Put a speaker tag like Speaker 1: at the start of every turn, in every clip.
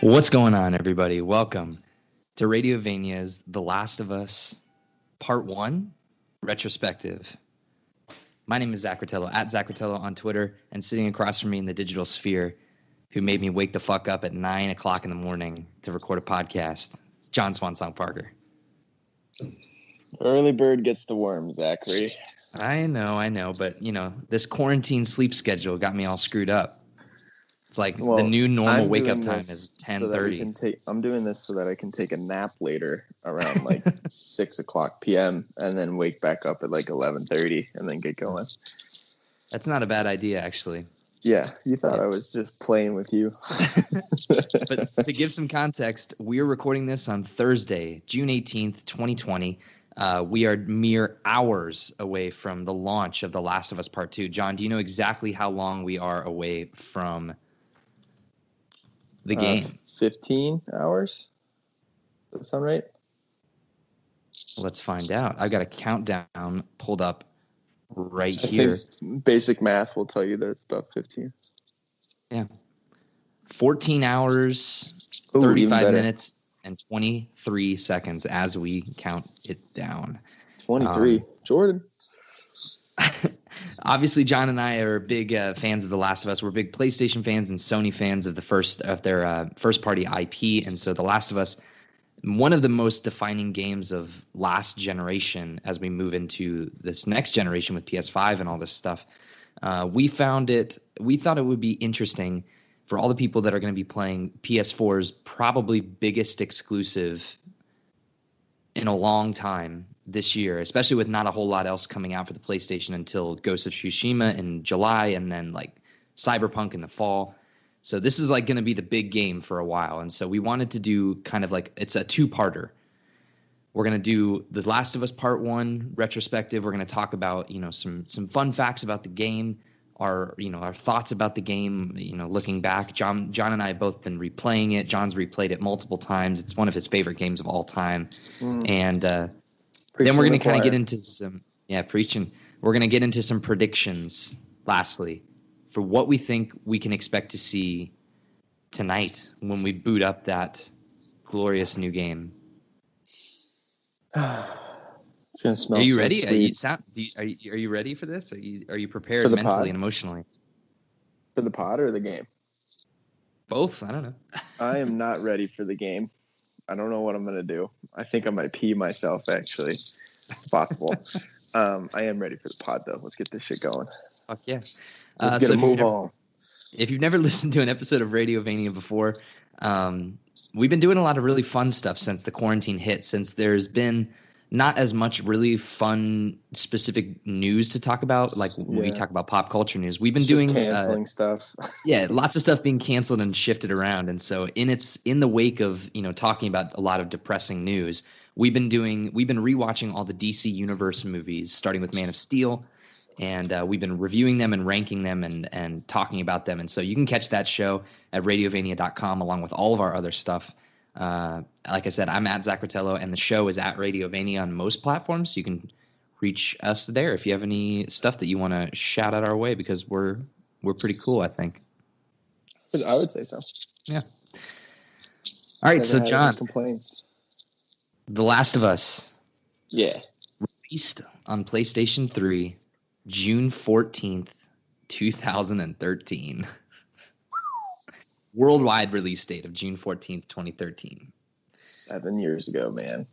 Speaker 1: What's going on, everybody? Welcome to Radiovania's The Last of Us Part 1 Retrospective. My name is Zach Ratello, at Zach Ratello on Twitter, and sitting across from me in the digital sphere, who made me wake the fuck up at 9 o'clock in the morning to record a podcast, it's John Swansong Parker.
Speaker 2: Early bird gets the worm, Zachary.
Speaker 1: I know, but, this quarantine sleep schedule got me all screwed up. It's like the new normal wake-up time is 10:30.
Speaker 2: I'm doing this so that I can take a nap later around like 6 o'clock p.m. and then wake back up at like 11:30 and then get going.
Speaker 1: That's not a bad idea, actually.
Speaker 2: Yeah, you thought I was just playing with you.
Speaker 1: But to give some context, we're recording this on Thursday, June 18th, 2020. We are mere hours away from the launch of The Last of Us Part 2. John, do you know exactly how long we are away from the game?
Speaker 2: 15 hours? Does that sound right?
Speaker 1: Let's find out. I've got a countdown pulled up right here.
Speaker 2: Basic math will tell you that it's about 15.
Speaker 1: Yeah. 14 hours, 35 minutes, and 23 seconds as we count it down.
Speaker 2: 23. Jordan.
Speaker 1: Obviously, John and I are big fans of The Last of Us. We're big PlayStation fans and Sony fans of their first party IP, and so The Last of Us, one of the most defining games of last generation as we move into this next generation with PS5 and all this stuff. We thought it would be interesting for all the people that are going to be playing PS4's probably biggest exclusive in a long time this year, especially with not a whole lot else coming out for the PlayStation until Ghost of Tsushima in July and then like Cyberpunk in the fall. So this is like going to be the big game for a while. And so we wanted to do kind of like, it's a two-parter. We're going to do The Last of Us Part 1 retrospective. We're going to talk about, some fun facts about the game, our thoughts about the game, looking back. John and I have both been replaying it. John's replayed it multiple times. It's one of his favorite games of all time. And then we're going to kind of get into some, preaching. We're going to get into some predictions, lastly, for what we think we can expect to see tonight when we boot up that glorious new game.
Speaker 2: It's going to smell.
Speaker 1: Are you
Speaker 2: so
Speaker 1: ready?
Speaker 2: Sweet.
Speaker 1: Are you ready for this? Are you prepared mentally and emotionally?
Speaker 2: For the pod or the game?
Speaker 1: Both. I don't know.
Speaker 2: I am not ready for the game. I don't know what I'm going to do. I think I might pee myself, actually. It's possible. I am ready for the pod, though. Let's get this shit going.
Speaker 1: Fuck yeah.
Speaker 2: Let's get a move on.
Speaker 1: If you've never listened to an episode of Radiovania before, we've been doing a lot of really fun stuff since the quarantine hit, since there's been not as much really fun specific news to talk about. Like we talk about pop culture news. We've been doing
Speaker 2: canceling stuff.
Speaker 1: Lots of stuff being canceled and shifted around. And so in the wake of, talking about a lot of depressing news, we've been rewatching all the DC Universe movies, starting with Man of Steel. And we've been reviewing them and ranking them and talking about them. And so you can catch that show at radiovania.com along with all of our other stuff. Like I said, I'm at Zach Ratello, and the show is at Radiovania on most platforms. You can reach us there if you have any stuff that you want to shout out our way, because we're pretty cool, I think.
Speaker 2: I would say so.
Speaker 1: Yeah. All right,
Speaker 2: Never
Speaker 1: so John,
Speaker 2: complaints.
Speaker 1: The Last of Us.
Speaker 2: Yeah.
Speaker 1: Released on PlayStation 3, June 14th, 2013. Worldwide release date of June 14th, 2013.
Speaker 2: 7 years ago, man.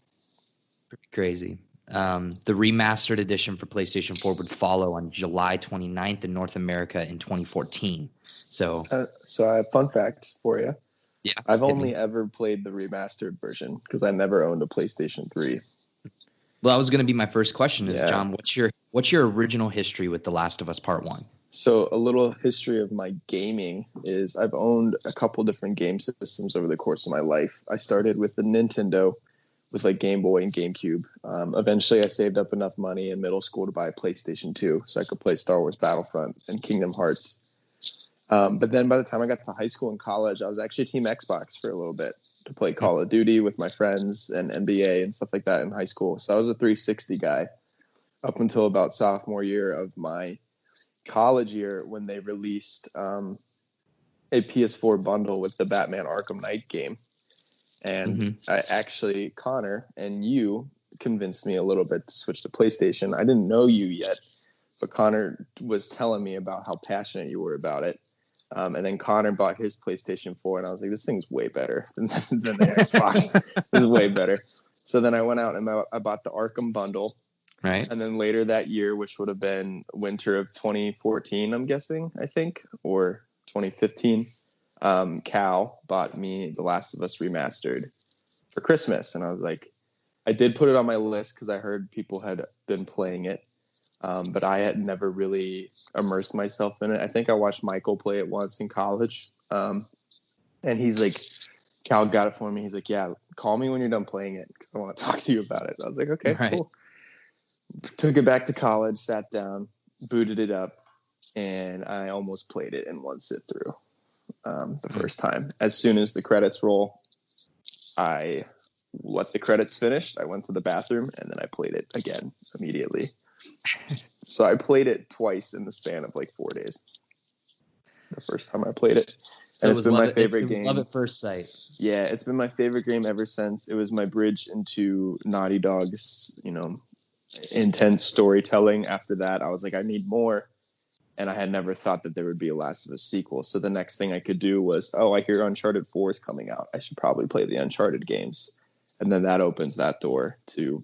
Speaker 1: Pretty crazy. The remastered edition for PlayStation 4 would follow on July 29th in North America in 2014. So
Speaker 2: I have a fun fact for you.
Speaker 1: Yeah,
Speaker 2: I've only ever played the remastered version because I never owned a PlayStation 3.
Speaker 1: Well, that was going to be my first question is, John, what's your original history with The Last of Us Part 1?
Speaker 2: So a little history of my gaming is I've owned a couple different game systems over the course of my life. I started with the Nintendo with like Game Boy and GameCube. Eventually I saved up enough money in middle school to buy a PlayStation 2 so I could play Star Wars Battlefront and Kingdom Hearts. But then by the time I got to high school and college, I was actually Team Xbox for a little bit to play Call of Duty with my friends and NBA and stuff like that in high school. So I was a 360 guy up until about sophomore year of my college year when they released a PS4 bundle with the Batman Arkham Knight game. And I actually, Connor and you convinced me a little bit to switch to PlayStation. I didn't know you yet, but Connor was telling me about how passionate you were about it. And then Connor bought his PlayStation 4, and I was like, this thing's way better than the Xbox. This is way better. So then I went out and I bought the Arkham bundle.
Speaker 1: Right.
Speaker 2: And then later that year, which would have been winter of 2014, I'm guessing, I think, or 2015, Cal bought me The Last of Us Remastered for Christmas. And I was like, I did put it on my list because I heard people had been playing it. But I had never really immersed myself in it. I think I watched Michael play it once in college. And he's like, Cal got it for me. He's like, yeah, call me when you're done playing it because I want to talk to you about it. I was like, okay, cool. Took it back to college, sat down, booted it up, and I almost played it in one sit through the first time. As soon as the credits roll, I let the credits finish. I went to the bathroom, and then I played it again immediately. So I played it twice in the span of like 4 days. The first time I played it.
Speaker 1: So and it's been my favorite game. Love at first sight.
Speaker 2: Yeah, it's been my favorite game ever since. It was my bridge into Naughty Dog's, intense storytelling. After that, I was like, I need more. And I had never thought that there would be a Last of Us sequel. So the next thing I could do was, I hear Uncharted 4 is coming out. I should probably play the Uncharted games. And then that opens that door to,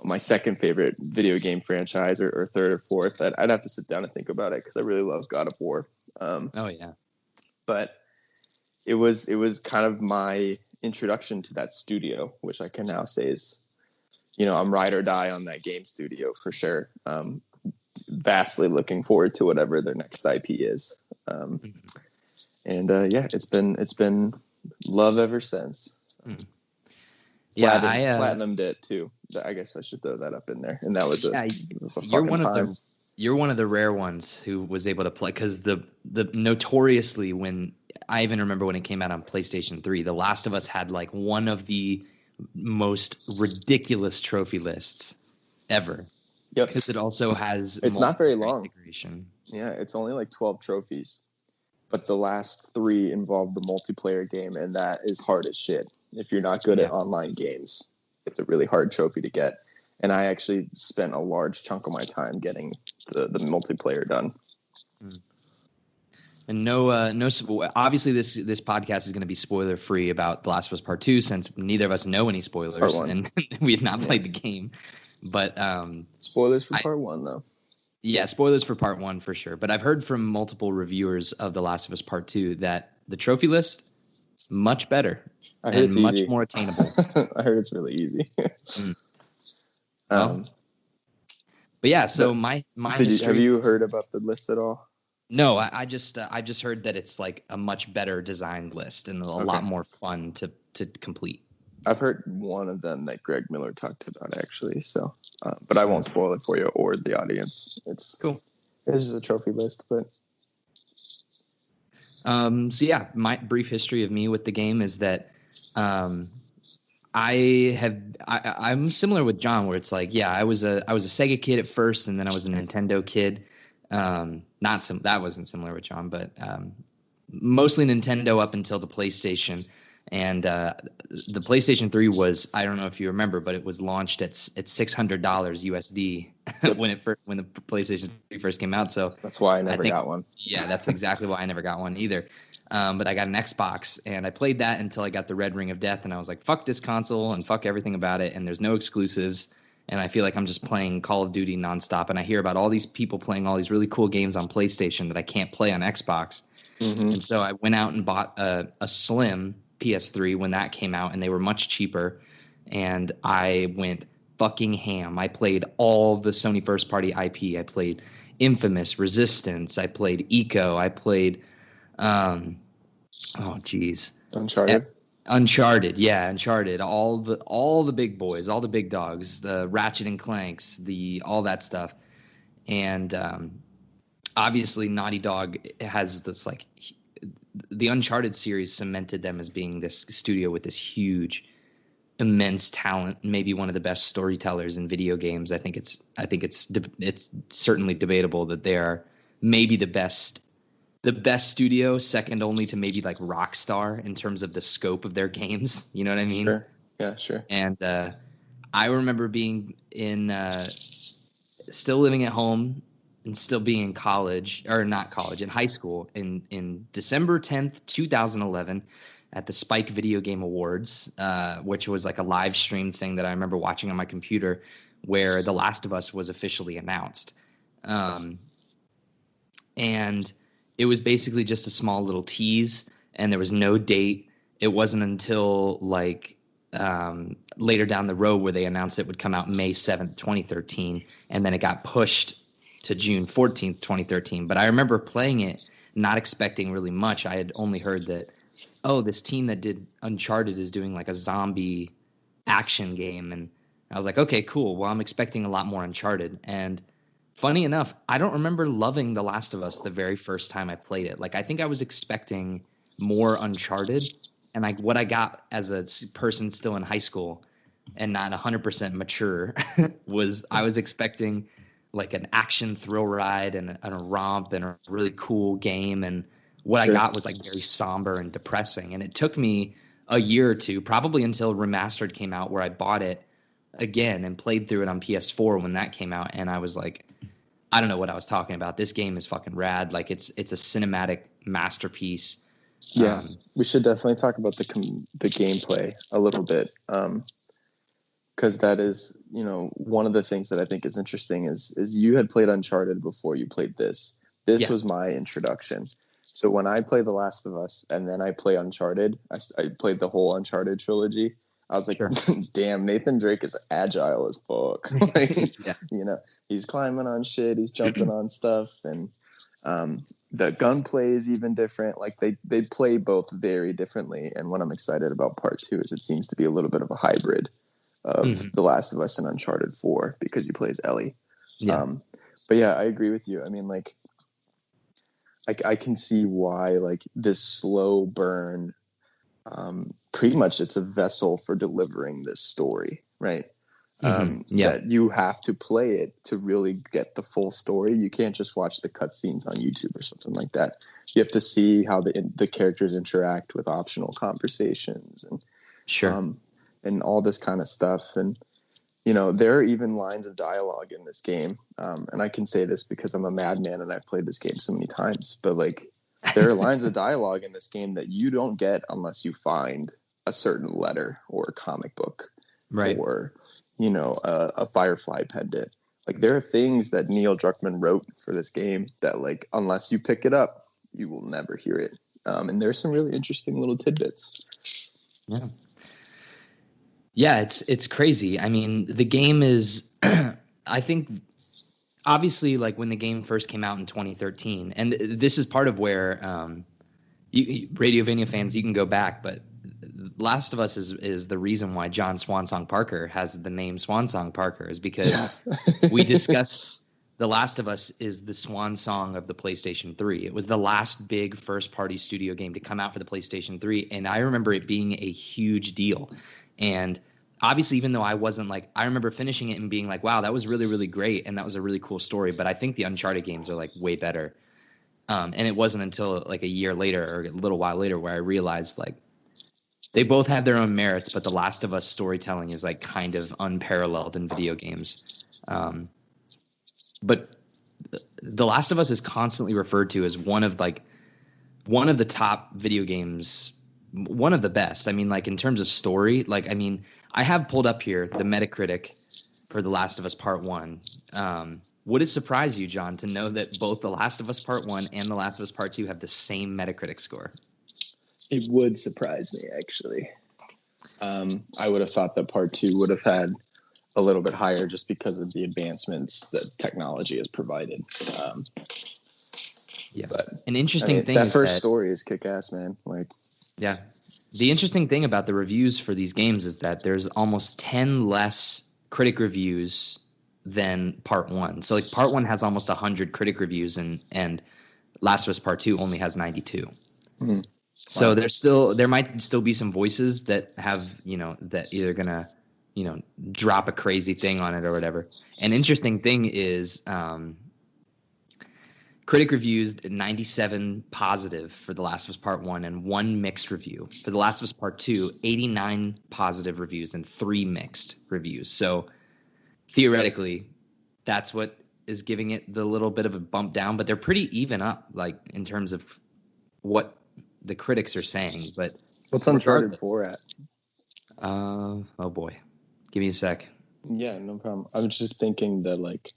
Speaker 2: my second favorite video game franchise or third or fourth. I'd have to sit down and think about it because I really love God of War. But it was kind of my introduction to that studio, which I can now say is, I'm ride or die on that game studio for sure. Vastly looking forward to whatever their next IP is. It's been love ever since. So.
Speaker 1: Yeah,
Speaker 2: platinumed it too. I guess I should throw that up in there. And that was a
Speaker 1: you're one of the rare ones who was able to play because the notoriously when I even remember when it came out on PlayStation 3, The Last of Us had like one of the most ridiculous trophy lists ever.
Speaker 2: Yep.
Speaker 1: Because it also has
Speaker 2: it's not very long.
Speaker 1: Integration.
Speaker 2: Yeah, it's only like 12 trophies. But the last 3 involve the multiplayer game, and that is hard as shit. If you're not good at online games, it's a really hard trophy to get. And I actually spent a large chunk of my time getting the multiplayer done.
Speaker 1: And obviously this podcast is going to be spoiler free about The Last of Us Part 2 since neither of us know any spoilers and we have not played the game. But
Speaker 2: spoilers for Part 1 though.
Speaker 1: Yeah, spoilers for Part 1 for sure. But I've heard from multiple reviewers of The Last of Us Part 2 that the trophy list much better.
Speaker 2: I heard it's
Speaker 1: much
Speaker 2: easy.
Speaker 1: More attainable.
Speaker 2: I heard it's really easy.
Speaker 1: But yeah, so my history,
Speaker 2: have you heard about the list at all?
Speaker 1: No, I just heard that it's like a much better designed list and a lot more fun to complete.
Speaker 2: I've heard one of them that Greg Miller talked about actually. So, but I won't spoil it for you or the audience. It's
Speaker 1: cool.
Speaker 2: This is a trophy list, but.
Speaker 1: So yeah, my brief history of me with the game is that I'm similar with John, where it's like, I was a Sega kid at first, and then I was a Nintendo kid. That wasn't similar with John, but mostly Nintendo up until the PlayStation. And the PlayStation 3 was, I don't know if you remember, but it was launched at $600 USD when the PlayStation 3 first came out. So
Speaker 2: that's why I never got one.
Speaker 1: Yeah, that's exactly why I never got one either. But I got an Xbox, and I played that until I got the Red Ring of Death, and I was like, fuck this console and fuck everything about it, and there's no exclusives. And I feel like I'm just playing Call of Duty nonstop, and I hear about all these people playing all these really cool games on PlayStation that I can't play on Xbox. And so I went out and bought a slim PS3 when that came out, and they were much cheaper, and I went fucking ham. I played all the Sony first party IP. I played Infamous, Resistance, I played Eco, I played Uncharted, all the big boys, all the big dogs, the Ratchet and Clanks, all that stuff. And obviously Naughty Dog has this like the Uncharted series cemented them as being this studio with this huge, immense talent, maybe one of the best storytellers in video games. I think it's certainly debatable that they are maybe the best the best studio, second only to maybe like Rockstar in terms of the scope of their games. You know what I mean?
Speaker 2: Sure. Yeah, sure.
Speaker 1: And I remember being in still living at home and still being in college, or not college, in high school in December 10th, 2011 at the Spike Video Game Awards, which was like a live stream thing that I remember watching on my computer where The Last of Us was officially announced. And it was basically just a small little tease, and there was no date. It wasn't until like later down the road where they announced it would come out May 7th, 2013, and then it got pushed to June 14th, 2013. But I remember playing it, not expecting really much. I had only heard that, oh, this team that did Uncharted is doing like a zombie action game, and I was like, okay, cool. Well, I'm expecting a lot more Uncharted. And funny enough, I don't remember loving The Last of Us the very first time I played it. Like, I think I was expecting more Uncharted, and like what I got as a person still in high school and not 100% mature was I was expecting like an action thrill ride and a romp and a really cool game. And what
Speaker 2: Sure.
Speaker 1: I got was like very somber and depressing. And it took me a year or two, probably until Remastered came out, where I bought it again and played through it on PS4 when that came out. And I was like, I don't know what I was talking about. This game is fucking rad. Like it's a cinematic masterpiece.
Speaker 2: Yeah, we should definitely talk about the gameplay a little bit, because that is, you know, one of the things that I think is interesting is you had played Uncharted before you played this. This was my introduction. So when I play The Last of Us and then I play Uncharted, I played the whole Uncharted trilogy. I was like,
Speaker 1: Sure.
Speaker 2: damn, Nathan Drake is agile as fuck. Like, you know, he's climbing on shit, he's jumping on stuff, and the gunplay is even different. Like they play both very differently. And what I'm excited about part 2 is it seems to be a little bit of a hybrid of The Last of Us and Uncharted 4 because he plays Ellie.
Speaker 1: Yeah.
Speaker 2: But yeah, I agree with you. I mean, like, I can see why like this slow burn, pretty much it's a vessel for delivering this story, right? That you have to play it to really get the full story. You can't just watch the cutscenes on YouTube or something like that. You have to see how the characters interact with optional conversations and and all this kind of stuff. And you know, there are even lines of dialogue in this game. And I can say this because I'm a madman and I've played this game so many times. But like, there are lines of dialogue in this game that you don't get unless you find a certain letter or a comic book,
Speaker 1: right?
Speaker 2: Or you know, a Firefly pendant. Like there are things that Neil Druckmann wrote for this game that like, unless you pick it up, you will never hear it. And there's some really interesting little tidbits.
Speaker 1: Yeah. Yeah, it's crazy. I mean, the game is, I think, obviously, like when the game first came out in 2013, and this is part of where Radiovania fans, you can go back, but Last of Us is the reason why John Swansong Parker has the name Swansong Parker, is because we discussed The Last of Us is the swan song of the PlayStation 3. It was the last big first-party studio game to come out for the PlayStation 3, and I remember it being a huge deal. And obviously, even though I wasn't like, I remember finishing it and being like, wow, that was really, really great. And that was a really cool story. But I think the Uncharted games are like way better. And it wasn't until like a year later or a little while later where I realized like they both have their own merits, but The Last of Us storytelling is like kind of unparalleled in video games. But The Last of Us is constantly referred to as one of the top video games, one of the best. I mean, like in terms of story, like, I mean, I have pulled up here the Metacritic for The Last of Us Part 1. Would it surprise you, John, to know that both The Last of Us Part 1 and The Last of Us Part 2 have the same Metacritic score?
Speaker 2: It would surprise me, actually. I would have thought that Part 2 would have had a little bit higher just because of the advancements that technology has provided.
Speaker 1: But an interesting thing
Speaker 2: that
Speaker 1: is
Speaker 2: first story is kick-ass, man. Like,
Speaker 1: yeah. The interesting thing about the reviews for these games is that there's almost 10 less critic reviews than Part 1. So like Part 1 has almost 100 critic reviews and Last of Us Part 2 only has 92. Mm-hmm. So there might still be some voices that have, you know, that either gonna, you know, drop a crazy thing on it or whatever. An interesting thing is Critic reviews 97 positive for The Last of Us Part 1 and 1 mixed review. For The Last of Us Part 2, 89 positive reviews and 3 mixed reviews. So theoretically, that's what is giving it the little bit of a bump down, but they're pretty even up, like in terms of what the critics are saying. But
Speaker 2: what's Uncharted 4 at?
Speaker 1: Oh boy. Give me a sec.
Speaker 2: Yeah, no problem. I was just thinking that, like,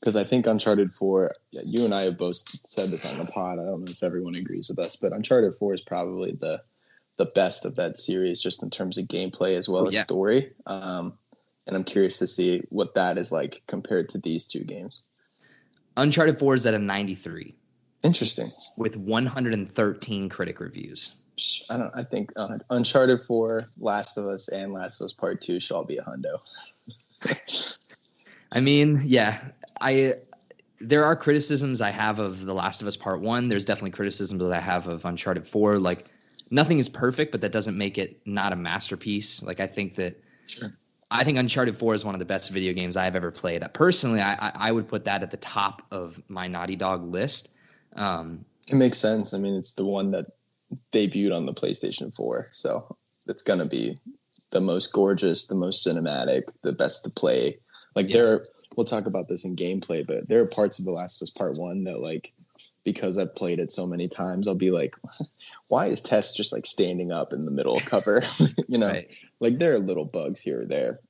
Speaker 2: because I think Uncharted 4, you and I have both said this on the pod. I don't know if everyone agrees with us, but Uncharted 4 is probably the best of that series, just in terms of gameplay as well as story. And I'm curious to see what that is like compared to these two games.
Speaker 1: Uncharted 4 is at a 93.
Speaker 2: Interesting.
Speaker 1: With 113 critic reviews.
Speaker 2: I think Uncharted 4, Last of Us, and Last of Us Part 2 should all be a hundo.
Speaker 1: I mean, yeah. There are criticisms I have of The Last of Us Part 1. There's definitely criticisms that I have of Uncharted 4. Like, nothing is perfect, but that doesn't make it not a masterpiece. Like, I think Uncharted 4 is one of the best video games I have ever played. Personally, I would put that at the top of my Naughty Dog list.
Speaker 2: It makes sense. I mean, it's the one that debuted on the PlayStation 4, so it's gonna be the most gorgeous, the most cinematic, the best to play. Like, we'll talk about this in gameplay, but there are parts of The Last of Us Part 1 that, like, because I've played it so many times, I'll be like, why is Tess just like standing up in the middle of cover? You know, right. Like, there are little bugs here or there.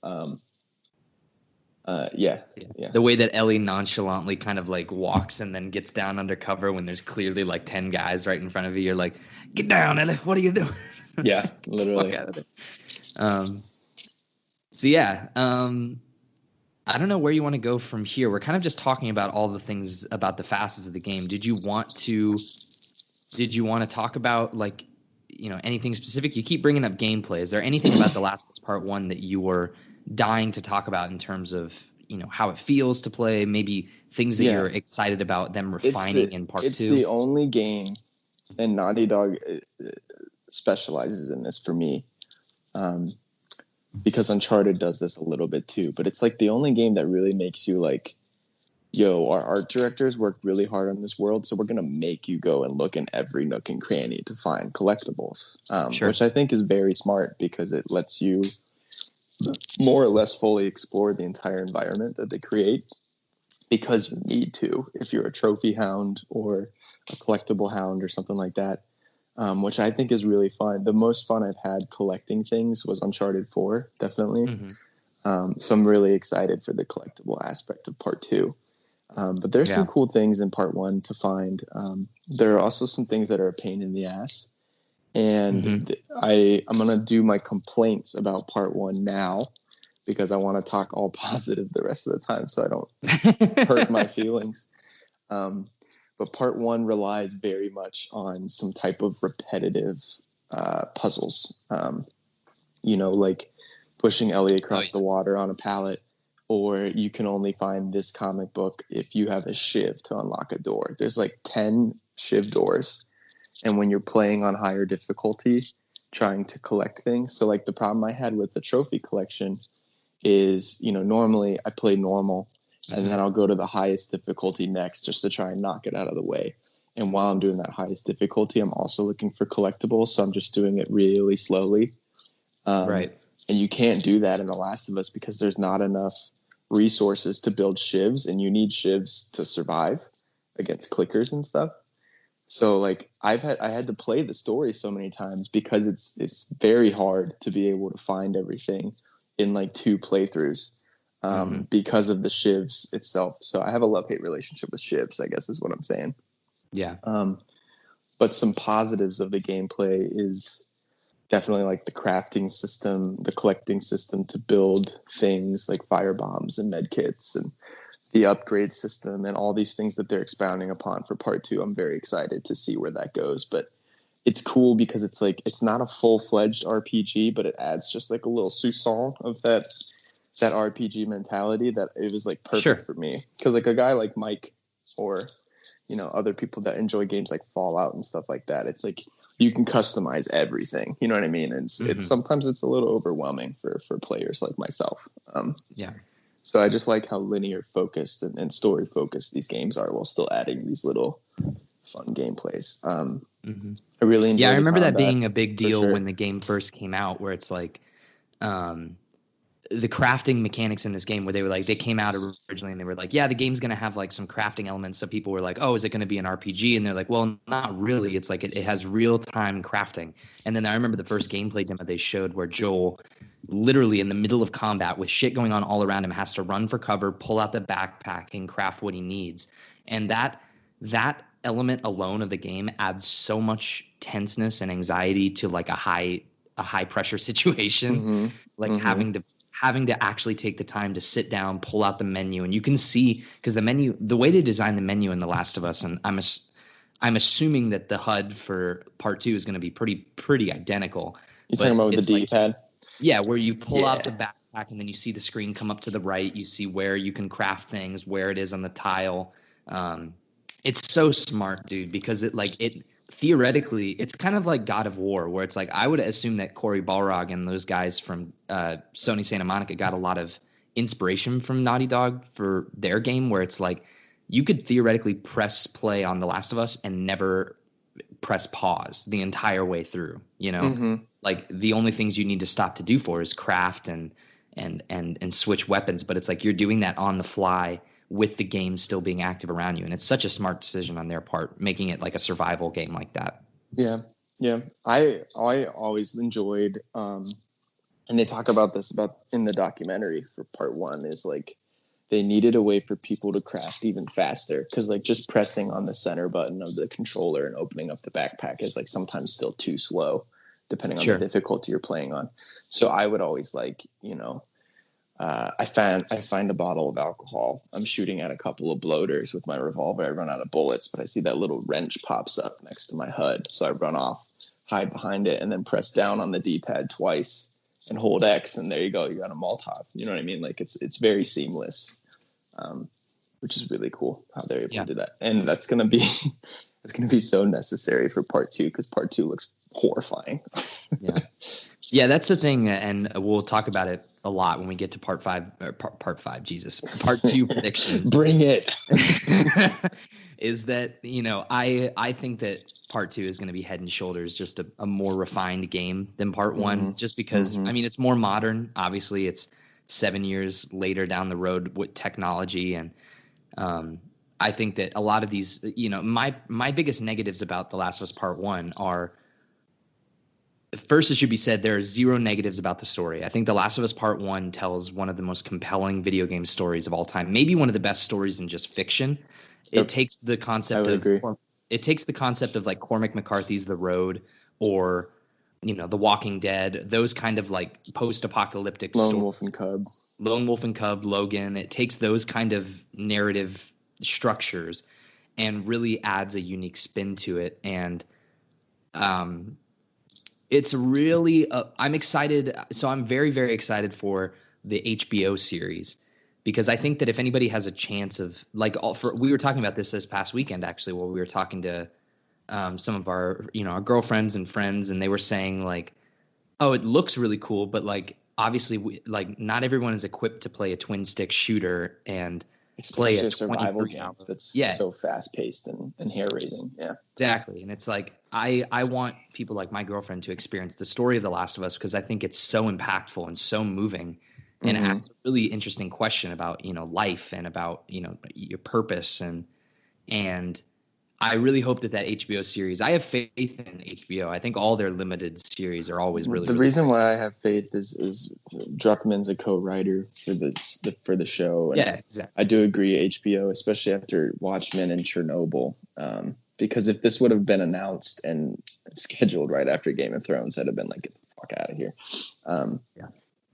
Speaker 2: Yeah.
Speaker 1: The way that Ellie nonchalantly kind of like walks and then gets down under cover when there's clearly like 10 guys right in front of you. You're like, get down, Ellie. What are you doing?
Speaker 2: Yeah, literally.
Speaker 1: I don't know where you want to go from here. We're kind of just talking about all the things about the facets of the game. Did you want to talk about, like, you know, anything specific? You keep bringing up gameplay. Is there anything about The Last of Us Part 1 that you were dying to talk about in terms of, you know, how it feels to play, maybe things that you're excited about them refining in Part 2?
Speaker 2: It's the only game, and Naughty Dog specializes in this for me, because Uncharted does this a little bit too, but it's like the only game that really makes you like, yo, our art directors worked really hard on this world, so we're going to make you go and look in every nook and cranny to find collectibles, which I think is very smart because it lets you more or less fully explore the entire environment that they create, because you need to if you're a trophy hound or a collectible hound or something like that, which I think is really fun. The most fun I've had collecting things was Uncharted 4, definitely. Mm-hmm. So I'm really excited for the collectible aspect of Part 2. But there's some cool things in Part 1 to find. There are also some things that are a pain in the ass. And I'm going to do my complaints about Part 1 now, because I want to talk all positive the rest of the time so I don't hurt my feelings. But Part 1 relies very much on some type of repetitive puzzles. You know, like pushing Ellie across the water on a pallet, or you can only find this comic book if you have a shiv to unlock a door. There's like 10 shiv doors. And when you're playing on higher difficulty, trying to collect things. So, like, the problem I had with the trophy collection is, you know, normally I play normal, and then I'll go to the highest difficulty next just to try and knock it out of the way. And while I'm doing that highest difficulty, I'm also looking for collectibles. So I'm just doing it really slowly. Right. And you can't do that in The Last of Us because there's not enough resources to build shivs, and you need shivs to survive against clickers and stuff. So, like, I had to play the story so many times because it's very hard to be able to find everything in like 2 playthroughs. Because of the shivs itself. So I have a love-hate relationship with shivs, I guess is what I'm saying. Yeah. But some positives of the gameplay is definitely like the crafting system, the collecting system to build things like fire bombs and med kits, and the upgrade system and all these things that they're expounding upon for Part 2. I'm very excited to see where that goes. But it's cool because it's like, it's not a full-fledged RPG, but it adds just like a little soupçon of that RPG mentality that it was like perfect for me. Because like a guy like Mike, or, you know, other people that enjoy games like Fallout and stuff like that, it's like you can customize everything. You know what I mean? And it's sometimes it's a little overwhelming for players like myself. So I just like how linear focused and story focused these games are, while still adding these little fun gameplays. I really enjoy.
Speaker 1: Yeah, I
Speaker 2: the
Speaker 1: remember that
Speaker 2: combat,
Speaker 1: being a big
Speaker 2: for
Speaker 1: deal
Speaker 2: sure.
Speaker 1: when the game first came out, where it's like um, the crafting mechanics in this game, where they came out originally and they were like, yeah, the game's going to have like some crafting elements. So people were like, oh, is it going to be an RPG? And they're like, well, not really. It's like it has real time crafting. And then I remember the first gameplay demo they showed where Joel, literally in the middle of combat with shit going on all around him, has to run for cover, pull out the backpack, and craft what he needs. And that element alone of the game adds so much tenseness and anxiety to like a high pressure situation,
Speaker 2: Mm-hmm.
Speaker 1: like
Speaker 2: Mm-hmm.
Speaker 1: having to actually take the time to sit down, pull out the menu, and you can see, because the way they designed the menu in The Last of Us, and I'm assuming that the HUD for part 2 is going to be pretty identical,
Speaker 2: You talking
Speaker 1: but
Speaker 2: about with
Speaker 1: it's
Speaker 2: the
Speaker 1: like,
Speaker 2: D-pad?
Speaker 1: yeah, where you pull out the
Speaker 2: Yeah.
Speaker 1: backpack and then you see the screen come up to the right, you see where you can craft things, where it is on the tile. It's so smart, dude, because it theoretically, it's kind of like God of War, where it's like I would assume that Cory Balrog and those guys from Sony Santa Monica got a lot of inspiration from Naughty Dog for their game, where it's like you could theoretically press play on The Last of Us and never press pause the entire way through.
Speaker 2: Mm-hmm.
Speaker 1: Like the only things you need to stop to do for is craft and switch weapons, but it's like you're doing that on the fly with the game still being active around you. And it's such a smart decision on their part, making it like a survival game like that.
Speaker 2: Yeah. Yeah. I always enjoyed, and they talk about this about in the documentary for part 1, is like they needed a way for people to craft even faster, because like just pressing on the center button of the controller and opening up the backpack is like sometimes still too slow depending on
Speaker 1: Sure.
Speaker 2: the difficulty you're playing on. So I would always like, I find a bottle of alcohol. I'm shooting at a couple of bloaters with my revolver. I run out of bullets, but I see that little wrench pops up next to my HUD. So I run off, hide behind it, and then press down on the D-pad twice and hold X, and there you go. You got a Molotov. You know what I mean? Like it's very seamless, which is really cool how they're able to do that. And that's gonna be so necessary for part 2, because part 2 looks horrifying.
Speaker 1: Yeah, that's the thing, and we'll talk about it a lot when we get to part 5. Or part 5, Jesus, part 2 predictions.
Speaker 2: Bring it.
Speaker 1: Is that I think that part 2 is going to be head and shoulders just a more refined game than part 1, just because I mean it's more modern. Obviously, it's 7 years later down the road with technology, and I think that a lot of these, my biggest negatives about The Last of Us Part 1 are. First, it should be said there are zero negatives about the story. I think The Last of Us Part 1 tells one of the most compelling video game stories of all time, maybe one of the best stories in just fiction.
Speaker 2: Yep.
Speaker 1: It takes the concept of like Cormac McCarthy's The Road, or The Walking Dead, those kind of like post-apocalyptic
Speaker 2: Lone Wolf and Cub.
Speaker 1: Lone Wolf and Cub, Logan. It takes those kind of narrative structures and really adds a unique spin to it. And it's really I'm excited. So I'm very, very excited for the HBO series, because I think that if anybody has a chance of we were talking about this past weekend, actually, while we were talking to some of our our girlfriends and friends, and they were saying like, oh, it looks really cool, but like obviously not everyone is equipped to play a twin stick shooter and play
Speaker 2: Especially
Speaker 1: a
Speaker 2: a survival
Speaker 1: 23
Speaker 2: game
Speaker 1: hour.
Speaker 2: that's
Speaker 1: Yeah,
Speaker 2: so fast paced and hair raising. Yeah.
Speaker 1: exactly. And it's like I want people like my girlfriend to experience the story of The Last of Us, because I think it's so impactful and so moving, and asks a really interesting question about life and about your purpose, and I really hope that HBO series. I have faith in HBO. I think all their limited series are always really.
Speaker 2: The
Speaker 1: really
Speaker 2: reason why I have faith is Druckmann's a co-writer for the show. And
Speaker 1: yeah, exactly.
Speaker 2: I do agree, HBO, especially after Watchmen and Chernobyl, because if this would have been announced and scheduled right after Game of Thrones, I'd have been like, get the fuck out of here.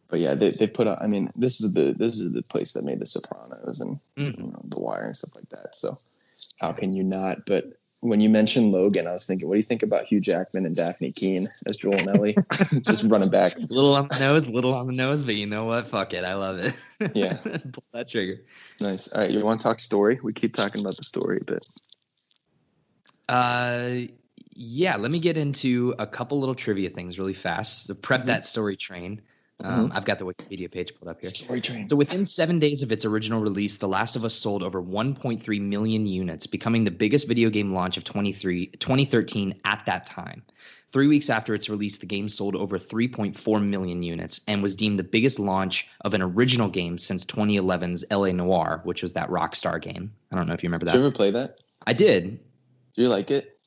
Speaker 2: But yeah, they put out. I mean, this is the place that made The Sopranos and The Wire and stuff like that. So how can you not? But when you mentioned Logan, I was thinking, what do you think about Hugh Jackman and Daphne Keane as Joel and Ellie? Just running back.
Speaker 1: Little on the nose, but you know what? Fuck it. I love it.
Speaker 2: Yeah.
Speaker 1: Pull that trigger.
Speaker 2: Nice. All right. You want to talk story? We keep talking about the story a bit.
Speaker 1: Yeah, let me get into a couple little trivia things really fast. So prep that story train. I've got the Wikipedia page pulled up here.
Speaker 2: Story train.
Speaker 1: So within 7 days of its original release, The Last of Us sold over 1.3 million units, becoming the biggest video game launch of 2013 at that time. 3 weeks after its release, the game sold over 3.4 million units and was deemed the biggest launch of an original game since 2011's L.A. Noire, which was that Rockstar game. I don't know if you remember that.
Speaker 2: Did you ever play that?
Speaker 1: I did.
Speaker 2: Do you like it?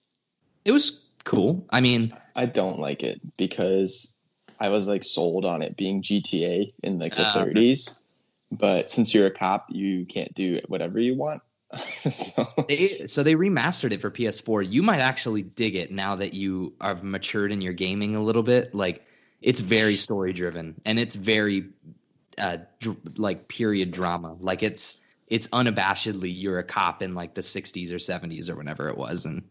Speaker 1: It was cool. I mean,
Speaker 2: I don't like it because I was like sold on it being GTA in like the 30s. But since you're a cop, you can't do whatever you want. so
Speaker 1: they remastered it for PS4. You might actually dig it now that you have matured in your gaming a little bit. Like, it's very story driven and it's very like period drama. Like it's unabashedly you're a cop in like the 60s or 70s or whenever it was, and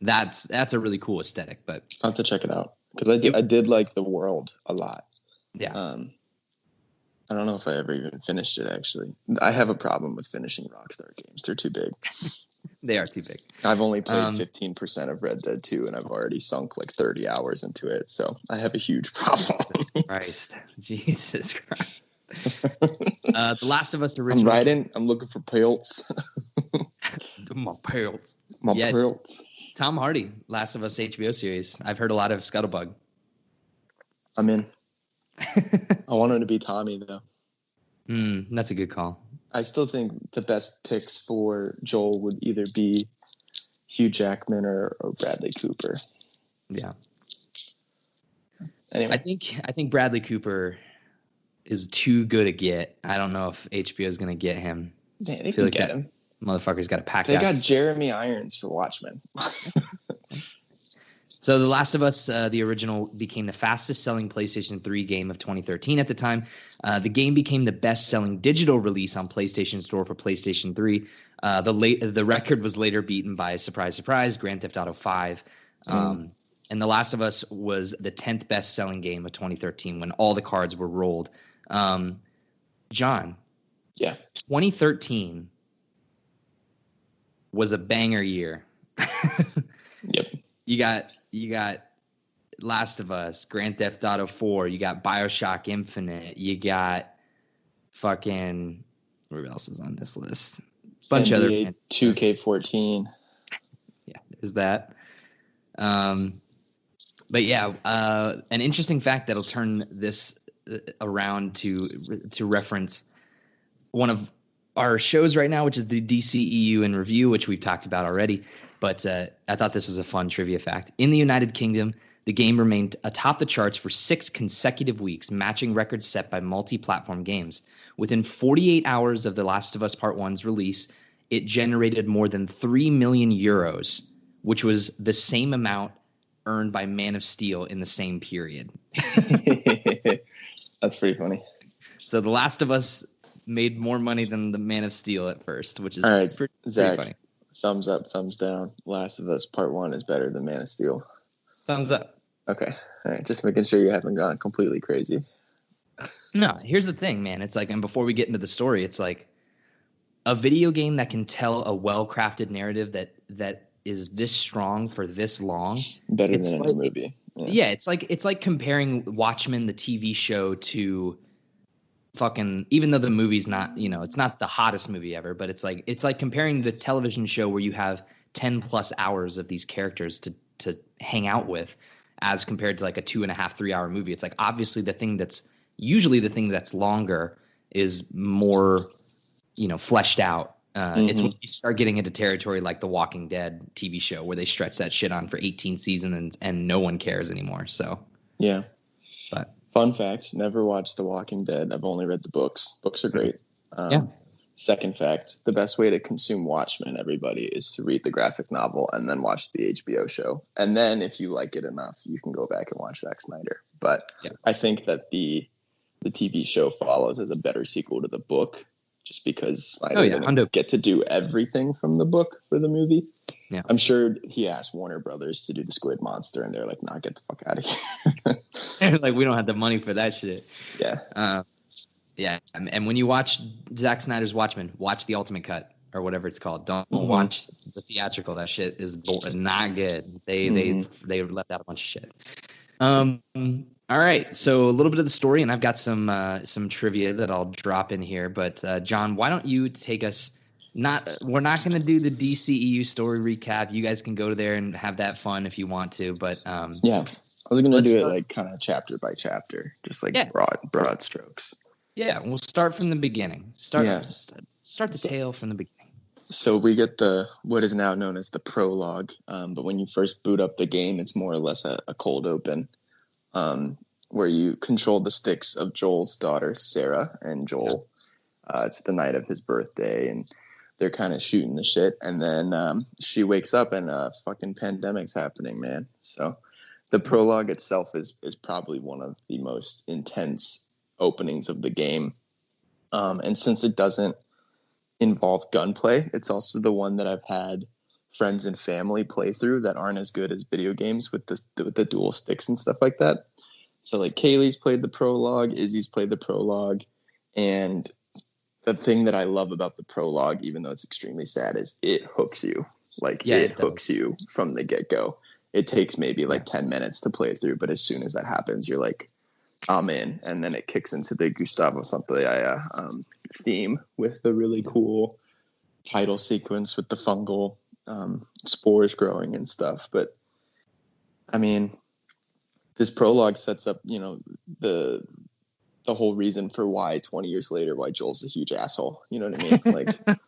Speaker 1: that's a really cool aesthetic. But
Speaker 2: I'll have to check it out because I did like the world a lot.
Speaker 1: Yeah.
Speaker 2: I don't know if I ever even finished it, actually. I have a problem with finishing Rockstar games. They're too big.
Speaker 1: They are too big.
Speaker 2: I've only played 15% of Red Dead 2, and I've already sunk like 30 hours into it. So I have a huge problem.
Speaker 1: Jesus Christ. The Last of Us original.
Speaker 2: I'm looking for pelts.
Speaker 1: My pelts.
Speaker 2: Pelts.
Speaker 1: Tom Hardy, Last of Us HBO series. I've heard a lot of scuttlebutt.
Speaker 2: I'm in. I want him to be Tommy, though.
Speaker 1: That's a good call.
Speaker 2: I still think the best picks for Joel would either be Hugh Jackman or Bradley Cooper.
Speaker 1: Yeah.
Speaker 2: Anyway,
Speaker 1: I think Bradley Cooper is too good a get. I don't know if HBO is going to get him.
Speaker 2: Yeah, they can get him.
Speaker 1: Motherfucker's got a pack.
Speaker 2: They got Jeremy Irons for Watchmen.
Speaker 1: So The Last of Us, the original, became the fastest-selling PlayStation 3 game of 2013 at the time. The game became the best-selling digital release on PlayStation Store for PlayStation 3. The record was later beaten by, surprise, surprise, Grand Theft Auto 5. And The Last of Us was the 10th best-selling game of 2013 when all the cards were rolled. John, 2013 was a banger year.
Speaker 2: Yep.
Speaker 1: You got Last of Us, Grand Theft Auto 4, you got BioShock Infinite, you got fucking what else is on this list? Bunch of other
Speaker 2: 2K14.
Speaker 1: Yeah, there's that. But yeah, an interesting fact that'll turn this around to reference one of our shows right now, which is the DCEU in Review, which we've talked about already. But I thought this was a fun trivia fact. In the United Kingdom, the game remained atop the charts for 6 consecutive weeks, matching records set by multi-platform games. Within 48 hours of The Last of Us Part 1's release, it generated more than 3 million euros, which was the same amount earned by Man of Steel in the same period.
Speaker 2: That's pretty funny.
Speaker 1: So The Last of Us made more money than the Man of Steel at first, which is pretty funny.
Speaker 2: Thumbs up, thumbs down. Last of Us Part 1 is better than Man of Steel.
Speaker 1: Thumbs up.
Speaker 2: Okay. All right. Just making sure you haven't gone completely crazy.
Speaker 1: No, here's the thing, man. It's like, and before we get into the story, it's like a video game that can tell a well-crafted narrative that is this strong for this long.
Speaker 2: Better than any movie.
Speaker 1: Yeah, it's like comparing Watchmen, the TV show, to fucking, even though the movie's not, it's not the hottest movie ever, but it's like comparing the television show where you have 10 plus hours of these characters to hang out with as compared to like a 2.5-3 hour movie. It's like, obviously the thing that's longer is more, fleshed out. It's when you start getting into territory like the Walking Dead TV show where they stretch that shit on for 18 seasons and no one cares anymore. So
Speaker 2: yeah.
Speaker 1: But
Speaker 2: fun fact, never watched The Walking Dead. I've only read the books. Books are great. Second fact, the best way to consume Watchmen, everybody, is to read the graphic novel and then watch the HBO show. And then if you like it enough, you can go back and watch Zack Snyder. But I think that the TV show follows as a better sequel to the book just because Snyder didn't get to do everything from the book for the movie. Yeah. I'm sure he asked Warner Brothers to do the Squid Monster, and they're like, nah, get the fuck out of here.
Speaker 1: They're like, we don't have the money for that shit.
Speaker 2: Yeah.
Speaker 1: Yeah, and when you watch Zack Snyder's Watchmen, watch the Ultimate Cut or whatever it's called. Don't watch the theatrical. That shit is not good. They left out a bunch of shit. All right, so a little bit of the story, and I've got some trivia that I'll drop in here. But John, why don't you take us? We're not going to do the DCEU story recap. You guys can go there and have that fun if you want to. But
Speaker 2: Yeah, I was gonna
Speaker 1: let's
Speaker 2: do it
Speaker 1: start.
Speaker 2: like kind of chapter by chapter, just like
Speaker 1: Yeah,
Speaker 2: broad strokes.
Speaker 1: yeah. We'll start from the beginning.
Speaker 2: Yeah.
Speaker 1: Start the
Speaker 2: So,
Speaker 1: tale from the beginning.
Speaker 2: so we get the what is now known as the prologue, but when you first boot up the game, it's more or less a cold open, um, where you control the sticks of Joel's daughter Sarah, and Joel. It's the night of his birthday, and they're kind of shooting the shit. And then she wakes up, and fucking pandemic's happening, man. So the prologue itself is probably one of the most intense openings of the game. And since it doesn't involve gunplay, it's also the one that I've had friends and family play through that aren't as good as video games with the dual sticks and stuff like that. So like Kaylee's played the prologue, Izzy's played the prologue, and the thing that I love about the prologue, even though it's extremely sad, is it hooks you. Like
Speaker 1: Yeah,
Speaker 2: it
Speaker 1: it
Speaker 2: hooks
Speaker 1: does.
Speaker 2: you from the get go. It takes maybe like 10 minutes to play through, but as soon as that happens, you're like, I'm in. And then it kicks into the Gustavo Santaolalla theme with the really cool title sequence with the fungal spores growing and stuff. But I mean, this prologue sets up, the the whole reason for why 20 years later, why Joel's a huge asshole. You know what I mean? Like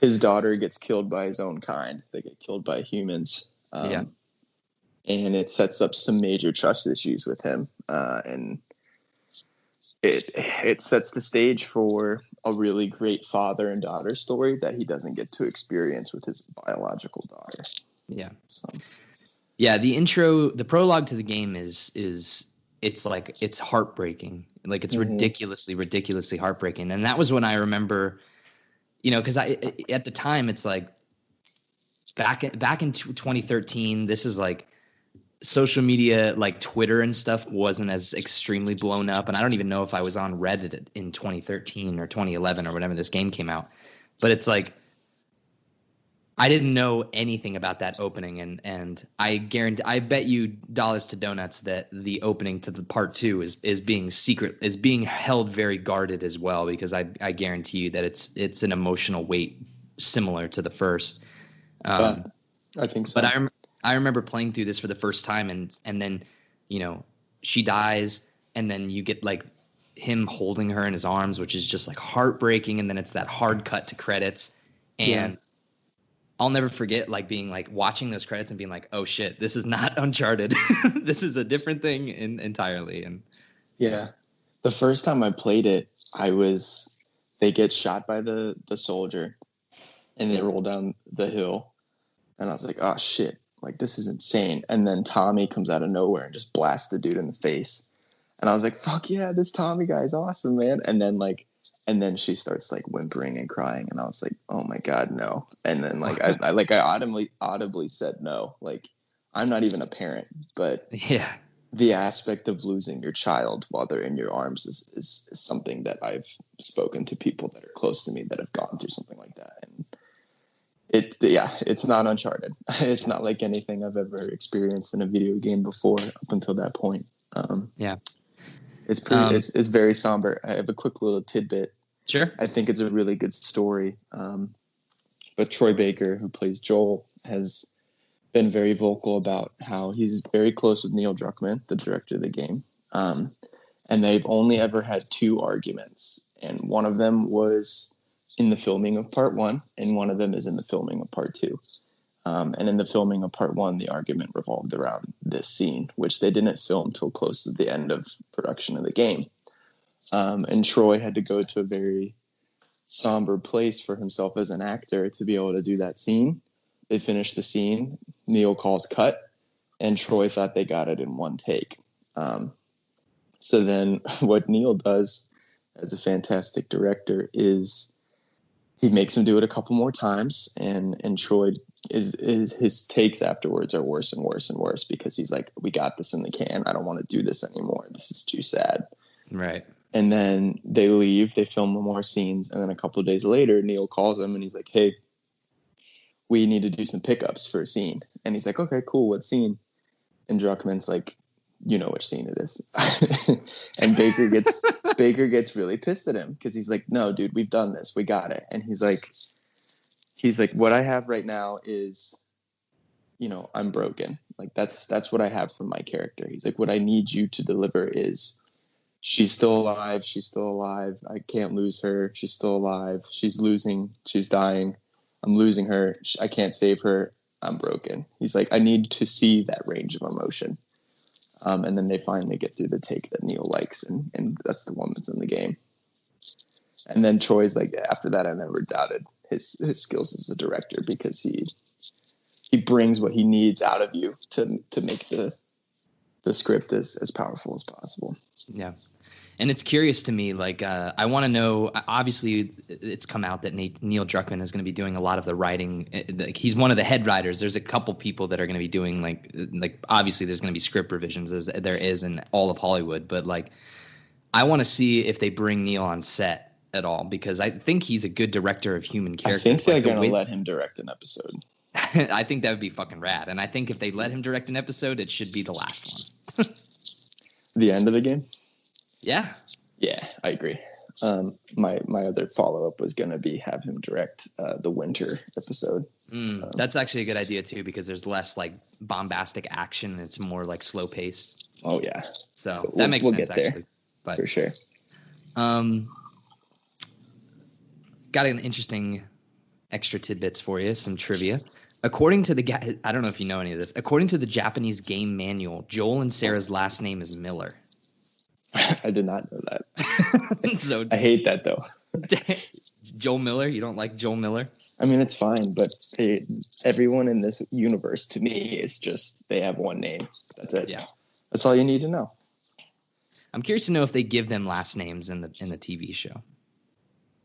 Speaker 2: his daughter gets killed by his own kind. They get killed by humans.
Speaker 1: Yeah.
Speaker 2: And it sets up some major trust issues with him. And it sets the stage for a really great father and daughter story that he doesn't get to experience with his biological daughter.
Speaker 1: Yeah.
Speaker 2: So.
Speaker 1: Yeah, the prologue to the game is it's heartbreaking. Like it's ridiculously heartbreaking. And that was when I remember, because I at the time it's like back in 2013, this is like social media, like Twitter and stuff wasn't as extremely blown up, and I don't even know if I was on Reddit in 2013 or 2011 or whenever this game came out. But it's like I didn't know anything about that opening, and I bet you dollars to donuts that the opening to the part 2 is being held very guarded as well, because I guarantee you that it's an emotional weight similar to the first.
Speaker 2: Yeah, I think so.
Speaker 1: But I remember playing through this for the first time, and then she dies, and then you get like him holding her in his arms, which is just like heartbreaking, and then it's that hard cut to credits, and I'll never forget like being like watching those credits and being like, oh shit, this is not Uncharted. This is a different thing entirely. And
Speaker 2: yeah, the first time I played it, they get shot by the soldier and they roll down the hill. And I was like, oh shit, like this is insane. And then Tommy comes out of nowhere and just blasts the dude in the face. And I was like, fuck yeah, this Tommy guy is awesome, man. And then she starts like whimpering and crying, and I was like, "Oh my god, no!" And then I audibly said no. Like I'm not even a parent, but
Speaker 1: yeah,
Speaker 2: the aspect of losing your child while they're in your arms is something that I've spoken to people that are close to me that have gone through something like that, and it's not Uncharted. It's not like anything I've ever experienced in a video game before up until that point.
Speaker 1: yeah,
Speaker 2: it's pretty. It's very somber. I have a quick little tidbit.
Speaker 1: sure.
Speaker 2: I think it's a really good story. But Troy Baker, who plays Joel, has been very vocal about how he's very close with Neil Druckmann, the director of the game. And they've only ever had 2 arguments. And one of them was in the filming of part 1, and one of them is in the filming of part 2. And in the filming of part 1, the argument revolved around this scene, which they didn't film till close to the end of production of the game. And Troy had to go to a very somber place for himself as an actor to be able to do that scene. They finished the scene. Neil calls cut, and Troy thought they got it in one take. So then what Neil does as a fantastic director is he makes him do it a couple more times, and Troy is his takes afterwards are worse and worse and worse because he's like, we got this in the can. I don't want to do this anymore. This is too sad.
Speaker 1: Right.
Speaker 2: And then they leave, they film more scenes, and then a couple of days later, Neil calls him and he's like, hey, we need to do some pickups for a scene. And he's like, okay, cool, what scene? And Druckmann's like, you know which scene it is. And Baker gets really pissed at him because he's like, no, dude, we've done this. We got it. And he's like, what I have right now is, I'm broken. Like that's what I have from my character. He's like, what I need you to deliver is she's still alive. She's still alive. I can't lose her. She's still alive. She's losing. She's dying. I'm losing her. I can't save her. I'm broken. He's like, I need to see that range of emotion. And then they finally get through the take that Neil likes, and that's the one that's in the game. And then Troy's like, after that, I never doubted his skills as a director because he brings what he needs out of you to make the script as powerful as possible.
Speaker 1: Yeah. And it's curious to me, like, I want to know, obviously it's come out that Neil Druckmann is going to be doing a lot of the writing. Like, he's one of the head writers. There's a couple people that are going to be doing like obviously there's going to be script revisions as there is in all of Hollywood. But like, I want to see if they bring Neil on set at all, because I think he's a good director of human characters.
Speaker 2: I think they're going to let him direct an episode.
Speaker 1: I think that would be fucking rad. And I think if they let him direct an episode, it should be the last one.
Speaker 2: The end of the game?
Speaker 1: Yeah.
Speaker 2: Yeah, I agree. My other follow-up was going to be have him direct the winter episode.
Speaker 1: That's actually a good idea too, because there's less like bombastic action and it's more like slow paced.
Speaker 2: Oh yeah.
Speaker 1: So that makes sense
Speaker 2: get there,
Speaker 1: actually. But
Speaker 2: for sure.
Speaker 1: Got an interesting extra tidbits for you, some trivia. According to I don't know if you know any of this. According to the Japanese game manual, Joel and Sarah's last name is Miller.
Speaker 2: I did not know that.
Speaker 1: So
Speaker 2: I hate that though.
Speaker 1: Joel Miller? You don't like Joel Miller?
Speaker 2: I mean, it's fine, but everyone in this universe to me is just they have one name. That's it.
Speaker 1: Yeah,
Speaker 2: that's all you need to know.
Speaker 1: I'm curious to know if they give them last names in the TV show.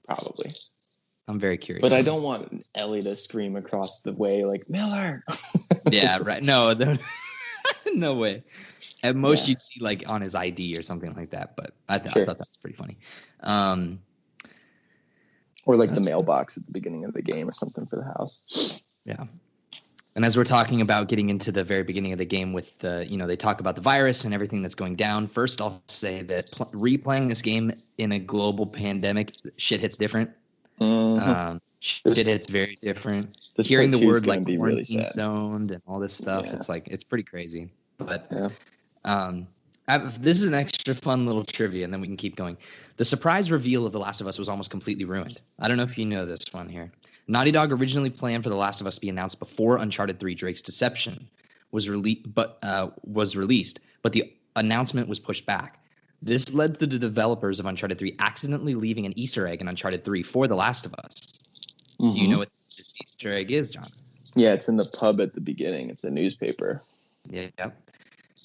Speaker 2: Probably.
Speaker 1: I'm very curious.
Speaker 2: But I don't want Ellie to scream across the way like Miller.
Speaker 1: Yeah, right. No, no way. At most, you'd see like on his ID or something like that. But I thought that was pretty funny.
Speaker 2: Or like the mailbox at the beginning of the game or something for the house.
Speaker 1: Yeah. And as we're talking about getting into the very beginning of the game with they talk about the virus and everything that's going down. First, I'll say that replaying this game in a global pandemic, shit hits different.
Speaker 2: Mm-hmm.
Speaker 1: Shit hits very different.
Speaker 2: This
Speaker 1: Hearing the word like
Speaker 2: quarantine
Speaker 1: really zoned and all this stuff, it's pretty crazy. But this is an extra fun little trivia, and then we can keep going. The surprise reveal of The Last of Us was almost completely ruined. I don't know if you know this one here. Naughty Dog originally planned for The Last of Us to be announced before Uncharted 3: Drake's Deception was released, but the announcement was pushed back. This led to the developers of Uncharted 3 accidentally leaving an Easter egg in Uncharted 3 for The Last of Us. Mm-hmm. Do you know what this Easter egg is, John?
Speaker 2: Yeah, it's in the pub at the beginning. It's a newspaper.
Speaker 1: Yeah. It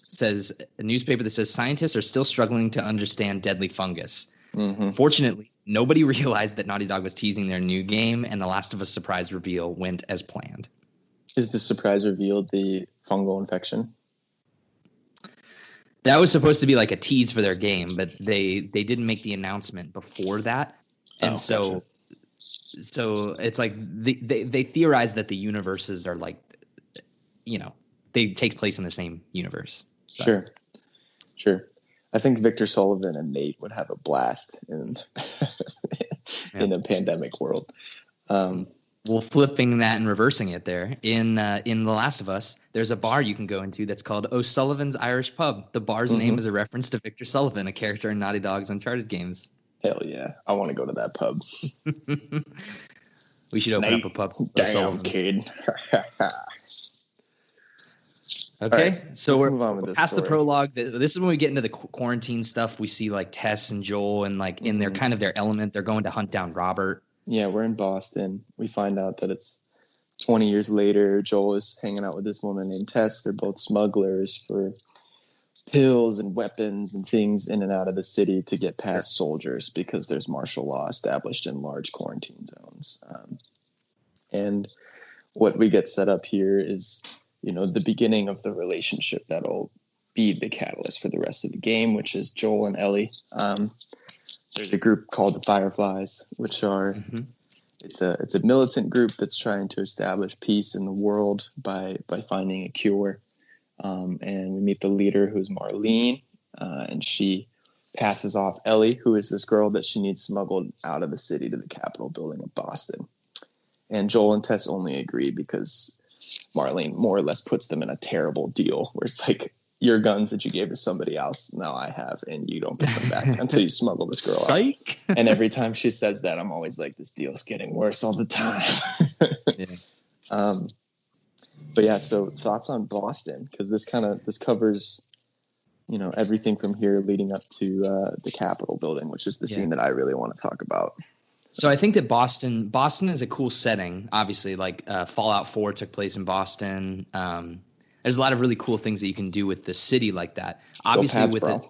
Speaker 1: says a newspaper that says scientists are still struggling to understand deadly fungus. Mm-hmm. Fortunately, nobody realized that Naughty Dog was teasing their new game, and The Last of Us surprise reveal went as planned.
Speaker 2: Is the surprise reveal the fungal infection?
Speaker 1: That was supposed to be like a tease for their game, but they didn't make the announcement before that. And so it's like they theorize that the universes are like, they take place in the same universe.
Speaker 2: So. Sure. I think Victor Sullivan and Nate would have a blast in a pandemic world.
Speaker 1: Well, flipping that and reversing it there. In The Last of Us, there's a bar you can go into that's called O'Sullivan's Irish Pub. The bar's name is a reference to Victor Sullivan, a character in Naughty Dog's Uncharted games.
Speaker 2: Hell yeah. I want to go to that pub.
Speaker 1: We should open up a pub.
Speaker 2: Damn, kid.
Speaker 1: Okay,
Speaker 2: right,
Speaker 1: so we're past
Speaker 2: story.
Speaker 1: The prologue. This is when we get into the quarantine stuff. We see like Tess and Joel and like in their kind of their element. They're going to hunt down Robert.
Speaker 2: Yeah, we're in Boston. We find out that it's 20 years later. Joel is hanging out with this woman named Tess. They're both smugglers for pills and weapons and things in and out of the city to get past soldiers because there's martial law established in large quarantine zones. And what we get set up here is, the beginning of the relationship that'll be the catalyst for the rest of the game, which is Joel and Ellie. There's a group called the Fireflies, which are it's a militant group that's trying to establish peace in the world by finding a cure. and we meet the leader, who's Marlene, and she passes off Ellie, who is this girl that she needs smuggled out of the city to the Capitol building of Boston. And Joel and Tess only agree because Marlene more or less puts them in a terrible deal where it's like, your guns that you gave to somebody else, now I have, and you don't get them back until you smuggle this girl
Speaker 1: Psych.
Speaker 2: out. And every time she says that, I'm always like, this deal's getting worse all the time. Yeah. But yeah, so thoughts on Boston, because this covers, everything from here leading up to the Capitol building, which is the scene that I really want to talk about.
Speaker 1: So I think that Boston is a cool setting. Obviously, like Fallout 4 took place in Boston. There's a lot of really cool things that you can do with the city like that. Obviously,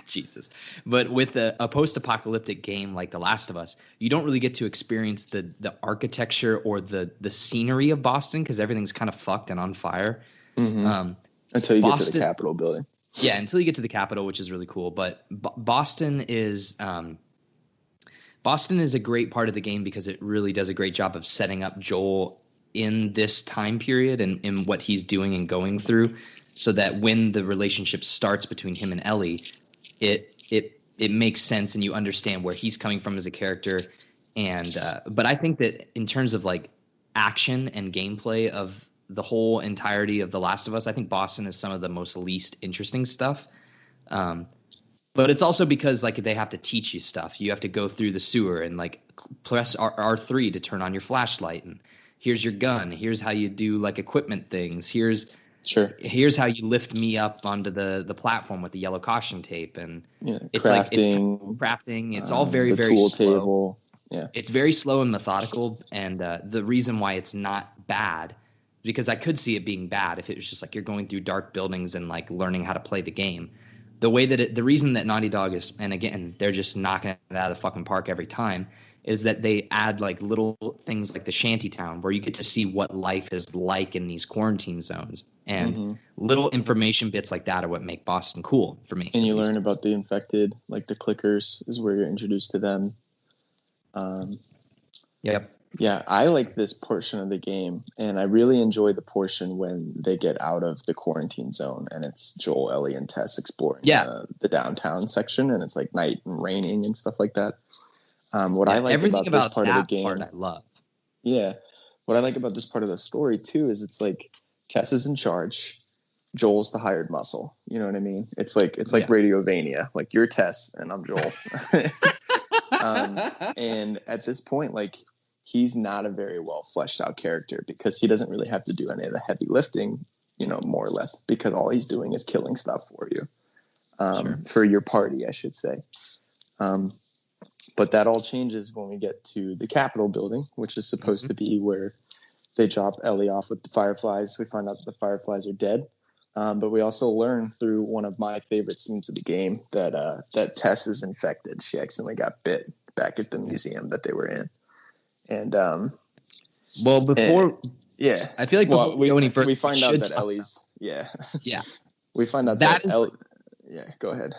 Speaker 1: Jesus. But with a post-apocalyptic game like The Last of Us, you don't really get to experience the architecture or the scenery of Boston because everything's kind of fucked and on fire.
Speaker 2: Mm-hmm. Until you get to the Capitol building.
Speaker 1: Yeah, until you get to the Capitol, which is really cool. But Boston is a great part of the game because it really does a great job of setting up Joel in this time period and in what he's doing and going through, so that when the relationship starts between him and Ellie, it makes sense and you understand where he's coming from as a character. And but I think that in terms of like action and gameplay of the whole entirety of The Last of Us, I think Boston is some of the most least interesting stuff. But it's also because like they have to teach you stuff. You have to go through the sewer and like press R3 to turn on your flashlight, and here's your gun. Here's how you do like equipment things. Here's how you lift me up onto the platform with the yellow caution tape. And it's crafting, like it's crafting. It's all very, very
Speaker 2: tool
Speaker 1: slow.
Speaker 2: Table. Yeah,
Speaker 1: it's very slow and methodical. And the reason why it's not bad, because I could see it being bad if it was just like you're going through dark buildings and like learning how to play the game. The reason that Naughty Dog is, and again, they're just knocking it out of the fucking park every time, is that they add like little things like the shanty town where you get to see what life is like in these quarantine zones. And little information bits like that are what make Boston cool for me.
Speaker 2: And you learn about the infected, like the clickers is where you're introduced to them.
Speaker 1: Yep.
Speaker 2: Yeah, I like this portion of the game, and I really enjoy the portion when they get out of the quarantine zone and it's Joel, Ellie, and Tess exploring the downtown section, and it's like night and raining and stuff like that. I like about this part of the game,
Speaker 1: I love.
Speaker 2: Yeah, what I like about this part of the story too is it's like Tess is in charge, Joel's the hired muscle. You know what I mean? It's like Radiovania. Like you're Tess and I'm Joel. And at this point, like he's not a very well fleshed out character because he doesn't really have to do any of the heavy lifting, more or less, because all he's doing is killing stuff for you, for your party, I should say. But that all changes when we get to the Capitol building, which is supposed to be where they drop Ellie off with the Fireflies. We find out that the Fireflies are dead. But we also learn through one of my favorite scenes of the game that Tess is infected. She accidentally got bit back at the museum that they were in. And I feel like before we go any further, we find out that Ellie's we find out that Ellie. Yeah, go ahead.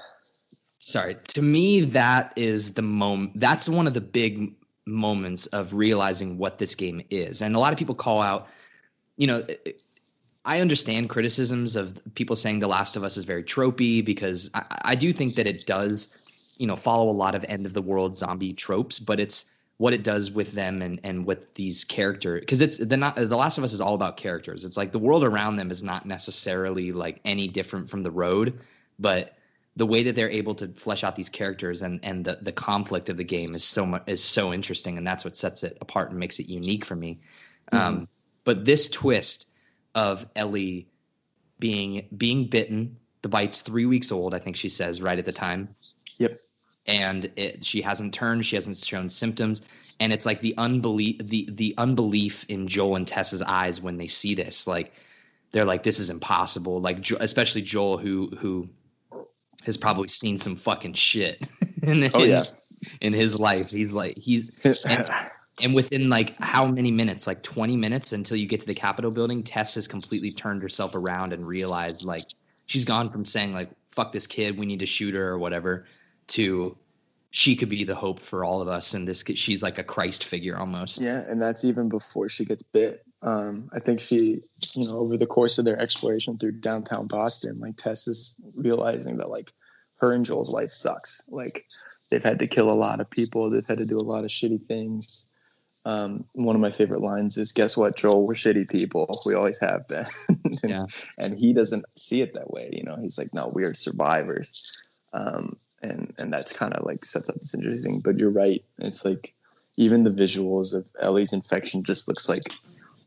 Speaker 1: Sorry. To me, that is the moment. That's one of the big moments of realizing what this game is. And a lot of people call out, I understand criticisms of people saying The Last of Us is very tropey because I do think that it does, follow a lot of end of the world zombie tropes, but it's what it does with them and with these characters. Because it's The Last of Us is all about characters. It's like the world around them is not necessarily like any different from the road, but the way that they're able to flesh out these characters and the conflict of the game is so interesting, and that's what sets it apart and makes it unique for me. But this twist of Ellie being bitten, the bite's 3 weeks old, I think she says right at the time.
Speaker 2: Yep.
Speaker 1: And she hasn't turned, she hasn't shown symptoms, and it's like the unbelief in Joel and Tess's eyes when they see this, like they're like, this is impossible. Like especially Joel, who has probably seen some fucking shit in his life. And within like how many minutes, like 20 minutes until you get to the Capitol building, Tess has completely turned herself around and realized like she's gone from saying like, fuck this kid, we need to shoot her or whatever, to she could be the hope for all of us. And she's like a Christ figure almost.
Speaker 2: Yeah. And that's even before she gets bit. I think she, over the course of their exploration through downtown Boston, like Tess is realizing that like her and Joel's life sucks. Like they've had to kill a lot of people. They've had to do a lot of shitty things. One of my favorite lines is, "Guess what, Joel? We're shitty people. We always have been."
Speaker 1: Yeah.
Speaker 2: And he doesn't see it that way. He's like, "No, we're survivors." And that's kind of like sets up this interesting. But you're right. It's like even the visuals of Ellie's infection just looks like,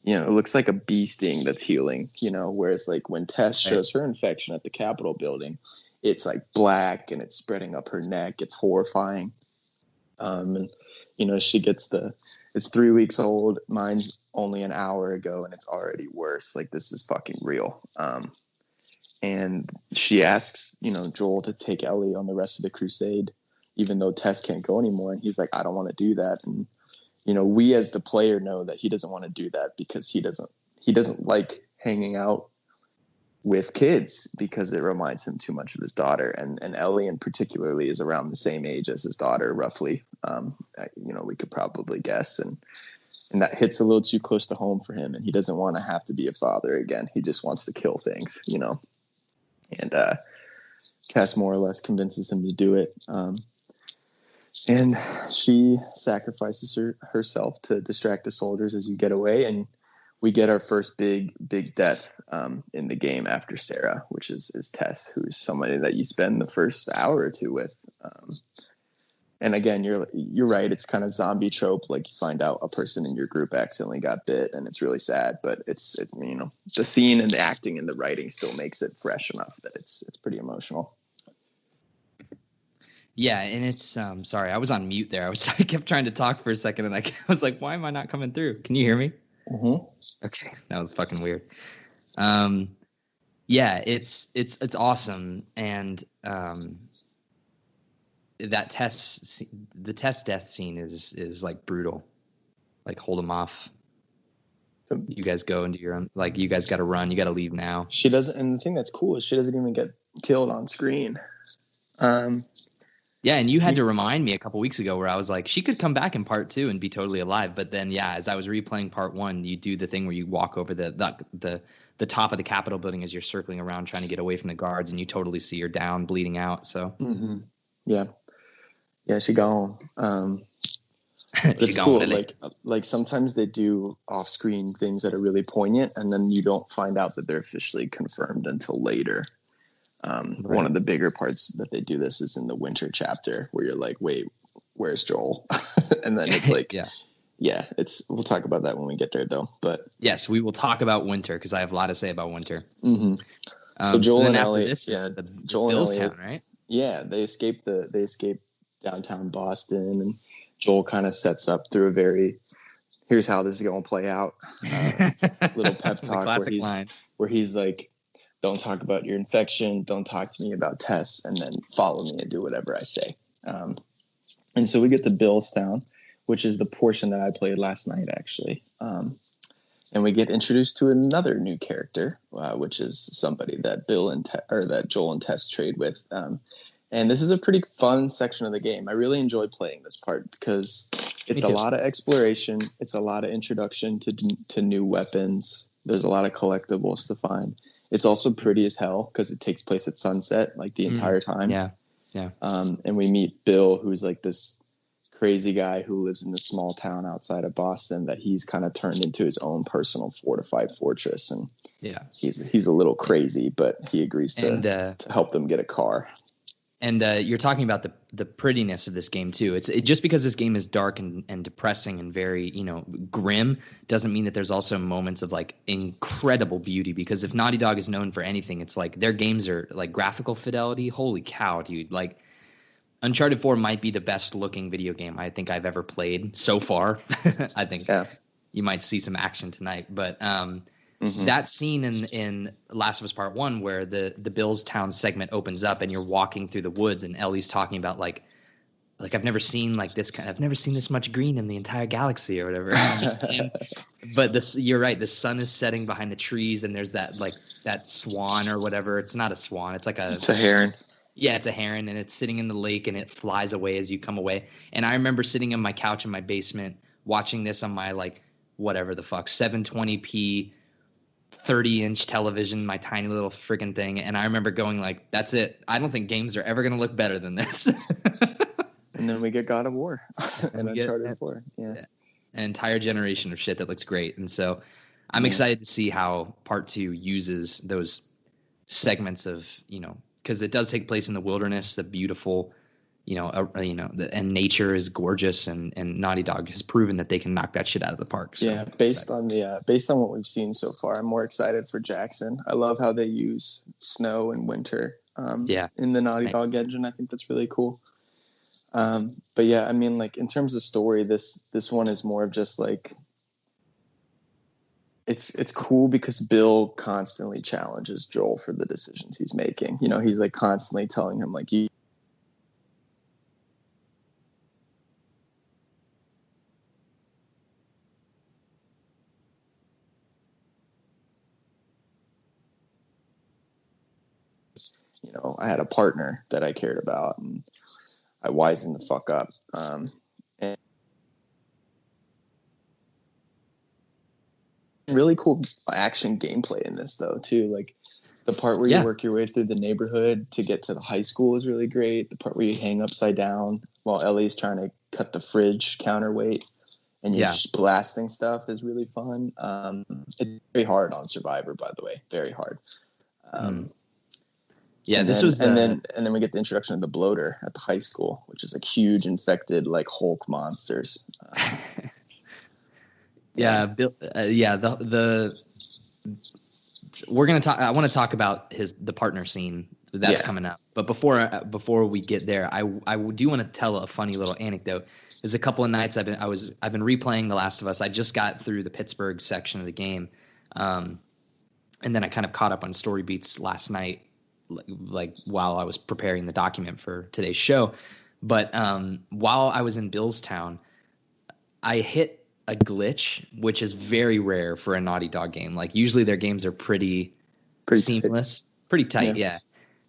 Speaker 2: it looks like a bee sting that's healing. Whereas like when Tess shows her infection at the Capitol building, it's like black and it's spreading up her neck. It's horrifying. And she gets it's 3 weeks old. Mine's only an hour ago and it's already worse. Like this is fucking real. And she asks, Joel to take Ellie on the rest of the crusade, even though Tess can't go anymore. And he's like, I don't want to do that. And, we as the player know that he doesn't want to do that because he doesn't like hanging out with kids because it reminds him too much of his daughter. And Ellie in particularly is around the same age as his daughter, roughly. We could probably guess. And that hits a little too close to home for him. And he doesn't want to have to be a father again. He just wants to kill things, And Tess more or less convinces him to do it. And she sacrifices herself to distract the soldiers as you get away. And we get our first big death in the game after Sarah, which is Tess, who's somebody that you spend the first hour or two with. And again, you're right. It's kind of zombie trope. Like you find out a person in your group accidentally got bit, and it's really sad. But it's the scene and the acting and the writing still makes it fresh enough that it's pretty emotional.
Speaker 1: Yeah, and it's sorry, I was on mute there. I kept trying to talk for a second, and I was like, why am I not coming through? Can you hear me?
Speaker 2: Mm-hmm.
Speaker 1: Okay, that was fucking weird. Yeah, it's awesome, and the Tess death scene is like brutal. Like hold them off. You guys go into your own. Like you guys got to run. You got to leave now.
Speaker 2: She doesn't, and the thing that's cool is she doesn't even get killed on screen.
Speaker 1: Yeah, and you had to remind me a couple weeks ago where I was like, she could come back in part 2 and be totally alive. But then, yeah, as I was replaying part 1, you do the thing where you walk over the top of the Capitol building as you're circling around trying to get away from the guards, and you totally see her down, bleeding out. So,
Speaker 2: yeah, she gone. But it's cool. Like sometimes they do off-screen things that are really poignant, and then you don't find out that they're officially confirmed until later. Right. One of the bigger parts that they do this is in the winter chapter where you're like, wait, where's Joel? And then it's like, we'll talk about that when we get there though. But
Speaker 1: yes, we will talk about winter because I have a lot to say about winter.
Speaker 2: Mm-hmm. So Joel and Ellie,
Speaker 1: this is Bill's town, right?
Speaker 2: Yeah. They escape downtown Boston, and Joel kind of sets up through here's how this is going to play out. Little pep talk where he's like, don't talk about your infection. Don't talk to me about Tess, and then follow me and do whatever I say. And so we get to Billstown, which is the portion that I played last night, actually. And we get introduced to another new character, which is somebody that that Joel and Tess trade with. And this is a pretty fun section of the game. I really enjoy playing this part because it's a lot of exploration. It's a lot of introduction to new weapons. There's a lot of collectibles to find. It's also pretty as hell because it takes place at sunset, like the entire time.
Speaker 1: Yeah.
Speaker 2: And we meet Bill, who's like this crazy guy who lives in this small town outside of Boston that he's kind of turned into his own personal fortified fortress. And he's a little crazy, but he agrees to help them get a car.
Speaker 1: And you're talking about the prettiness of this game too. It's just because this game is dark and depressing and very grim doesn't mean that there's also moments of like incredible beauty. Because if Naughty Dog is known for anything, it's like their games are like graphical fidelity. Holy cow, dude! Like Uncharted 4 might be the best looking video game I think I've ever played so far. I think you might see some action tonight, but that scene in Last of Us Part 1 where the Billstown segment opens up and you're walking through the woods and Ellie's talking about like I've never seen this much green in the entire galaxy or whatever. But you're right, the sun is setting behind the trees and there's that swan or whatever. It's not a swan, it's a
Speaker 2: heron.
Speaker 1: Yeah, it's a heron, and it's sitting in the lake and it flies away as you come away. And I remember sitting on my couch in my basement watching this on my whatever the fuck 720p 30-inch television, my tiny little friggin' thing, and I remember going like, that's it. I don't think games are ever going to look better than this.
Speaker 2: And then we get God of War and
Speaker 1: we get
Speaker 2: Uncharted 4. Yeah.
Speaker 1: an entire generation of shit that looks great. And so I'm excited to see how part 2 uses those segments of, because it does take place in the wilderness, the beautiful, and nature is gorgeous, and Naughty Dog has proven that they can knock that shit out of the park. So
Speaker 2: yeah, based on what we've seen so far, I'm more excited for Jackson. I love how they use snow and winter in the Naughty Dog engine. I think that's really cool. But yeah, I mean, like in terms of story, this one is more of just like, it's cool because Bill constantly challenges Joel for the decisions he's making. He's like constantly telling him like, I had a partner that I cared about, and I wisened the fuck up. And really cool action gameplay in this though too. Like the part where you work your way through the neighborhood to get to the high school is really great. The part where you hang upside down while Ellie's trying to cut the fridge counterweight and you're just blasting stuff is really fun. It's very hard on Survivor, by the way, very hard. Yeah, and then we get the introduction of the bloater at the high school, which is like huge infected like Hulk monsters.
Speaker 1: Bill. We're gonna talk. I want to talk about the partner scene that's coming up. But before we get there, I do want to tell a funny little anecdote. There's a couple of nights I've been replaying The Last of Us. I just got through the Pittsburgh section of the game, and then I kind of caught up on story beats last night, like while I was preparing the document for today's show. But while I was in Billstown, I hit a glitch, which is very rare for a Naughty Dog game. Like usually their games are pretty seamless, pretty tight. Yeah.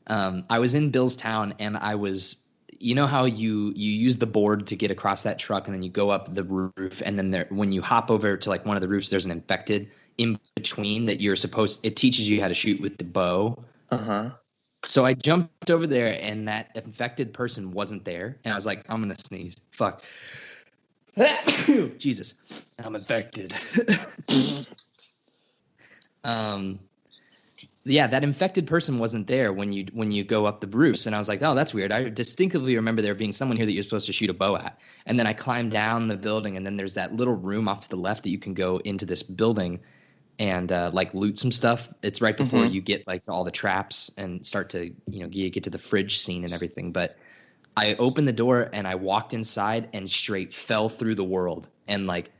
Speaker 1: I was in Billstown and I was, how you use the board to get across that truck and then you go up the roof, and then when you hop over to like one of the roofs, there's an infected in between that it teaches you how to shoot with the bow. So I jumped over there and that infected person wasn't there. And I was like, I'm going to sneeze. Fuck. Jesus. I'm infected. That infected person wasn't there when you go up the roofs. And I was like, oh, that's weird. I distinctly remember there being someone here that you're supposed to shoot a bow at. And then I climbed down the building, and then there's that little room off to the left that you can go into this building and like loot some stuff. It's right before you get like to all the traps and start to, you get to the fridge scene and everything. But I opened the door and I walked inside and straight fell through the world. And like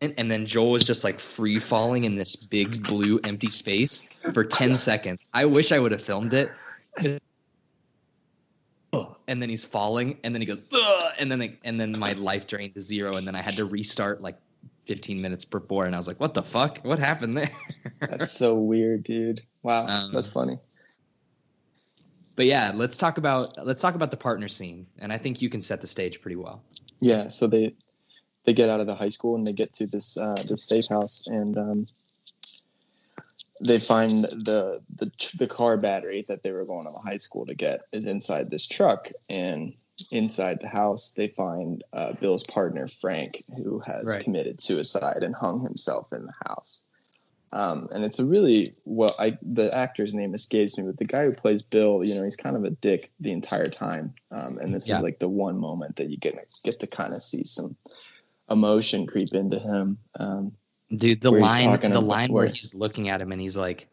Speaker 1: and then Joel was just like free falling in this big blue empty space for 10 seconds. I wish I would have filmed it. And then he's falling, and then he goes, ugh! And then my life drained to 0, and then I had to restart like 15 minutes before, and I was like, what the fuck? What happened there?
Speaker 2: That's so weird, dude. Wow, that's funny.
Speaker 1: But yeah, let's talk about the partner scene, and I think you can set the stage pretty well.
Speaker 2: Yeah, so they get out of the high school and they get to this safe house, and they find the car battery that they were going to the high school to get is inside this truck, and inside the house they find Bill's partner Frank, who has committed suicide and hung himself in the house. And it's a really the actor's name escapes me, but the guy who plays Bill, he's kind of a dick the entire time. And this is like the one moment that you get to kind of see some emotion creep into him.
Speaker 1: Dude, the line where he's looking at him and he's like,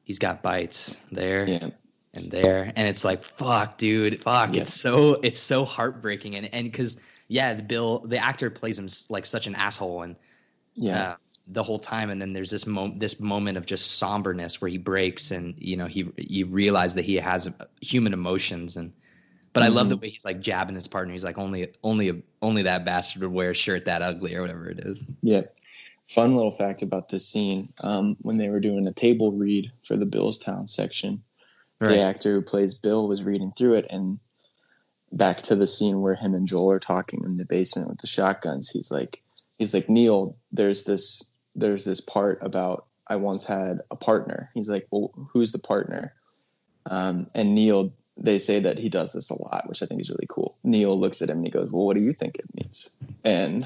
Speaker 1: he's got bites there and there, and it's like, fuck, dude, fuck. Yeah. It's so heartbreaking, and because the actor plays him like such an asshole, and the whole time, and then there's this moment of just somberness where he breaks, and you realize that he has human emotions, but I love the way he's like jabbing his partner. He's like, only that bastard would wear a shirt that ugly, or whatever it is. Yeah.
Speaker 2: Fun little fact about this scene, when they were doing a table read for the Billstown section, the actor who plays Bill was reading through it, and back to the scene where him and Joel are talking in the basement with the shotguns. He's like, Neil, there's this part about I once had a partner. He's like, well, who's the partner? And Neil, they say that he does this a lot, which I think is really cool. Neil looks at him and he goes, well, what do you think it means? And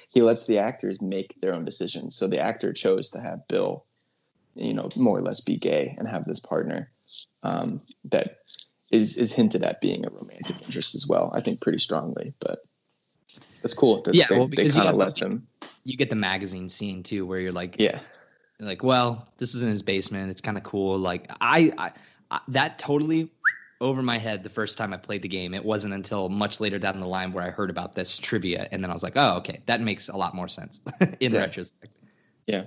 Speaker 2: he lets the actors make their own decisions. So the actor chose to have Bill, more or less be gay and have this partner that is hinted at being a romantic interest as well. I think pretty strongly, but it's cool that they kind of let them.
Speaker 1: You get the magazine scene too, where you're like,
Speaker 2: yeah,
Speaker 1: like, well, this is in his basement. It's kind of cool. Like I that totally over my head the first time I played the game. It wasn't until much later down the line where I heard about this trivia, and then I was like, oh, okay, that makes a lot more sense in retrospect.
Speaker 2: Yeah.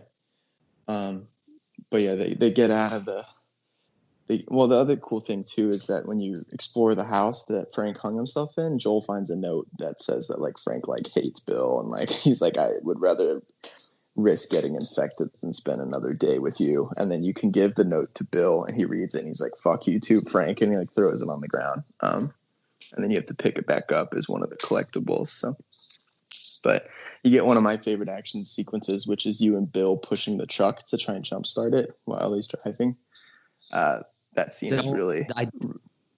Speaker 2: But yeah, they get out of the other cool thing too is that when you explore the house that Frank hung himself in, Joel finds a note that says that like Frank like hates Bill and like he's like, I would rather risk getting infected than spend another day with you. And then you can give the note to Bill and he reads it and he's like, fuck you too, Frank, and he like throws it on the ground. And then you have to pick it back up as one of the collectibles. So, but you get one of my favorite action sequences, which is you and Bill pushing the truck to try and jumpstart it while he's driving. That scene is really...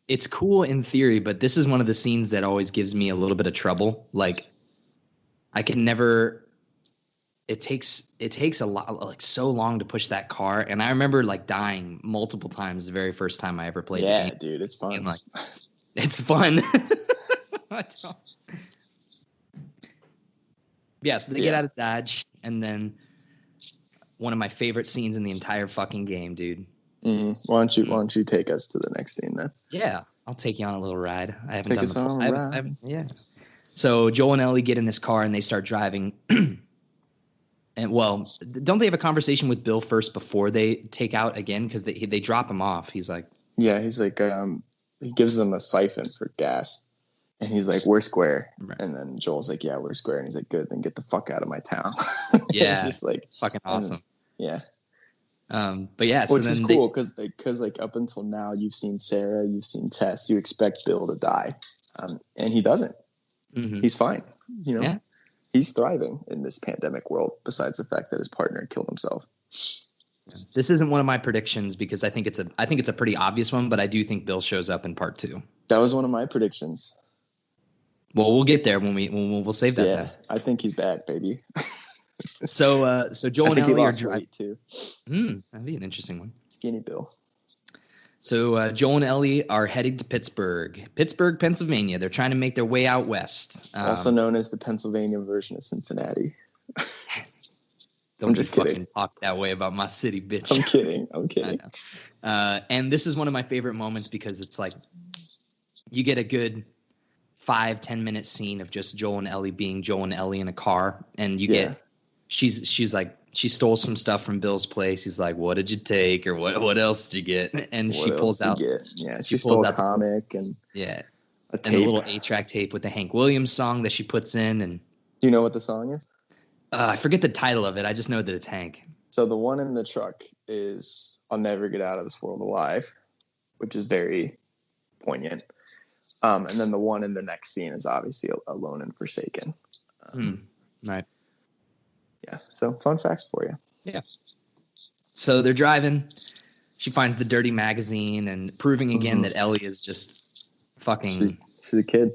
Speaker 1: It's cool in theory, but this is one of the scenes that always gives me a little bit of trouble. Like, I can never... It takes a lot, like so long to push that car, and I remember like dying multiple times the very first time I ever played the game.
Speaker 2: Yeah, dude, it's fun.
Speaker 1: And, like, it's fun. Yeah, so they get out of Dodge, and then one of my favorite scenes in the entire fucking game, dude.
Speaker 2: Mm-hmm. Why don't you take us to the next scene then?
Speaker 1: Yeah, I'll take you on a little ride. I haven't
Speaker 2: take
Speaker 1: done
Speaker 2: us on a ride.
Speaker 1: Yeah. So Joel and Ellie get in this car and they start driving. And well, don't they have a conversation with Bill first before they take out again? Because they drop him off. He's like,
Speaker 2: he gives them a siphon for gas, and he's like, "We're square." Right. And then Joel's like, "Yeah, we're square." And he's like, "Good, then get the fuck out of my town."
Speaker 1: Yeah,
Speaker 2: it's just like
Speaker 1: fucking awesome.
Speaker 2: Yeah.
Speaker 1: But yeah,
Speaker 2: which is cool because like up until now, you've seen Sarah, you've seen Tess, you expect Bill to die, and he doesn't. Mm-hmm. He's fine. Yeah. He's thriving in this pandemic world, besides the fact that his partner killed himself.
Speaker 1: This isn't one of my predictions because I think it's a pretty obvious one, but I do think Bill shows up in part 2.
Speaker 2: That was one of my predictions.
Speaker 1: Well, we'll get there when we'll save that.
Speaker 2: Yeah,
Speaker 1: then.
Speaker 2: I think he's back, baby.
Speaker 1: So Joel and Ellie are
Speaker 2: driving too.
Speaker 1: That'd be an interesting one.
Speaker 2: Skinny Bill.
Speaker 1: So Joel and Ellie are heading to Pittsburgh, Pennsylvania. They're trying to make their way out west.
Speaker 2: Also known as the Pennsylvania version of Cincinnati.
Speaker 1: Don't just fucking talk that way about my city, bitch.
Speaker 2: I'm kidding.
Speaker 1: And this is one of my favorite moments because it's like you get a good 5-10 minute scene of just Joel and Ellie being Joel and Ellie in a car, and you get she's like, she stole some stuff from Bill's place. He's like, what did you take, or what else did you get? And she pulls out
Speaker 2: she stole a comic and
Speaker 1: a little 8-track tape with the Hank Williams song that she puts in. And
Speaker 2: do you know what the song is?
Speaker 1: I forget the title of it. I just know that it's Hank.
Speaker 2: So the one in the truck is I'll Never Get Out of This World Alive, which is very poignant. And then the one in the next scene is obviously Alone and Forsaken.
Speaker 1: Right.
Speaker 2: Yeah. So fun facts for you.
Speaker 1: Yeah. So they're driving. She finds the dirty magazine and proving again that Ellie is just fucking.
Speaker 2: She's a kid.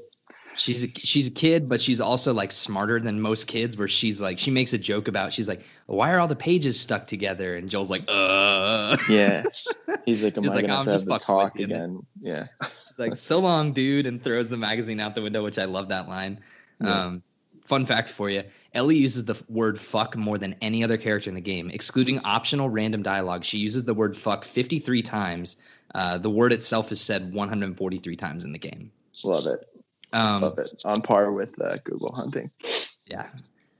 Speaker 1: She's a kid, but she's also like smarter than most kids. Where she's like, she makes a joke about, she's like, why are all the pages stuck together? And Joel's like,
Speaker 2: Yeah. He's like, am I gonna have to talk again? Yeah.
Speaker 1: She's like, so long, dude, and throws the magazine out the window, which I love that line. Yeah. Fun fact for you. Ellie uses the word fuck more than any other character in the game, excluding optional random dialogue. She uses the word fuck 53 times. The word itself is said 143 times in the game.
Speaker 2: Love it. Love it. On par with Google hunting.
Speaker 1: Yeah.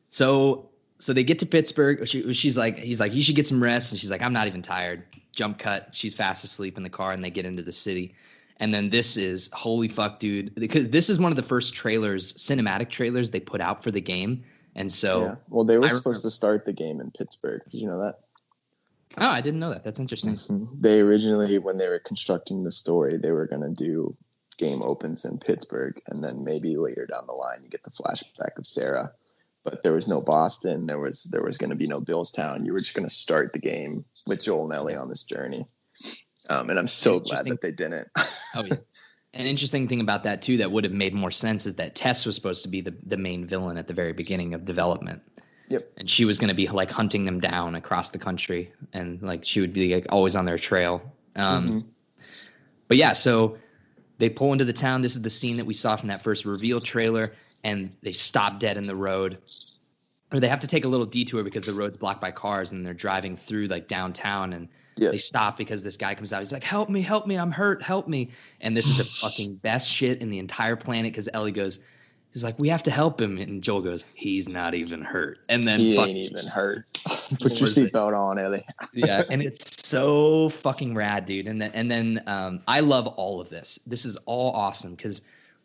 Speaker 1: So they get to Pittsburgh. He's like, you should get some rest. And she's like, I'm not even tired. Jump cut. She's fast asleep in the car, and they get into the city. And then this is holy fuck, dude, because this is one of the first cinematic trailers they put out for the game. And so,
Speaker 2: well, they were supposed to start the game in Pittsburgh. Did you know that?
Speaker 1: Oh, I didn't know that. That's interesting.
Speaker 2: Mm-hmm. They originally, when they were constructing the story, they were going to do game opens in Pittsburgh, and then maybe later down the line you get the flashback of Sarah. But there was no Boston. There was going to be no Billstown. You were just going to start the game with Joel and Ellie on this journey. And I'm so glad that they didn't.
Speaker 1: Oh yeah. An interesting thing about that too that would have made more sense is that Tess was supposed to be the main villain at the very beginning of development.
Speaker 2: Yep.
Speaker 1: And she was going to be like hunting them down across the country, and like she would be like always on their trail. But yeah, so they pull into the town. This is the scene that we saw from that first reveal trailer, and they stop dead in the road. Or they have to take a little detour because the road's blocked by cars, and they're driving through like downtown, and they stop because this guy comes out. He's like, help me, I'm hurt, help me. And this is the fucking best shit in the entire planet because Ellie goes, he's like, we have to help him. And Joel goes, he's not even hurt. And then
Speaker 2: he ain't even hurt. Put your seatbelt on, Ellie.
Speaker 1: Yeah, and it's so fucking rad, dude. And then I love all of this. This is all awesome because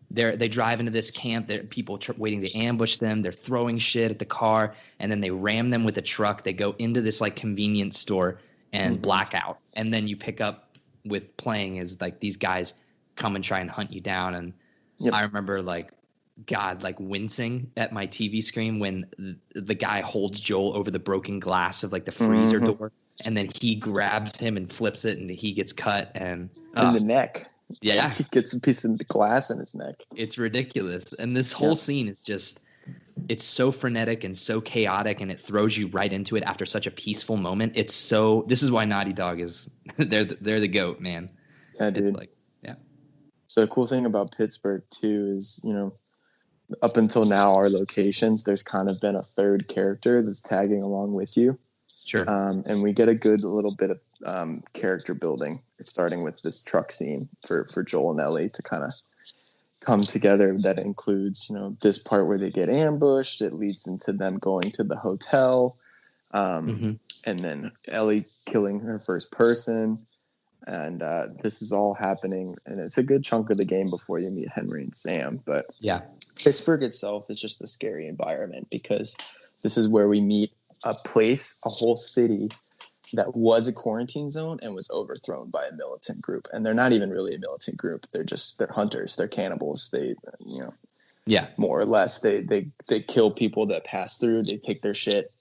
Speaker 1: they drive into this camp. There are people waiting to ambush them. They're throwing shit at the car, and then they ram them with a truck. They go into this like convenience store and blackout. And then you pick up with playing as like these guys come and try and hunt you down. And I remember like wincing at my TV screen when the guy holds Joel over the broken glass of like the freezer door, and then he grabs him and flips it, and he gets cut and
Speaker 2: in the neck.
Speaker 1: Yeah,
Speaker 2: he gets a piece of the glass in his neck.
Speaker 1: It's ridiculous, and this whole scene is just. It's so frenetic and so chaotic, and it throws you right into it after such a peaceful moment. This is why Naughty Dog is they're the GOAT, man.
Speaker 2: Yeah, dude. So the cool thing about Pittsburgh too is, up until now, our locations, there's kind of been a third character that's tagging along with you.
Speaker 1: Sure.
Speaker 2: And we get a good little bit of character building. It's starting with this truck scene for Joel and Ellie to kind of come together. That includes, this part where they get ambushed. It leads into them going to the hotel, and then Ellie killing her first person. And this is all happening, and it's a good chunk of the game before you meet Henry and Sam. But
Speaker 1: yeah,
Speaker 2: Pittsburgh itself is just a scary environment because this is where we meet a whole city that was a quarantine zone and was overthrown by a militant group. And they're not even really a militant group. They're hunters. They're cannibals. They, more or less, they kill people that pass through. They take their shit,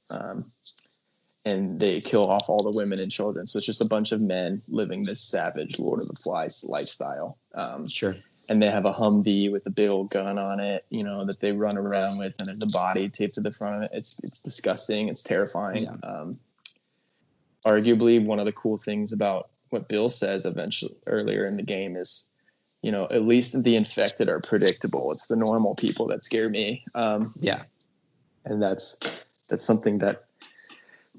Speaker 2: and they kill off all the women and children. So it's just a bunch of men living this savage Lord of the Flies lifestyle.
Speaker 1: Sure.
Speaker 2: And they have a Humvee with a big old gun on it, that they run around with, and there's a body taped to the front of it. It's disgusting. It's terrifying. Yeah. Arguably, one of the cool things about what Bill says earlier in the game is, at least the infected are predictable. It's the normal people that scare me.
Speaker 1: Yeah.
Speaker 2: And that's something that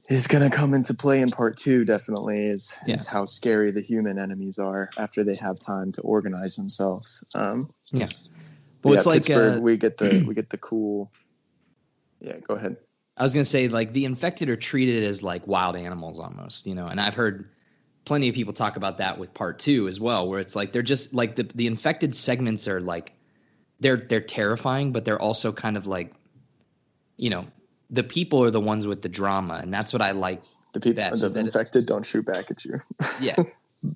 Speaker 2: is going to come into play in part 2. Definitely is how scary the human enemies are after they have time to organize themselves.
Speaker 1: Well, it's like
Speaker 2: Pittsburgh, we get the cool. Yeah, go ahead.
Speaker 1: I was going to say, like, the infected are treated as like wild animals almost, and I've heard plenty of people talk about that with part 2 as well, where it's like they're just like the infected segments are like they're terrifying, but they're also kind of like, the people are the ones with the drama, and that's what I like.
Speaker 2: The people, the infected, don't shoot back at you.
Speaker 1: Yeah,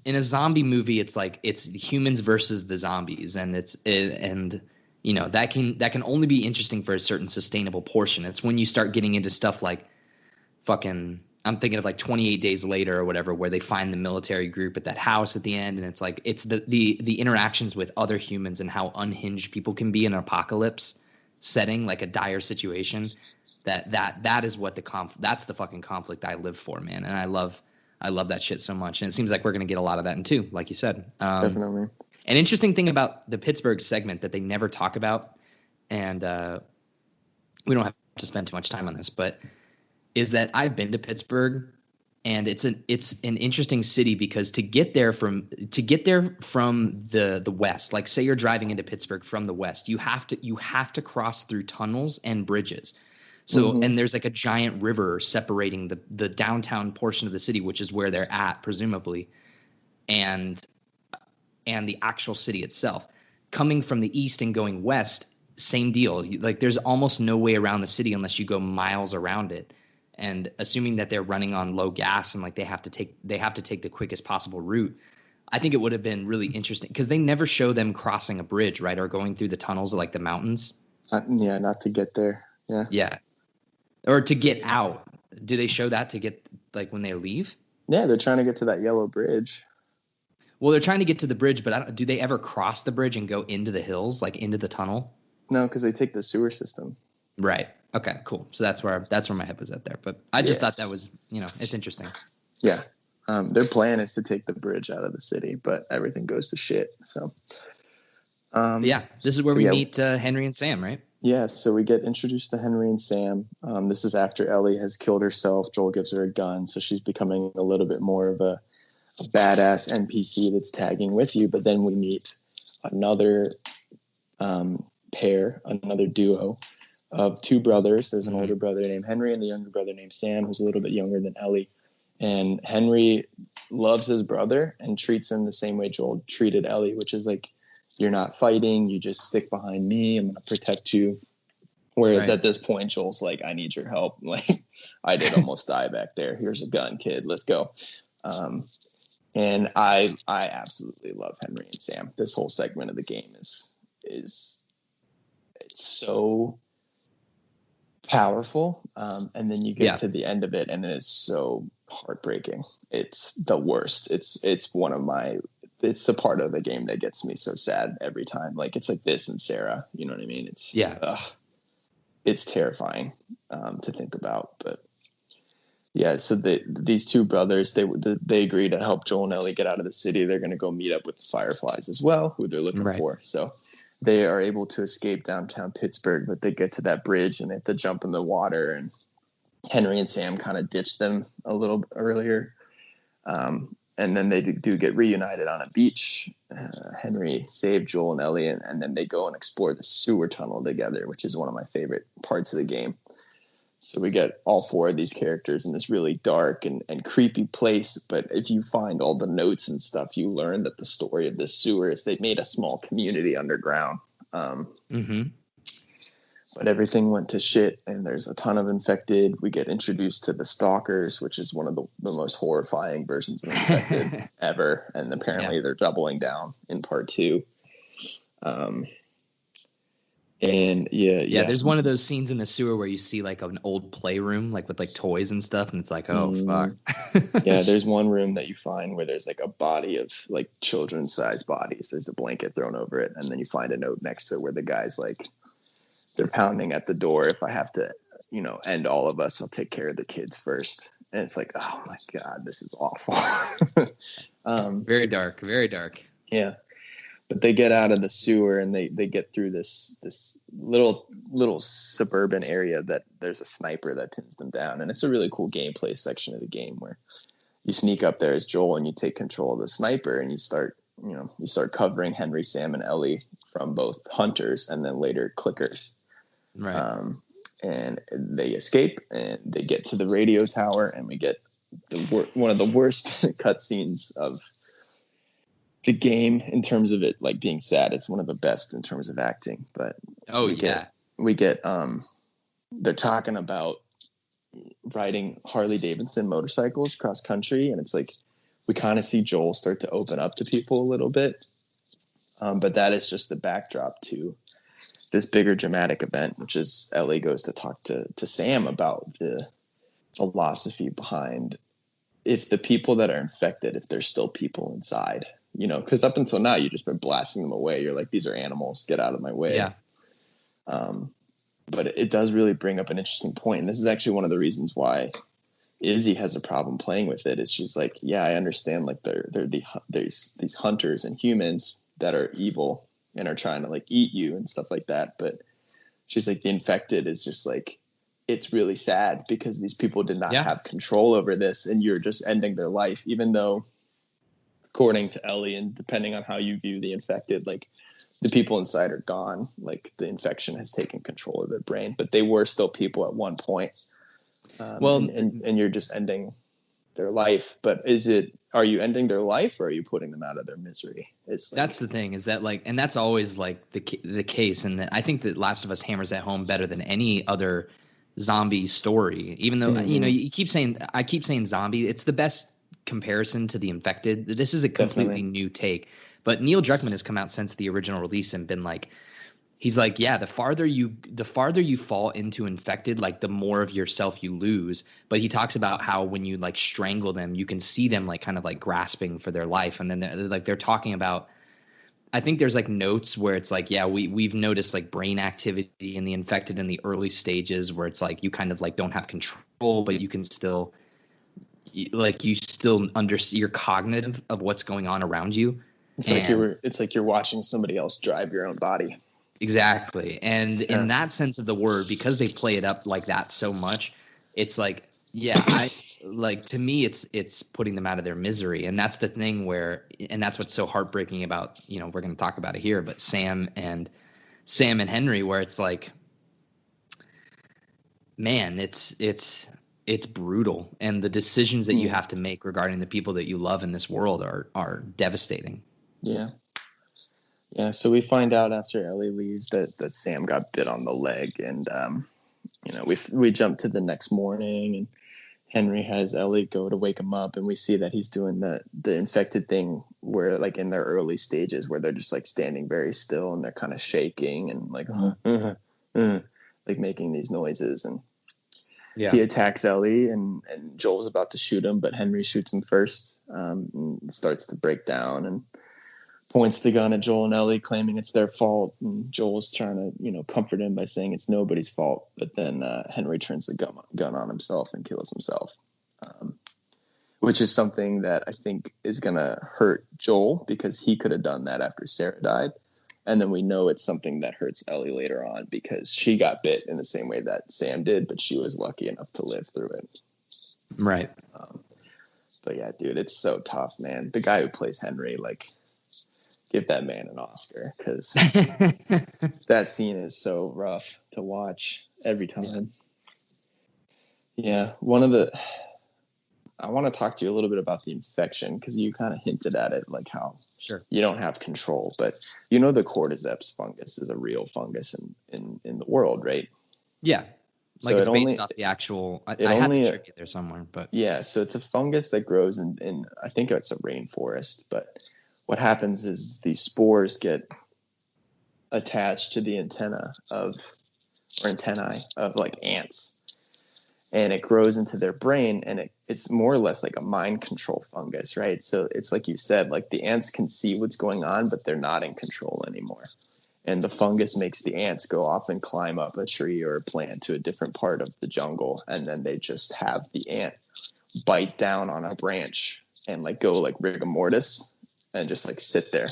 Speaker 1: in a zombie movie, it's like it's humans versus the zombies, and that can only be interesting for a certain sustainable portion. It's when you start getting into stuff like fucking, I'm thinking of like 28 Days Later or whatever, where they find the military group at that house at the end, and it's like it's the interactions with other humans and how unhinged people can be in an apocalypse setting, like a dire situation. That is what that's the fucking conflict I live for, man. And I love that shit so much. And it seems like we're gonna get a lot of that in 2, like you said.
Speaker 2: Definitely.
Speaker 1: An interesting thing about the Pittsburgh segment that they never talk about, and we don't have to spend too much time on this, but is that I've been to Pittsburgh, and it's an interesting city because to get there from the west, like say you're driving into Pittsburgh from the west, you have to cross through tunnels and bridges. So and there's like a giant river separating the downtown portion of the city, which is where they're at presumably, and the actual city itself. Coming from the east and going west, same deal. Like there's almost no way around the city unless you go miles around it. And assuming that they're running on low gas and like they have to take the quickest possible route, I think it would have been really interesting because they never show them crossing a bridge, right? Or going through the tunnels of like the mountains.
Speaker 2: Yeah, not to get there. Yeah.
Speaker 1: Yeah. Or to get out. Do they show that to get like when they leave?
Speaker 2: Yeah, they're trying to get to that yellow bridge.
Speaker 1: Well, they're trying to get to the bridge, but do they ever cross the bridge and go into the hills, like into the tunnel?
Speaker 2: No, because they take the sewer system.
Speaker 1: Right. Okay, cool. So that's where my head was at there. But I just thought that was, it's interesting.
Speaker 2: Yeah. Their plan is to take the bridge out of the city, but everything goes to shit. So,
Speaker 1: this is where we meet Henry and Sam, right?
Speaker 2: Yeah. So we get introduced to Henry and Sam. This is after Ellie has killed herself. Joel gives her a gun, so she's becoming a little bit more of a badass NPC that's tagging with you. But then we meet another pair, another duo of two brothers. There's an older brother named Henry and the younger brother named Sam, who's a little bit younger than Ellie. And Henry loves his brother and treats him the same way Joel treated Ellie, which is like, you're not fighting. You just stick behind me. I'm going to protect you. Whereas at this point, Joel's like, I need your help. Like, I did almost die back there. Here's a gun, kid. Let's go. And I absolutely love Henry and Sam. This whole segment of the game is it's so powerful. And then you get to the end of it and it's so heartbreaking. It's the worst. It's the part of the game that gets me so sad every time. Like, it's like this and Sarah, you know what I mean? It's terrifying to think about, but yeah. So these two brothers, they agree to help Joel and Ellie get out of the city. They're going to go meet up with the Fireflies as well, who they're looking for. So they are able to escape downtown Pittsburgh, but they get to that bridge and they have to jump in the water, and Henry and Sam kind of ditched them a little earlier. And then they do get reunited on a beach. Henry saved Joel and Ellie, and then they go and explore the sewer tunnel together, which is one of my favorite parts of the game. So we get all four of these characters in this really dark and creepy place. But if you find all the notes and stuff, you learn that the story of this sewer is they made a small community underground. But everything went to shit, and there's a ton of infected. We get introduced to the Stalkers, which is one of the most horrifying versions of infected ever. And apparently they're doubling down in part 2.
Speaker 1: There's one of those scenes in the sewer where you see like an old playroom, like with like toys and stuff, and it's like, oh fuck.
Speaker 2: Yeah, there's one room that you find where there's like a body of like children's sized bodies. There's a blanket thrown over it, and then you find a note next to it where the guy's like, they're pounding at the door. If I have to, end all of us, I'll take care of the kids first. And it's like, oh my God, this is awful.
Speaker 1: Very dark, very dark.
Speaker 2: Yeah. But they get out of the sewer and they get through this little suburban area that there's a sniper that pins them down. And it's a really cool gameplay section of the game where you sneak up there as Joel and you take control of the sniper and you start covering Henry, Sam, and Ellie from both hunters and then later clickers.
Speaker 1: Right.
Speaker 2: And they escape and they get to the radio tower and we get one of the worst cutscenes of the game in terms of it like being sad. It's one of the best in terms of acting, but we get they're talking about riding Harley Davidson motorcycles cross country, and it's like we kind of see Joel start to open up to people a little bit, but that is just the backdrop to this bigger dramatic event, which is Ellie goes to talk to Sam about the philosophy behind if the people that are infected, if there's still people inside. Because up until now, you've just been blasting them away. You're like, these are animals. Get out of my way.
Speaker 1: Yeah.
Speaker 2: But it does really bring up an interesting point. And this is actually one of the reasons why Izzy has a problem playing with it. Is she's like, yeah, I understand. Like there's these hunters and humans that are evil and are trying to like eat you and stuff like that. But she's like, the infected is just like, it's really sad because these people did not have control over this. And you're just ending their life, even though, according to Ellie, and depending on how you view the infected, like the people inside are gone. Like the infection has taken control of their brain, but they were still people at one point. And you're just ending their life. But are you ending their life or are you putting them out of their misery?
Speaker 1: That's the thing, is that like, and that's always like the case. And I think that Last of Us hammers that home better than any other zombie story, even though, I keep saying zombie, it's the best comparison to the Infected. This is a completely
Speaker 2: Definitely.
Speaker 1: new take. But Neil Druckmann has come out since the original release and been like, he's like, yeah, the farther you fall into Infected, like the more of yourself you lose. But he talks about how when you like strangle them, you can see them like kind of like grasping for their life. And then they're talking about, I think there's like notes where it's like, yeah, we've noticed like brain activity in the Infected in the early stages where it's like you kind of like don't have control, but you can still like you still you're cognitive of what's going on around you.
Speaker 2: It's like you're watching somebody else drive your own body.
Speaker 1: Exactly. And
Speaker 2: Yeah.
Speaker 1: in that sense of the word, because they play it up like that so much, it's like, yeah, I like to me it's putting them out of their misery. And that's the thing where and that's what's so heartbreaking about, you know, we're gonna talk about it here, but Sam and Henry, where it's like, man, it's brutal. And the decisions that you have to make regarding the people that you love in this world are devastating.
Speaker 2: Yeah. Yeah, so we find out after Ellie leaves that Sam got bit on the leg, and you know, we jump to the next morning, and Henry has Ellie go to wake him up, and we see that he's doing the infected thing where, like, in their early stages, where they're just like standing very still and they're kind of shaking and like like making these noises, and he attacks Ellie, and Joel's about to shoot him, but Henry shoots him first, and starts to break down and points the gun at Joel and Ellie, claiming it's their fault. And Joel's trying to, you know, comfort him by saying it's nobody's fault. But then Henry turns the gun on himself and kills himself, which is something that I think is going to hurt Joel because he could have done that after Sarah died. And then we know it's something that hurts Ellie later on because she got bit in the same way that Sam did, but she was lucky enough to live through it.
Speaker 1: Right.
Speaker 2: But yeah, dude, it's so tough, man. The guy who plays Henry, like, give that man an Oscar because that scene is so rough to watch every time. Yeah. I want to talk to you a little bit about the infection because you kind of hinted at it, like how you don't have control, but you know, the cordyceps fungus is a real fungus in the world, right?
Speaker 1: Yeah. Like, so it's based off the actual, I had the trivia there somewhere, but
Speaker 2: yeah. So it's a fungus that grows in I think it's a rainforest, but what happens is these spores get attached to the antennae of like ants, and it grows into their brain, and it's more or less like a mind control fungus, right? So it's like you said, like the ants can see what's going on, but they're not in control anymore. And the fungus makes the ants go off and climb up a tree or a plant to a different part of the jungle, and then they just have the ant bite down on a branch and like go like rigor mortis and just like sit there.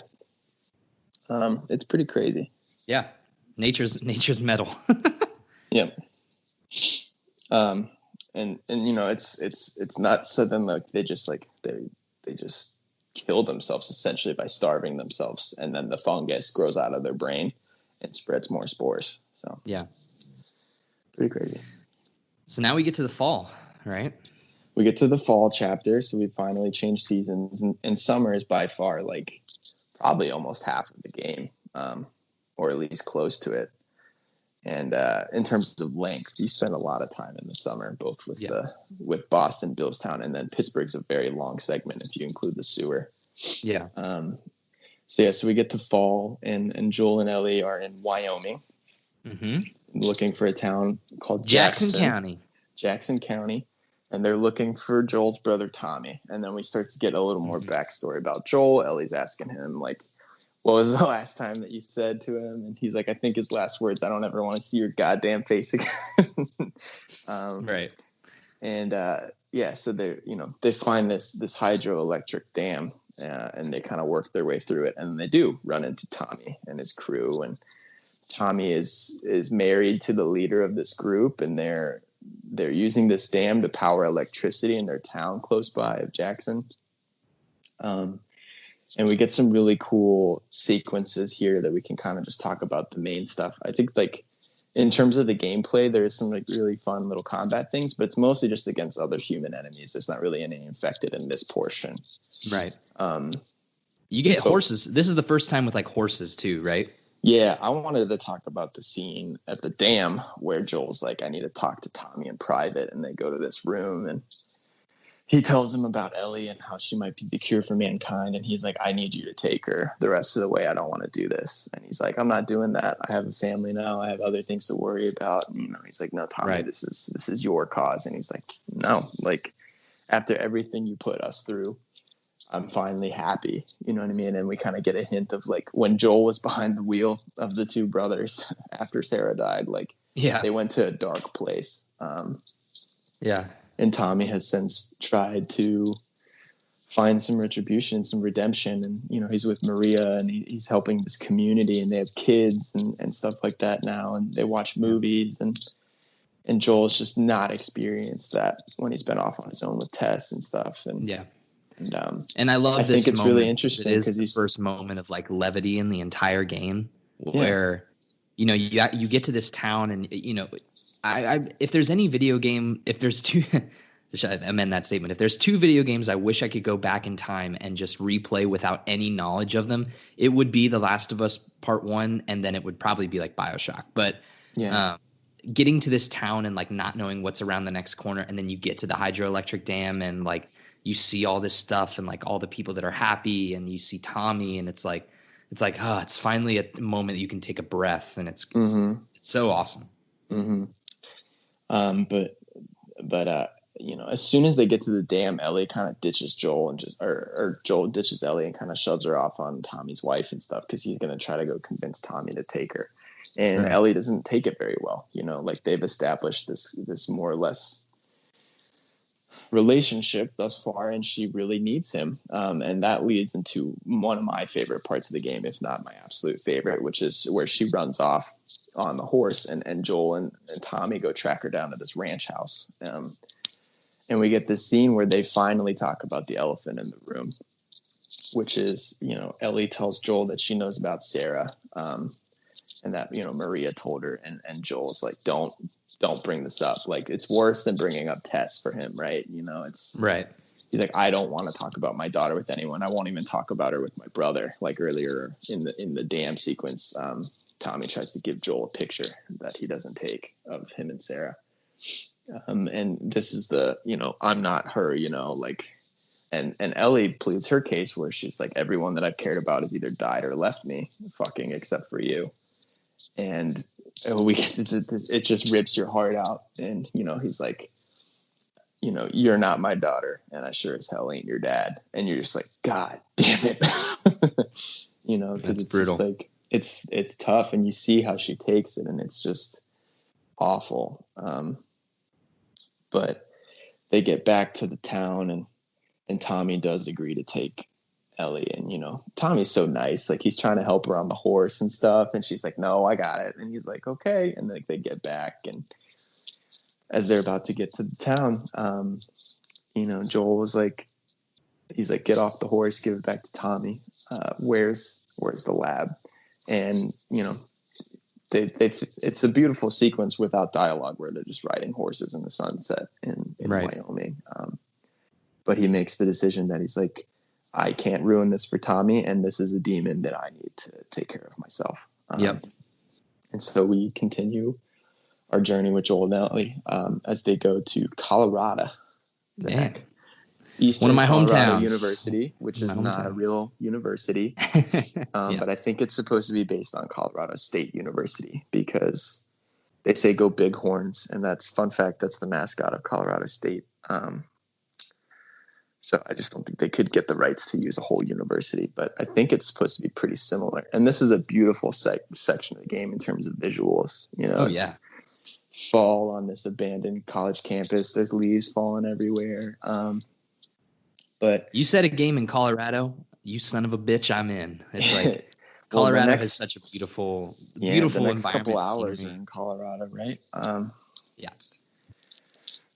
Speaker 2: It's pretty crazy.
Speaker 1: Yeah. Nature's metal.
Speaker 2: Yeah. And you know, it's not so then like they just kill themselves essentially by starving themselves, and then the fungus grows out of their brain and spreads more spores. So
Speaker 1: yeah,
Speaker 2: pretty crazy.
Speaker 1: So now we get to the fall, right?
Speaker 2: We get to the fall chapter, so we finally changed seasons, and summer is by far like probably almost half of the game, or at least close to it. And in terms of length, you spend a lot of time in the summer, both with Boston, Billstown, and then Pittsburgh's a very long segment if you include the sewer.
Speaker 1: Yeah.
Speaker 2: So we get to fall, and Joel and Ellie are in Wyoming, looking for a town called
Speaker 1: Jackson County.
Speaker 2: And they're looking for Joel's brother Tommy. And then we start to get a little more backstory about Joel. Ellie's asking him, like, what was the last time that you said to him? And he's like, I think his last words, I don't ever want to see your goddamn face again.
Speaker 1: Right.
Speaker 2: And so they find this hydroelectric dam, and they kind of work their way through it. And they do run into Tommy and his crew. And Tommy is married to the leader of this group, and they're using this dam to power electricity in their town close by of Jackson. And we get some really cool sequences here that we can kind of just talk about the main stuff. I think, like, in terms of the gameplay, there's some like really fun little combat things, but it's mostly just against other human enemies. There's not really any infected in this portion.
Speaker 1: Right. You get horses. This is the first time with like horses too, right?
Speaker 2: Yeah, I wanted to talk about the scene at the dam where Joel's like, I need to talk to Tommy in private. And they go to this room, and he tells him about Ellie and how she might be the cure for mankind. And he's like, I need you to take her the rest of the way. I don't want to do this. And he's like, I'm not doing that. I have a family now. I have other things to worry about. And, he's like, no, Tommy,
Speaker 1: Right.
Speaker 2: this is your cause. And he's like, no, like after everything you put us through, I'm finally happy. You know what I mean? And we kind of get a hint of like when Joel was behind the wheel of the two brothers after Sarah died, like they went to a dark place.
Speaker 1: Yeah.
Speaker 2: And Tommy has since tried to find some retribution, some redemption. And, he's with Maria and he's helping this community and they have kids and stuff like that now. And they watch movies and Joel's just not experienced that when he's been off on his own with Tess and stuff. And
Speaker 1: I love
Speaker 2: I
Speaker 1: this
Speaker 2: think it's
Speaker 1: moment.
Speaker 2: really interesting
Speaker 1: because he's the first moment of like levity in the entire game where, you get to this town and, if there's any video game, if there's two, I amend that statement. If there's two video games I wish I could go back in time and just replay without any knowledge of them, it would be The Last of Us Part 1, and then it would probably be like BioShock. But getting to this town and like not knowing what's around the next corner, and then you get to the hydroelectric dam and like you see all this stuff and like all the people that are happy, and you see Tommy, and it's like, it's finally a moment that you can take a breath, and it's so awesome.
Speaker 2: Mm-hmm. But as soon as they get to the dam, Ellie kind of ditches Joel and or Joel ditches Ellie and kind of shoves her off on Tommy's wife and stuff because he's going to try to go convince Tommy to take her. And Ellie doesn't take it very well. Like they've established this more or less relationship thus far, and she really needs him. And that leads into one of my favorite parts of the game, if not my absolute favorite, which is where she runs off on the horse and Joel and Tommy go track her down to this ranch house. And we get this scene where they finally talk about the elephant in the room, which is, Ellie tells Joel that she knows about Sarah, and that, Maria told her, and Joel's like, don't bring this up. Like, it's worse than bringing up Tess for him. Right. It's right. He's like, I don't want to talk about my daughter with anyone. I won't even talk about her with my brother. Like earlier in the dam sequence, Tommy tries to give Joel a picture that he doesn't take of him and Sarah. And this is the, I'm not her, like, and Ellie pleads her case where she's like, everyone that I've cared about has either died or left me fucking except for you. And it just rips your heart out. And, he's like, you're not my daughter and I sure as hell ain't your dad. And you're just like, God damn it. Because it's brutal. Just like, it's tough, and you see how she takes it, and it's just awful. But they get back to the town, and Tommy does agree to take Ellie. And Tommy's so nice, like he's trying to help her on the horse and stuff, and she's like, no, I got it. And he's like, okay. And like they get back, and as they're about to get to the town, Joel was like, he's like, get off the horse, give it back to Tommy. Where's the lab? And it's a beautiful sequence without dialogue where they're just riding horses in the sunset in Wyoming. But he makes the decision that he's like, I can't ruin this for Tommy, and this is a demon that I need to take care of myself. And so we continue our journey with Joel and Ellie as they go to Colorado. Zach. Eastern
Speaker 1: one of my
Speaker 2: Colorado
Speaker 1: hometowns.
Speaker 2: University, which is not a real university. But I think it's supposed to be based on Colorado State University because they say go Bighorns. And that's fun fact. That's the mascot of Colorado State. So I just don't think they could get the rights to use a whole university, but I think it's supposed to be pretty similar. And this is a beautiful section of the game in terms of visuals. Fall on this abandoned college campus. There's leaves falling everywhere. But
Speaker 1: you said a game in Colorado, you son of a bitch, I'm in. It's like Colorado has such a beautiful
Speaker 2: the next
Speaker 1: environment.
Speaker 2: Couple hours are in Colorado, right?
Speaker 1: Yeah.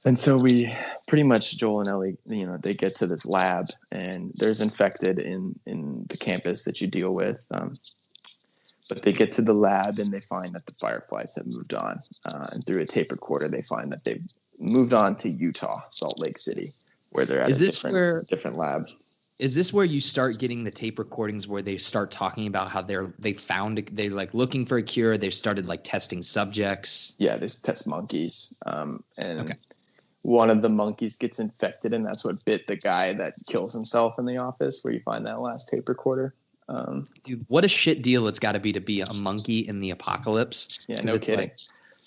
Speaker 2: And so we pretty much, Joel and Ellie, they get to this lab, and there's infected in the campus that you deal with. But they get to the lab and they find that the Fireflies have moved on. And through a tape recorder, they find that they've moved on to Utah, Salt Lake City, where they're at different lab.
Speaker 1: Is this where you start getting the tape recordings where they start talking about how they're like looking for a cure? They've started like testing subjects.
Speaker 2: Yeah, they test monkeys. one of the monkeys gets infected, and that's what bit the guy that kills himself in the office, where you find that last tape recorder.
Speaker 1: Dude, what a shit deal it's got to be a monkey in the apocalypse.
Speaker 2: Yeah, no kidding.
Speaker 1: Like,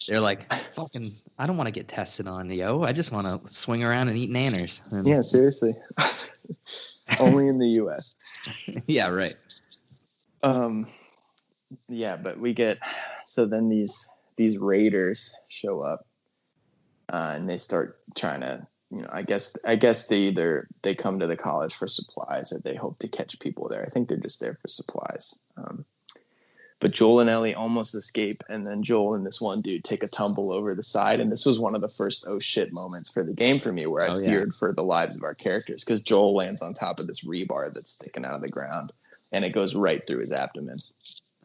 Speaker 1: they're like, fucking, I don't want to get tested on, yo. I just want to swing around and eat nanners. And,
Speaker 2: yeah, seriously. Only in the U.S.
Speaker 1: Yeah, right.
Speaker 2: Yeah, but we get so then these raiders show up, and they start trying to, I guess they come to the college for supplies, or they hope to catch people there. I think they're just there for supplies. But Joel and Ellie almost escape, and then Joel and this one dude take a tumble over the side, and this was one of the first oh shit moments for the game for me, where I feared for the lives of our characters, because Joel lands on top of this rebar that's sticking out of the ground, and it goes right through his abdomen.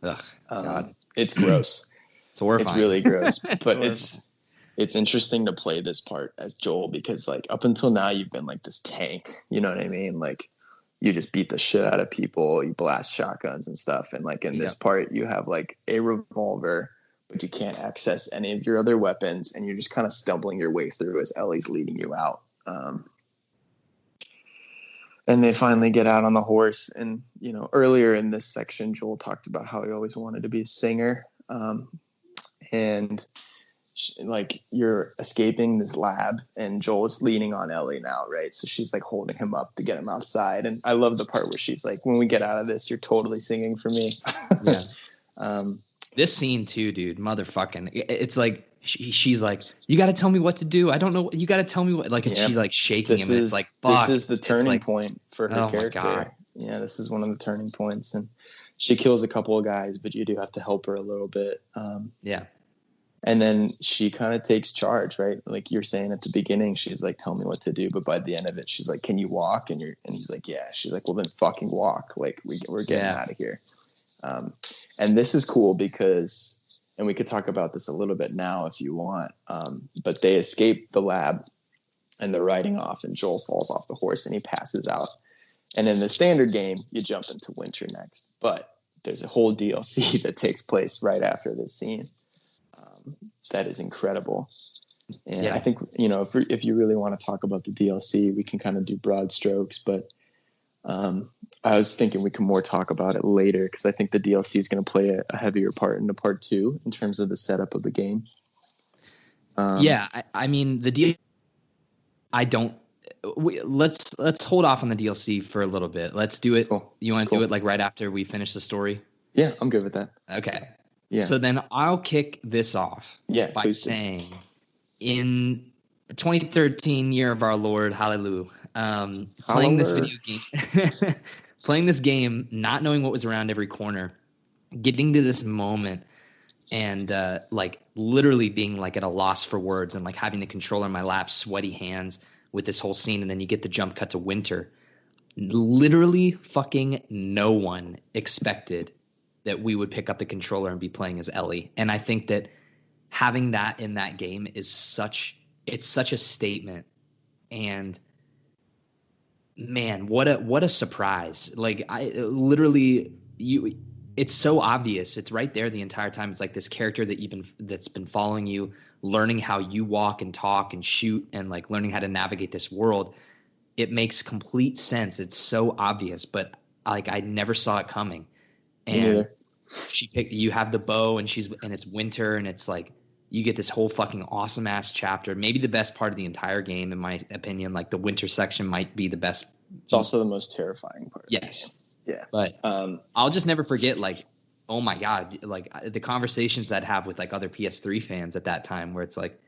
Speaker 1: Ugh, God.
Speaker 2: It's gross.
Speaker 1: It's horrifying.
Speaker 2: It's really gross, but it's interesting to play this part as Joel, because like up until now you've been like this tank, you know what I mean? Like you just beat the shit out of people, you blast shotguns and stuff, and like in this part you have like a revolver, but you can't access any of your other weapons, and you're just kind of stumbling your way through as Ellie's leading you out. And they finally get out on the horse, and earlier in this section Joel talked about how he always wanted to be a singer, and like you're escaping this lab, and Joel is leaning on Ellie now, right? So she's like holding him up to get him outside, and I love the part where she's like, when we get out of this, you're totally singing for me.
Speaker 1: Yeah. This scene too, dude, motherfucking, it's like she's like, you got to tell me what to do, I don't know, you got to tell me what, like, and she's like shaking him, and it's like, fuck.
Speaker 2: This is the turning point for her character. My God. Yeah, this is one of the turning points, and she kills a couple of guys, but you do have to help her a little bit.
Speaker 1: Yeah.
Speaker 2: And then she kind of takes charge, right? Like you're saying at the beginning, she's like, tell me what to do. But by the end of it, she's like, can you walk? And he's like, yeah. She's like, well, then fucking walk. Like we're getting out of here. And this is cool because, and we could talk about this a little bit now if you want, but they escape the lab and they're riding off, and Joel falls off the horse and he passes out. And in the standard game, you jump into winter next, but there's a whole DLC that takes place right after this scene. That is incredible. And I think, if you really want to talk about the DLC, we can kind of do broad strokes, but I was thinking we can more talk about it later, because I think the DLC is going to play a heavier part into part 2 in terms of the setup of the game.
Speaker 1: I mean, the DLC, let's hold off on the DLC for a little bit. Let's do it. Cool. You want to do it like right after we finish the story?
Speaker 2: Yeah, I'm good with that.
Speaker 1: Okay. Yeah. So then I'll kick this off by saying, in 2013, year of our Lord, hallelujah, playing this video game, playing this game, not knowing what was around every corner, getting to this moment, and like literally being like at a loss for words, and like having the controller in my lap, sweaty hands with this whole scene, and then you get the jump cut to winter. Literally fucking no one expected that we would pick up the controller and be playing as Ellie. And I think that having that in that game is such a statement. And man, what a surprise. Like it's so obvious. It's right there the entire time. It's like this character that's been following you, learning how you walk and talk and shoot, and like learning how to navigate this world. It makes complete sense. It's so obvious, but like I never saw it coming. And you have the bow, and it's winter, and it's like you get this whole fucking awesome ass chapter. Maybe the best part of the entire game, in my opinion. Like the winter section might be the best.
Speaker 2: It's also the most terrifying part.
Speaker 1: Yes.
Speaker 2: Yeah.
Speaker 1: But I'll just never forget, like, oh my God, like the conversations I'd have with like other PS3 fans at that time, where it's like,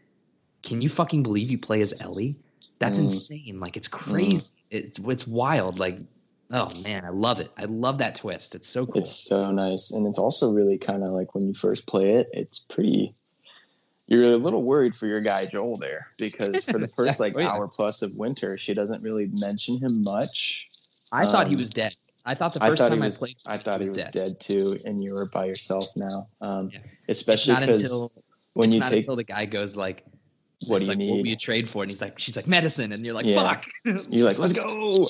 Speaker 1: can you fucking believe you play as Ellie? That's insane. Like, it's crazy. It's wild. Like, oh man, I love it. I love that twist. It's so cool.
Speaker 2: It's so nice. And it's also really kind of like when you first play it, you're a little worried for your guy Joel there, because for the first hour plus of winter, she doesn't really mention him much.
Speaker 1: I thought he was dead. I thought I played,
Speaker 2: I thought he was dead too, and you were by yourself now. Especially because until
Speaker 1: the guy goes like,
Speaker 2: what do you need?
Speaker 1: What will you trade for? And she's like, medicine. And you're like, fuck.
Speaker 2: You're like, let's go.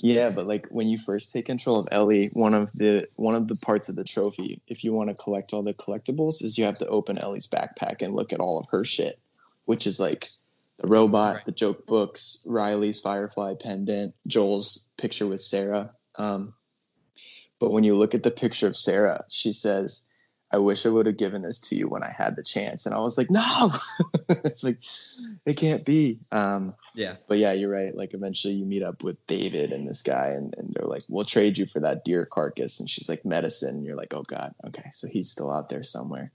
Speaker 2: Yeah, but like when you first take control of Ellie, one of the parts of the trophy, if you want to collect all the collectibles, is you have to open Ellie's backpack and look at all of her shit, which is like the robot,
Speaker 1: Right.
Speaker 2: the joke books, Riley's Firefly pendant, Joel's picture with Sarah. But when you look at the picture of Sarah, she says, I wish I would have given this to you when I had the chance. And I was like, no, it's like, it can't be.
Speaker 1: Yeah.
Speaker 2: But yeah, you're right. Like eventually you meet up with David and this guy and they're like, we'll trade you for that deer carcass. And she's like, medicine. And you're like, oh God. Okay. So he's still out there somewhere.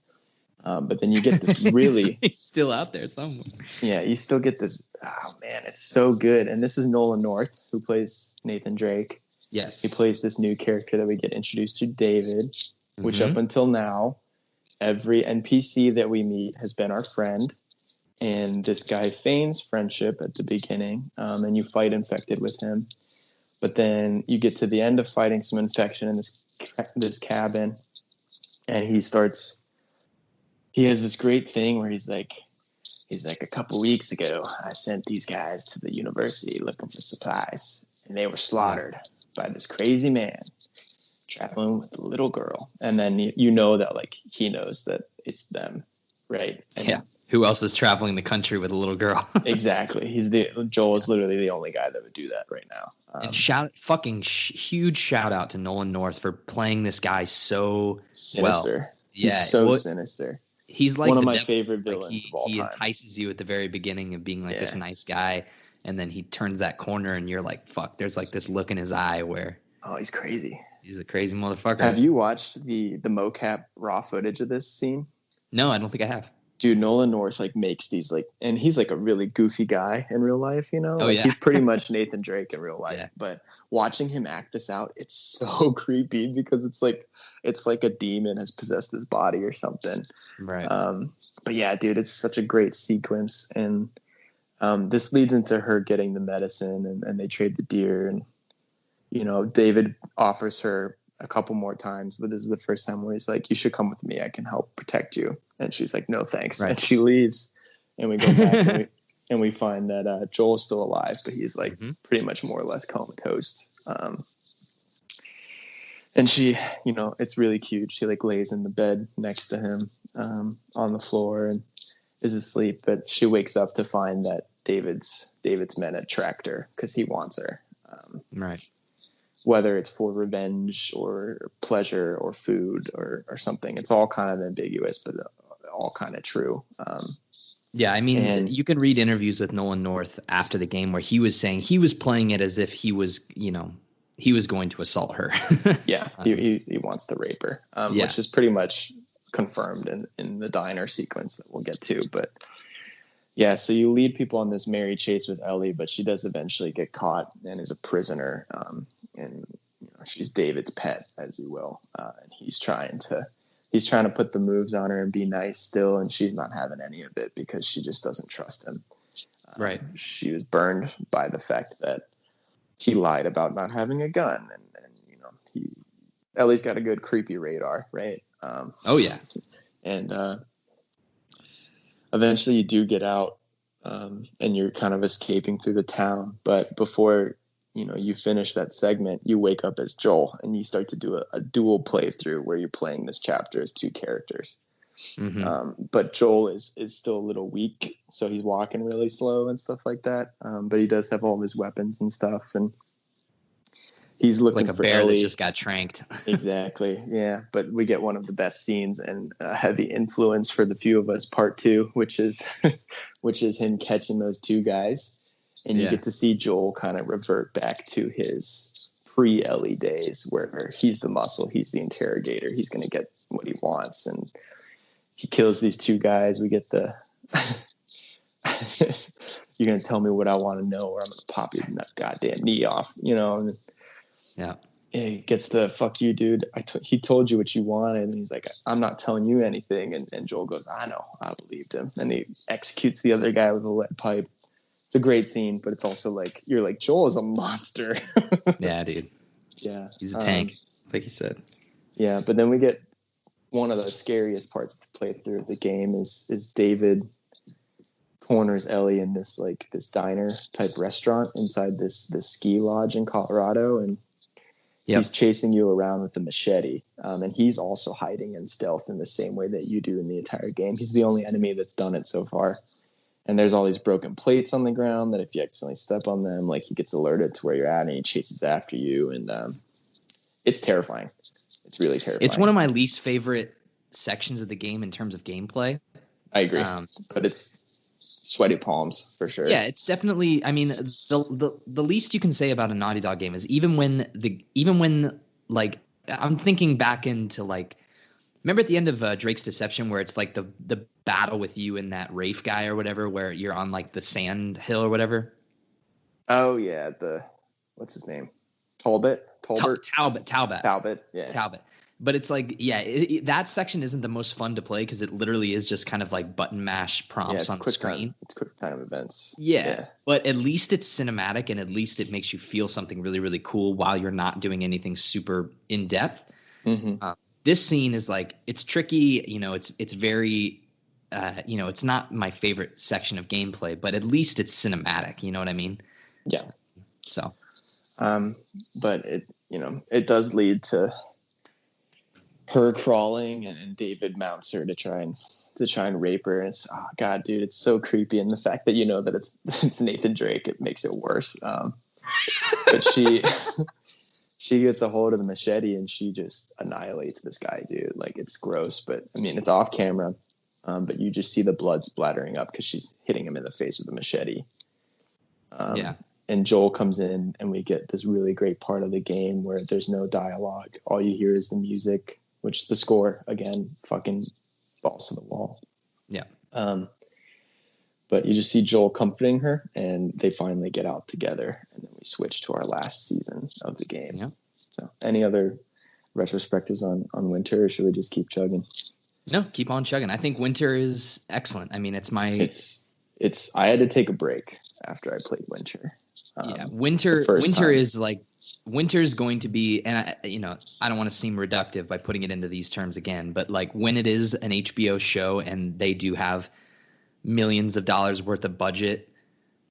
Speaker 2: But then you get this really,
Speaker 1: He's still out there somewhere.
Speaker 2: yeah, you still get this. Oh man, it's so good. And this is Nolan North who plays Nathan Drake.
Speaker 1: Yes.
Speaker 2: He plays this new character that we get introduced to, David, which
Speaker 1: Mhm.
Speaker 2: up until now, every NPC that we meet has been our friend. And this guy feigns friendship at the beginning, and you fight infected with him. But then you get to the end of fighting some infection in this cabin, and he has this great thing where he's like, a couple weeks ago, I sent these guys to the university looking for supplies, and they were slaughtered by this crazy man traveling with a little girl. And then you know that like he knows that it's them, right? And
Speaker 1: yeah. Who else is traveling the country with a little girl?
Speaker 2: exactly. Joel is literally the only guy that would do that right now.
Speaker 1: And huge shout out to Nolan North for playing this guy so
Speaker 2: sinister.
Speaker 1: Well.
Speaker 2: He's so sinister.
Speaker 1: He's like
Speaker 2: one of my favorite villains
Speaker 1: like
Speaker 2: of all time.
Speaker 1: He entices you at the very beginning of being like this nice guy, and then he turns that corner, and you're like, "Fuck!" There's like this look in his eye where
Speaker 2: he's crazy.
Speaker 1: He's a crazy motherfucker.
Speaker 2: Have you watched the mocap raw footage of this scene?
Speaker 1: No, I don't think I have.
Speaker 2: Dude, Nolan North like makes these like, and he's like a really goofy guy in real life, you know?
Speaker 1: Oh,
Speaker 2: like
Speaker 1: yeah.
Speaker 2: He's pretty much Nathan Drake in real life.
Speaker 1: Yeah.
Speaker 2: But watching him act this out, it's so creepy because it's like a demon has possessed his body or something.
Speaker 1: Right.
Speaker 2: But yeah, dude, it's such a great sequence. And this leads into her getting the medicine and they trade the deer. And, you know, David offers her a couple more times, but this is the first time where he's like, you should come with me. I can help protect you. And she's like, no, thanks. Right. And she leaves and we go back and we find that Joel's still alive, but he's like pretty much more or less comatose. And she, you know, it's really cute. She like lays in the bed next to him on the floor and is asleep, but she wakes up to find that David's men had tracked her because he wants her.
Speaker 1: Right.
Speaker 2: Whether it's for revenge or pleasure or food or something, it's all kind of ambiguous, but all kind of true.
Speaker 1: Yeah, I mean, you can read interviews with Nolan North after the game where he was saying he was playing it as if he was, you know, he was going to assault her.
Speaker 2: Yeah, he wants to rape her, which is pretty much confirmed in the diner sequence that we'll get to. But yeah, so you lead people on this merry chase with Ellie, but she does eventually get caught and is a prisoner. And you know, she's David's pet, as you will, and he's trying to put the moves on her and be nice still, and she's not having any of it because she just doesn't trust him.
Speaker 1: Right. She
Speaker 2: was burned by the fact that he lied about not having a gun, and you know, Ellie's got a good creepy radar, right?
Speaker 1: Oh yeah.
Speaker 2: And eventually you do get out, and you're kind of escaping through the town, but before you know you finish that segment, you wake up as Joel and you start to do a dual playthrough where you're playing this chapter as two characters. But Joel is still a little weak, so he's walking really slow and stuff like that, but he does have all of his weapons and stuff, and he's looking
Speaker 1: like a
Speaker 2: for
Speaker 1: bear
Speaker 2: Ellie.
Speaker 1: That just got tranked.
Speaker 2: Exactly. Yeah. But we get one of the best scenes and a heavy influence for the few of us, part 2, which is him catching those two guys. And you get to see Joel kind of revert back to his pre-Ellie days where he's the muscle, he's the interrogator, he's going to get what he wants. And he kills these two guys. We get the, you're going to tell me what I want to know or I'm going to pop your goddamn knee off, you know? And
Speaker 1: yeah.
Speaker 2: He gets the fuck you, dude. He told you what you wanted. And he's like, I'm not telling you anything. And Joel goes, I know. I believed him. And he executes the other guy with a lead pipe. It's a great scene, but it's also like, you're like, Joel is a monster.
Speaker 1: Yeah, dude.
Speaker 2: Yeah.
Speaker 1: He's a tank, like you said.
Speaker 2: Yeah. But then we get one of the scariest parts to play through the game is David corners Ellie in this diner type restaurant inside this ski lodge in Colorado. And he's chasing you around with a machete. And he's also hiding in stealth in the same way that you do in the entire game. He's the only enemy that's done it so far. And there's all these broken plates on the ground that if you accidentally step on them, like he gets alerted to where you're at and he chases after you. And it's terrifying. It's really terrifying.
Speaker 1: It's one of my least favorite sections of the game in terms of gameplay.
Speaker 2: I agree. But it's sweaty palms for sure.
Speaker 1: Yeah, it's definitely, I mean, the least you can say about a Naughty Dog game is even when like I'm thinking back into like, remember at the end of Drake's Deception where it's like the battle with you and that Rafe guy or whatever, where you're on like the sand hill or whatever.
Speaker 2: Oh yeah, what's his name? Talbot. Yeah,
Speaker 1: Talbot. But it's like, yeah, that section isn't the most fun to play because it literally is just kind of like button mash prompts on the screen.
Speaker 2: It's quick time events.
Speaker 1: Yeah, but at least it's cinematic and at least it makes you feel something really, really cool while you're not doing anything super in depth.
Speaker 2: Mm-hmm.
Speaker 1: This scene is like, it's tricky, it's very, it's not my favorite section of gameplay, but at least it's cinematic. You know what I mean?
Speaker 2: Yeah.
Speaker 1: So,
Speaker 2: but it does lead to her crawling and David mounts her to try and rape her. And it's, oh God, dude, it's so creepy. And the fact that that it's Nathan Drake, it makes it worse. But she gets a hold of the machete and she just annihilates this guy, dude. Like, it's gross, but I mean, it's off camera. But you just see the blood splattering up because she's hitting him in the face with a machete. And Joel comes in and we get this really great part of the game where there's no dialogue. All you hear is the music, which the score, again, fucking balls to the wall.
Speaker 1: Yeah.
Speaker 2: But you just see Joel comforting her and they finally get out together. And then we switch to our last season of the game.
Speaker 1: Yeah.
Speaker 2: So any other retrospectives on Winter, or should we just keep chugging?
Speaker 1: No, keep on chugging. I think Winter is excellent. I mean,
Speaker 2: I had to take a break after I played Winter.
Speaker 1: Winter is going to be, and I don't want to seem reductive by putting it into these terms again, but like when it is an HBO show and they do have millions of dollars worth of budget,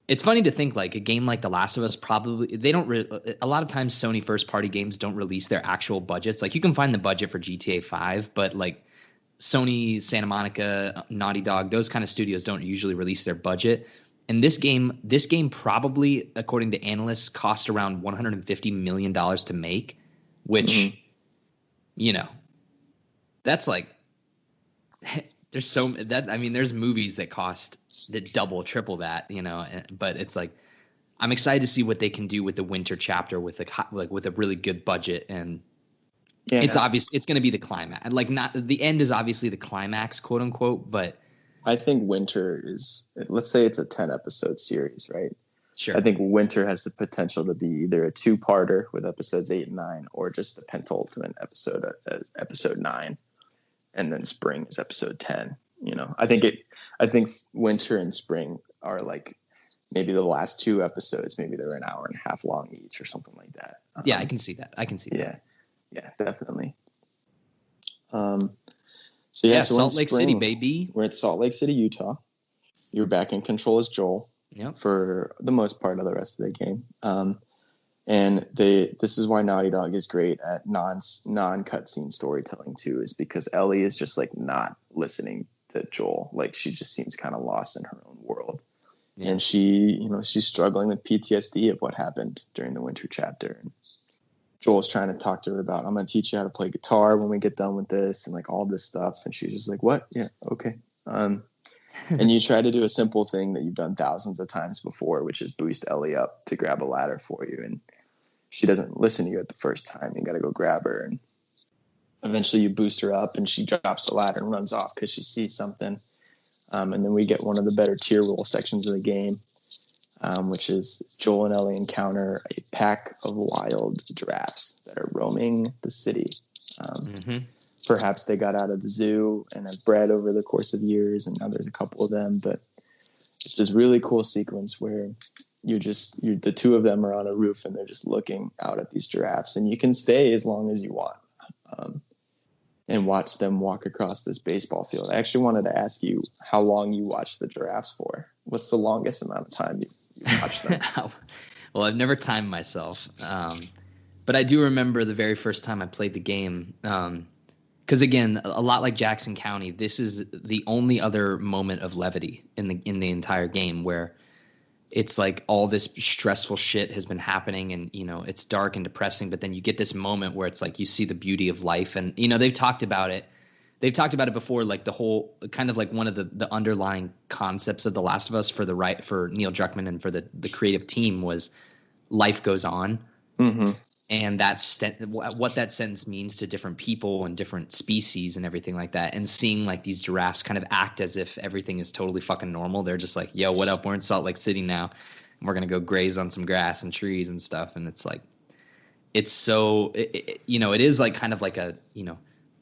Speaker 1: it's funny to think like a game like The Last of Us, probably they don't a lot of times Sony first party games don't release their actual budgets. Like you can find the budget for GTA 5, but like Sony, Santa Monica, Naughty Dog, those kind of studios don't usually release their budget. And this game probably, according to analysts, cost around $150 million to make, which, that's like, there's movies that double, triple that, but it's like, I'm excited to see what they can do with the Winter chapter with with a really good budget. And it's obvious it's going to be the climax. Like, not the end is obviously the climax, quote unquote, but
Speaker 2: I think Winter is, let's say it's a 10-episode series, right?
Speaker 1: Sure.
Speaker 2: I think Winter has the potential to be either a two-parter with episodes 8 and 9 or just the penultimate episode as episode 9. And then Spring is episode 10. I think Winter and Spring are like maybe the last 2 episodes, maybe they're an hour and a half long each or something like that.
Speaker 1: Yeah, I can see that.
Speaker 2: Yeah, definitely.
Speaker 1: So Salt Lake City, baby.
Speaker 2: We're at Salt Lake City, Utah. You're back in control as Joel for the most part of the rest of the game. And this is why Naughty Dog is great at non-cutscene storytelling too, is because Ellie is just like not listening to Joel. Like she just seems kind of lost in her own world. Yeah. And she's struggling with PTSD of what happened during the Winter chapter. And Joel's trying to talk to her about, I'm going to teach you how to play guitar when we get done with this and like all this stuff. And she's just like, what? Yeah. Okay. And you try to do a simple thing that you've done thousands of times before, which is boost Ellie up to grab a ladder for you. And she doesn't listen to you at the first time. You got to go grab her. And eventually you boost her up and she drops the ladder and runs off because she sees something. And then we get one of the better tier roll sections of the game. Which is Joel and Ellie encounter a pack of wild giraffes that are roaming the city. Perhaps they got out of the zoo and have bred over the course of years, and now there's a couple of them. But it's this really cool sequence where the two of them are on a roof and they're just looking out at these giraffes, and you can stay as long as you want and watch them walk across this baseball field. I actually wanted to ask you how long you watched the giraffes for. What's the longest amount of time you watch them?
Speaker 1: Well, I've never timed myself, but I do remember the very first time I played the game, Because again, a lot like Jackson County, this is the only other moment of levity in the entire game where it's like all this stressful shit has been happening, and it's dark and depressing. But then you get this moment where it's like you see the beauty of life, and they've talked about it. They've talked about it before, like the whole kind of like one of the underlying concepts of The Last of Us for Neil Druckmann and for the creative team was life goes on.
Speaker 2: Mm-hmm.
Speaker 1: And what that sentence means to different people and different species and everything like that. And seeing like these giraffes kind of act as if everything is totally fucking normal. They're just like, yo, what up? We're in Salt Lake City now. And we're going to go graze on some grass and trees and stuff. And it's like, it's so, it is like kind of like a,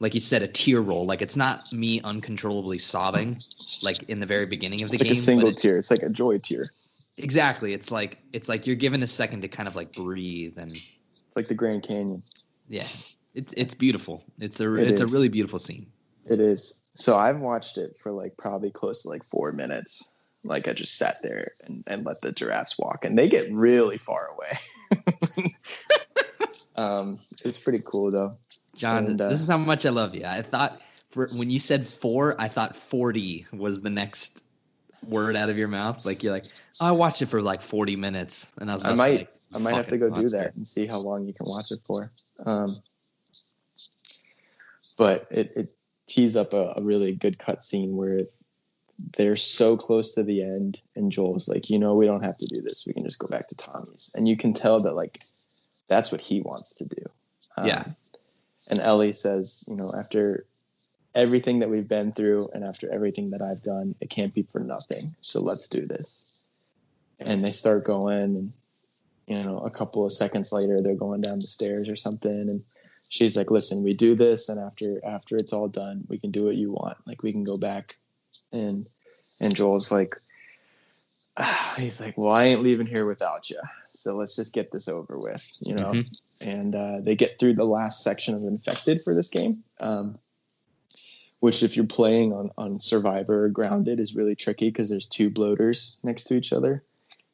Speaker 1: like you said, a tear roll. Like it's not me uncontrollably sobbing like in the very beginning of the game.
Speaker 2: Like a single tear. It's like a joy tear.
Speaker 1: Exactly. It's like you're given a second to kind of like breathe and,
Speaker 2: like the Grand Canyon.
Speaker 1: Yeah, it's beautiful. It's a really beautiful scene.
Speaker 2: It is. So I've watched it for like probably close to like 4 minutes. Like I just sat there and let the giraffes walk, and they get really far away. It's pretty cool though.
Speaker 1: John, this is how much I love you. I thought when you said 4, I thought 40 was the next word out of your mouth. Like you're like, oh, I watched it for like 40 minutes, and I was.
Speaker 2: I might have to go do that and see how long you can watch it for. But it tees up a really good cut scene where they're so close to the end, and Joel's like, we don't have to do this. We can just go back to Tommy's. And you can tell that like that's what he wants to do.
Speaker 1: Yeah.
Speaker 2: And Ellie says, after everything that we've been through and after everything that I've done, it can't be for nothing. So let's do this. And they start going, and a couple of seconds later, they're going down the stairs or something. And she's like, listen, we do this. And after it's all done, we can do what you want. Like we can go back. And Joel's like, he's like, well, I ain't leaving here without you. So let's just get this over with, Mm-hmm. And they get through the last section of Infected for this game, which if you're playing on Survivor or Grounded is really tricky because there's 2 bloaters next to each other.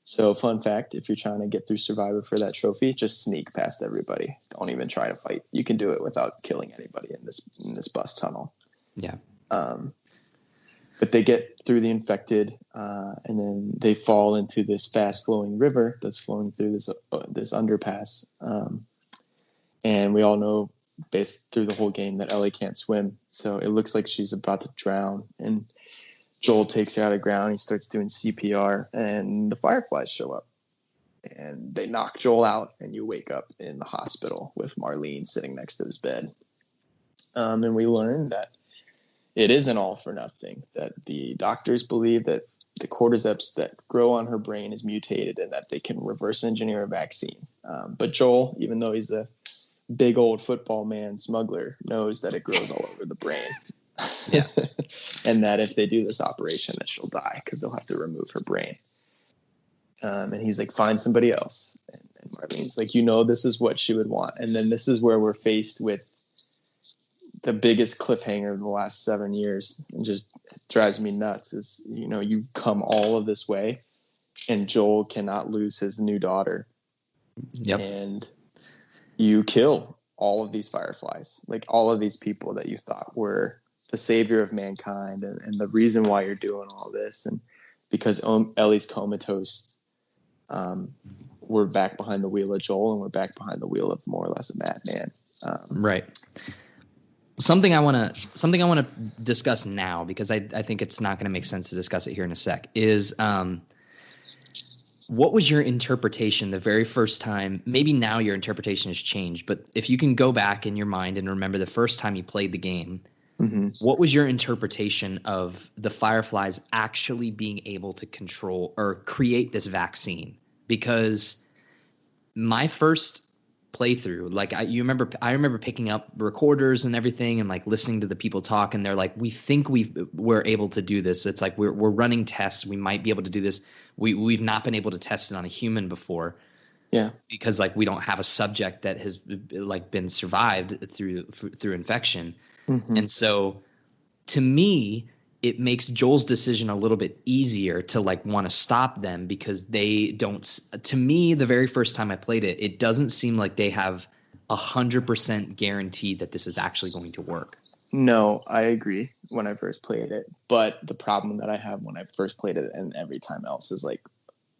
Speaker 2: So fun fact, if you're trying to get through Survivor for that trophy, just sneak past everybody. Don't even try to fight. You can do it without killing anybody in this bus tunnel.
Speaker 1: Yeah.
Speaker 2: But they get through the Infected, and then they fall into this fast-flowing river that's flowing through this underpass. And we all know, based through the whole game, that Ellie can't swim. So it looks like she's about to drown. And Joel takes her out of ground. He starts doing CPR, and the fireflies show up. And they knock Joel out, and you wake up in the hospital with Marlene sitting next to his bed. And we learn that it isn't all for nothing, that the doctors believe that the cordyceps that grow on her brain is mutated and that they can reverse engineer a vaccine. But Joel, even though he's a big old football man smuggler, knows that it grows all over the brain.
Speaker 1: Yeah.
Speaker 2: And that if they do this operation, that she'll die because they'll have to remove her brain. And he's like, find somebody else. And Marlene's like, this is what she would want. And then this is where we're faced with the biggest cliffhanger of the last 7 years. And just drives me nuts is, you've come all of this way and Joel cannot lose his new daughter.
Speaker 1: Yep.
Speaker 2: And you kill all of these fireflies, like all of these people that you thought were the savior of mankind and the reason why you're doing all this. And because Ellie's comatose, we're back behind the wheel of Joel and we're back behind the wheel of more or less a madman.
Speaker 1: Right. Something I want to discuss now, because I think it's not going to make sense to discuss it here in a sec, is what was your interpretation the very first time? Maybe now your interpretation has changed, but if you can go back in your mind and remember the first time you played the game, mm-hmm. What was your interpretation of the fireflies actually being able to control or create this vaccine? Because my first playthrough, like I remember picking up recorders and everything and like listening to the people talk, and they're like, we think we're able to do this. It's like we're running tests. We might be able to do this. We've not been able to test it on a human before. Yeah. Because like we don't have a subject that has like been survived through infection. Mm-hmm. And so to me, it makes Joel's decision a little bit easier to like want to stop them, because they don't, to me, the very first time I played it, it doesn't seem like they have 100% guarantee that this is actually going to work.
Speaker 2: No, I agree when I first played it. But the problem that I have when I first played it and every time else is like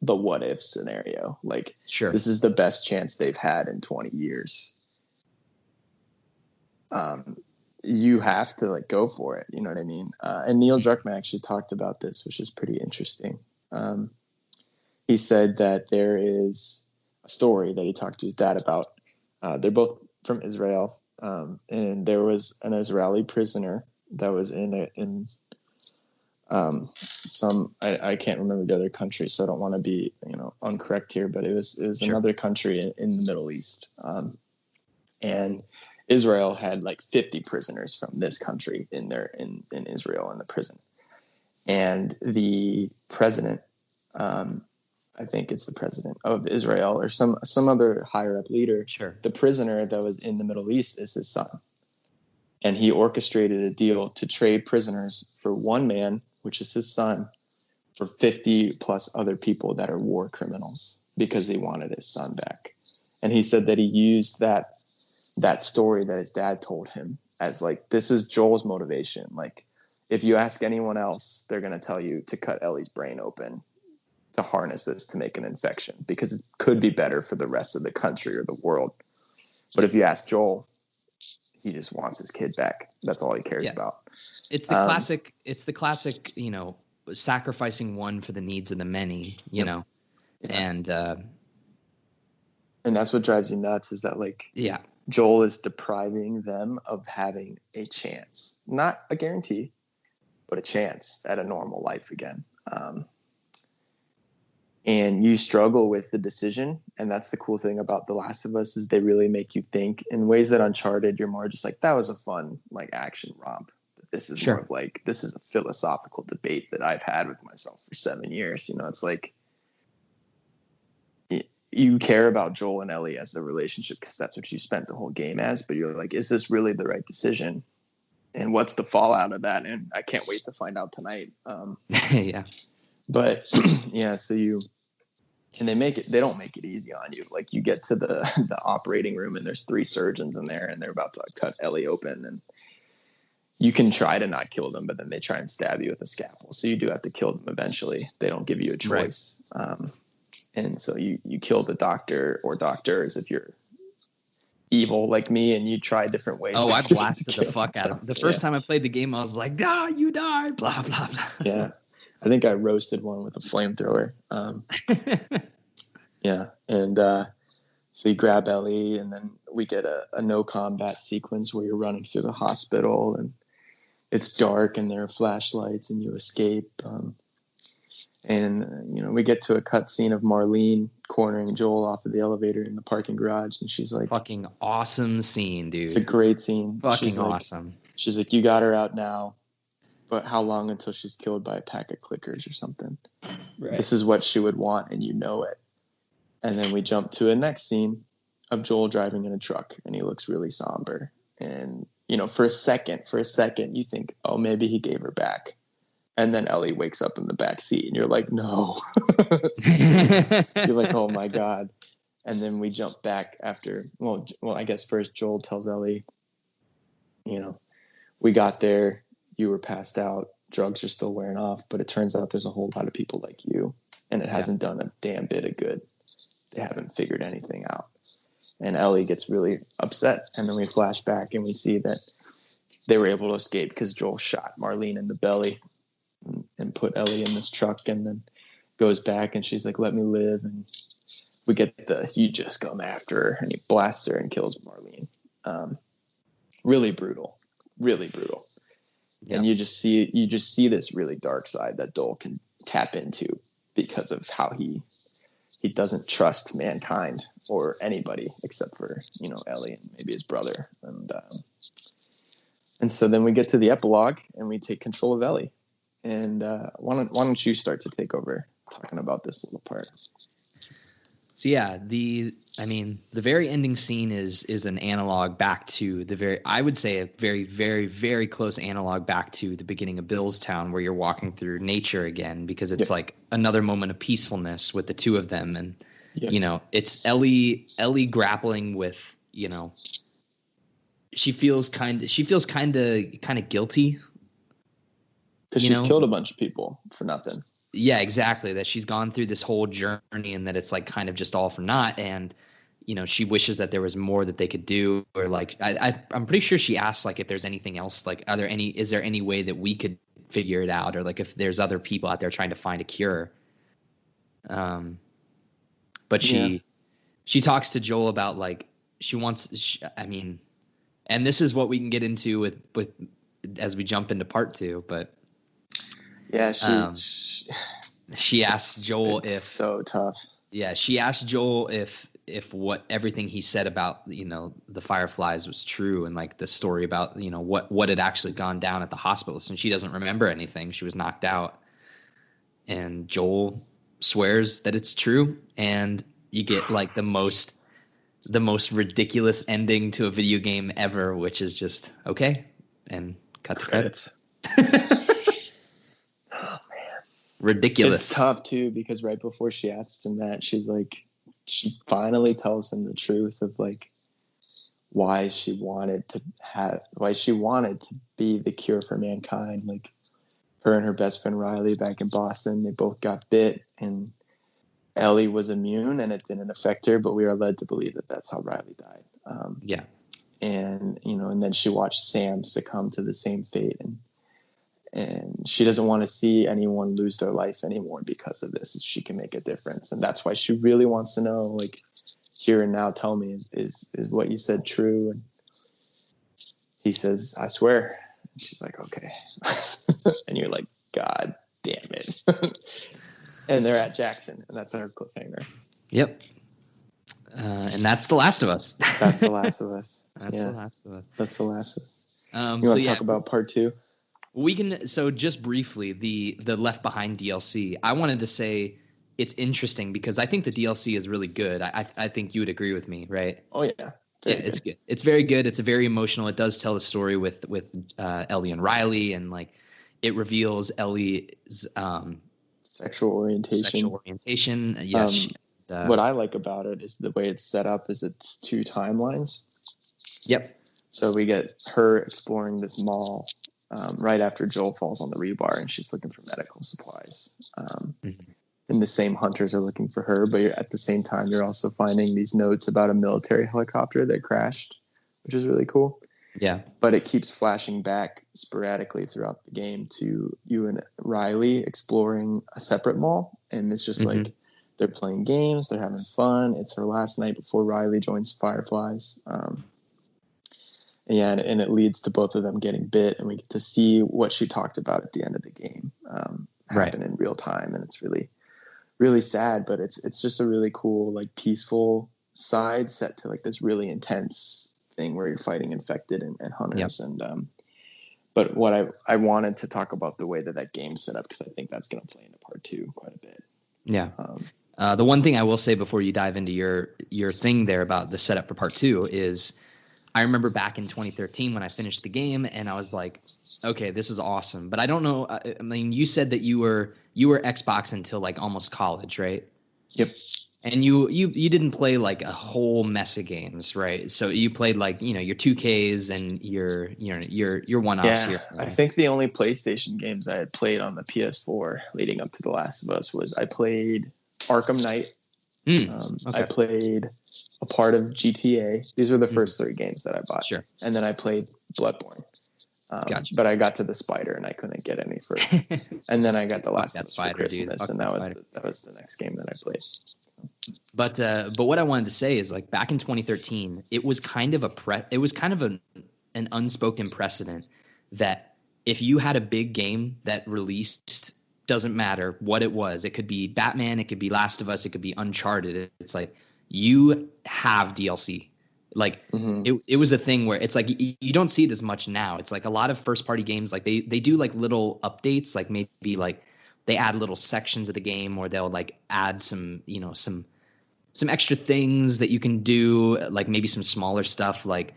Speaker 2: the what if scenario. Like,
Speaker 1: Sure.
Speaker 2: this is the best chance they've had in 20 years. You have to like go for it. You know what I mean? And Neil Druckmann actually talked about this, which is pretty interesting. He said that there is a story that he talked to his dad about. They're both from Israel, and there was an Israeli prisoner that was in some I can't remember the other country, so I don't want to be incorrect here, but it was
Speaker 1: Sure.
Speaker 2: another country in the Middle East, and Israel had like 50 prisoners from this country in Israel in the prison, and the president. I think it's the president of Israel or some other higher up leader.
Speaker 1: Sure.
Speaker 2: The prisoner that was in the Middle East is his son. And he orchestrated a deal to trade prisoners for one man, which is his son, for 50 plus other people that are war criminals because they wanted his son back. And he said that he used that story that his dad told him as like, this is Joel's motivation. Like, if you ask anyone else, they're going to tell you to cut Ellie's brain open to harness this to make an infection because it could be better for the rest of the country or the world. But if you ask Joel, he just wants his kid back. That's all he cares about.
Speaker 1: It's the classic, sacrificing one for the needs of the many, you know, and
Speaker 2: that's what drives you nuts is that like, Joel is depriving them of having a chance, not a guarantee, but a chance at a normal life again. And you struggle with the decision. And that's the cool thing about The Last of Us is they really make you think in ways that Uncharted, you're more just like, that was a fun, like action romp. But this is more of like, this is a philosophical debate that I've had with myself for 7 years. You know, it's like, you care about Joel and Ellie as a relationship because that's what you spent the whole game as, but you're like, is this really the right decision? And what's the fallout of that? And I can't wait to find out tonight. But and they don't make it easy on you. Like you get to the operating room and there's 3 surgeons in there and they're about to cut Ellie open and you can try to not kill them, but then they try and stab you with a scalpel. So you do have to kill them eventually. They don't give you a choice. Right. And so you kill the doctor or doctors if you're evil like me and you try different ways.
Speaker 1: Oh, I blasted the fuck out of him. The first time I played the game, I was like, you died, blah, blah, blah.
Speaker 2: Yeah. I think I roasted one with a flamethrower. And so you grab Ellie, and then we get a no combat sequence where you're running through the hospital, and it's dark, and there are flashlights, and you escape. And we get to a cut scene of Marlene cornering Joel off of the elevator in the parking garage, and she's like,
Speaker 1: "Fucking awesome scene, dude!
Speaker 2: It's a great scene.
Speaker 1: Fucking awesome."
Speaker 2: She's like, "You got her out now." But how long until she's killed by a pack of clickers or something? Right. This is what she would want, and you know it. And then we jump to a next scene of Joel driving in a truck, and he looks really somber. And, for a second, you think, oh, maybe he gave her back. And then Ellie wakes up in the back seat, and you're like, no. You're like, oh, my God. And then we jump back after, well, I guess first Joel tells Ellie, we got there. You were passed out. Drugs are still wearing off, but it turns out there's a whole lot of people like you, and it hasn't done a damn bit of good. They haven't figured anything out. And Ellie gets really upset, and then we flash back and we see that they were able to escape because Joel shot Marlene in the belly and put Ellie in this truck, and then goes back and she's like, let me live. And we get you just come after her, and he blasts her and kills Marlene. Really brutal. Yep. And you just see this really dark side that Joel can tap into because of how he doesn't trust mankind or anybody except for Ellie and maybe his brother. And so then we get to the epilogue and we take control of Ellie. And why don't you start to take over talking about this little part?
Speaker 1: So yeah, the very ending scene is an analog back to I would say a very, very, very close analog back to the beginning of Billstown, where you're walking through nature again, because it's like another moment of peacefulness with the two of them. And, it's Ellie grappling with, she feels kind of guilty
Speaker 2: because she's killed a bunch of people for nothing.
Speaker 1: Yeah, exactly. That she's gone through this whole journey and that it's like kind of just all for naught. And, she wishes that there was more that they could do. Or like, I'm pretty sure she asked like if there's anything else, like, is there any way that we could figure it out? Or like if there's other people out there trying to find a cure. But she talks to Joel about like, and this is what we can get into with as we jump into part 2, but
Speaker 2: yeah,
Speaker 1: she asks Joel if
Speaker 2: so tough.
Speaker 1: Yeah, she asked Joel if what everything he said about the Fireflies was true, and like the story about what had actually gone down at the hospital, since she doesn't remember anything. She was knocked out, and Joel swears that it's true, and you get like the most ridiculous ending to a video game ever, which is just okay and cut to credits.
Speaker 2: Oh man,
Speaker 1: ridiculous.
Speaker 2: It's tough too, because right before she asks him that, she finally tells him the truth of like why she wanted to be the cure for mankind. Like her and her best friend Riley back in Boston, they both got bit, and Ellie was immune and it didn't affect her, but we are led to believe that that's how Riley died. And then she watched Sam succumb to the same fate, and she doesn't want to see anyone lose their life anymore because of this. She can make a difference, and that's why she really wants to know, like, here and now, tell me, is what you said true? And he says, I swear. And she's like, okay. And you're like, God damn it. And they're at Jackson, and that's our cliffhanger.
Speaker 1: Yep. And that's The Last of Us.
Speaker 2: That's The Last of Us.
Speaker 1: The Last of Us.
Speaker 2: That's The Last of Us. You want to talk about part 2?
Speaker 1: We can. So just briefly, the Left Behind DLC. I wanted to say it's interesting because I think the DLC is really good. I think you would agree with me, right?
Speaker 2: Oh yeah.
Speaker 1: It's good. It's very good. It's very emotional. It does tell the story with Ellie and Riley, and like it reveals Ellie's
Speaker 2: sexual orientation.
Speaker 1: Yes.
Speaker 2: What I like about it is the way it's set up is it's 2 timelines.
Speaker 1: Yep.
Speaker 2: So we get her exploring this mall right after Joel falls on the rebar, and she's looking for medical supplies. And the same hunters are looking for her, but at the same time, you're also finding these notes about a military helicopter that crashed, which is really cool.
Speaker 1: Yeah.
Speaker 2: But it keeps flashing back sporadically throughout the game to you and Riley exploring a separate mall. And it's just like they're playing games, they're having fun. It's her last night before Riley joins Fireflies. And it leads to both of them getting bit, and we get to see what she talked about at the end of the game happen in real time. And it's really, really sad, but it's just a really cool, like, peaceful side set to like this really intense thing where you're fighting infected and hunters. Yep. And but what I wanted to talk about the way that game's set up, because I think that's going to play into part 2 quite a bit.
Speaker 1: Yeah. The one thing I will say before you dive into your thing there about the setup for part 2 is I remember back in 2013 when I finished the game, and I was like, okay, this is awesome. But I don't know. I mean, you said that you were Xbox until like almost college, right?
Speaker 2: Yep.
Speaker 1: And you didn't play like a whole mess of games, right? So you played like, your 2Ks and your one-offs here.
Speaker 2: I think the only PlayStation games I had played on the PS4 leading up to The Last of Us was I played Arkham Knight. Okay. I played a part of GTA. These were the first 3 games that I bought.
Speaker 1: Sure.
Speaker 2: And then I played Bloodborne.
Speaker 1: Gotcha.
Speaker 2: But I got to the spider and I couldn't get any further. And then I got The Last of Us for Christmas, and that was the next game that I played.
Speaker 1: But what I wanted to say is, like, back in 2013, it was kind of an unspoken precedent that if you had a big game that released, doesn't matter what it was, it could be Batman, it could be Last of Us, it could be Uncharted. It's like you have DLC. Like it was a thing where it's like you don't see it as much now. It's like a lot of first party games, like they do like little updates, like maybe like they add little sections of the game, or they'll like add some extra things that you can do, like maybe some smaller stuff, like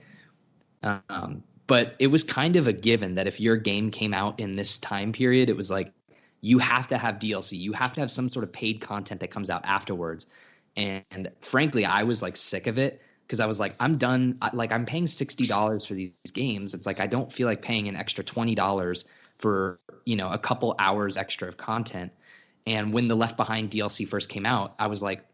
Speaker 1: but it was kind of a given that if your game came out in this time period, it was like you have to have DLC. You have to have some sort of paid content that comes out afterwards. And frankly, I was like sick of it. because I was like, I'm done. I'm paying $60 for these games. It's like I don't feel like paying an extra $20 for a couple hours extra of content. And when the Left Behind DLC first came out, I was like,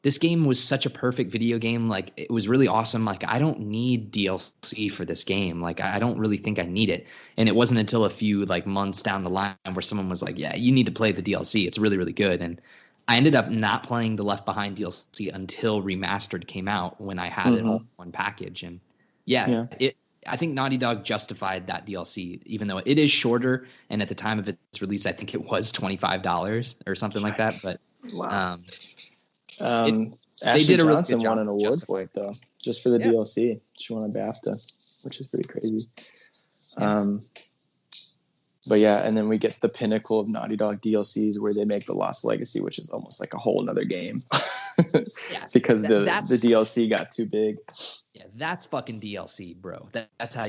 Speaker 1: this game was such a perfect video game. Like, it was really awesome. Like, I don't need DLC for this game. Like, I don't really think I need it. And it wasn't until a few months down the line where someone was like, yeah, you need to play the DLC. It's really, really good. And I ended up not playing the Left Behind DLC until Remastered came out, when I had it all in one package. And I think Naughty Dog justified that DLC, even though it is shorter. And at the time of its release, I think it was $25 or something like that. But
Speaker 2: wow.
Speaker 1: They
Speaker 2: Ashley
Speaker 1: did a really
Speaker 2: Johnson
Speaker 1: good job
Speaker 2: won an award for it, though, just for the DLC. She won a BAFTA, which is pretty crazy. But yeah, and then we get the pinnacle of Naughty Dog DLCs where they make the Lost Legacy, which is almost like a whole nother game. Because the DLC got too big.
Speaker 1: Yeah, that's fucking DLC, bro. That's how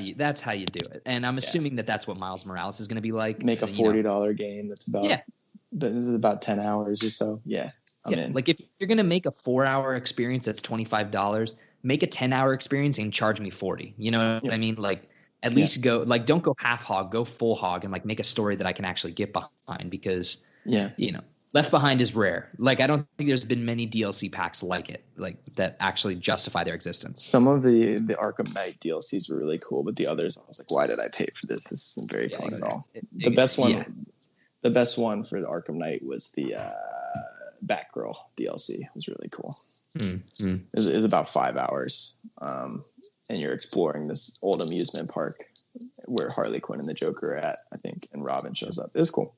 Speaker 1: you do it. And I'm assuming that's what Miles Morales is going to be like.
Speaker 2: Make a $40 game that's about this is about 10 hours or so. Yeah. I'm in.
Speaker 1: Like, if you're going to make a 4-hour experience that's $25, make a 10-hour experience and charge me $40. You know what I mean? Like, at least go, don't go half hog, go full hog, and make a story that I can actually get behind, because Left Behind is rare. Like, I don't think there's been many DLC packs like it, that actually justify their existence.
Speaker 2: Some of the Arkham Knight DLCs were really cool, but the others, I was like, why did I pay for this? This isn't very fun at all. The best one for the Arkham Knight was the Batgirl DLC. It was really cool. It was about 5 hours, and you're exploring this old amusement park where Harley Quinn and the Joker are at, I think, and Robin shows up. It was cool.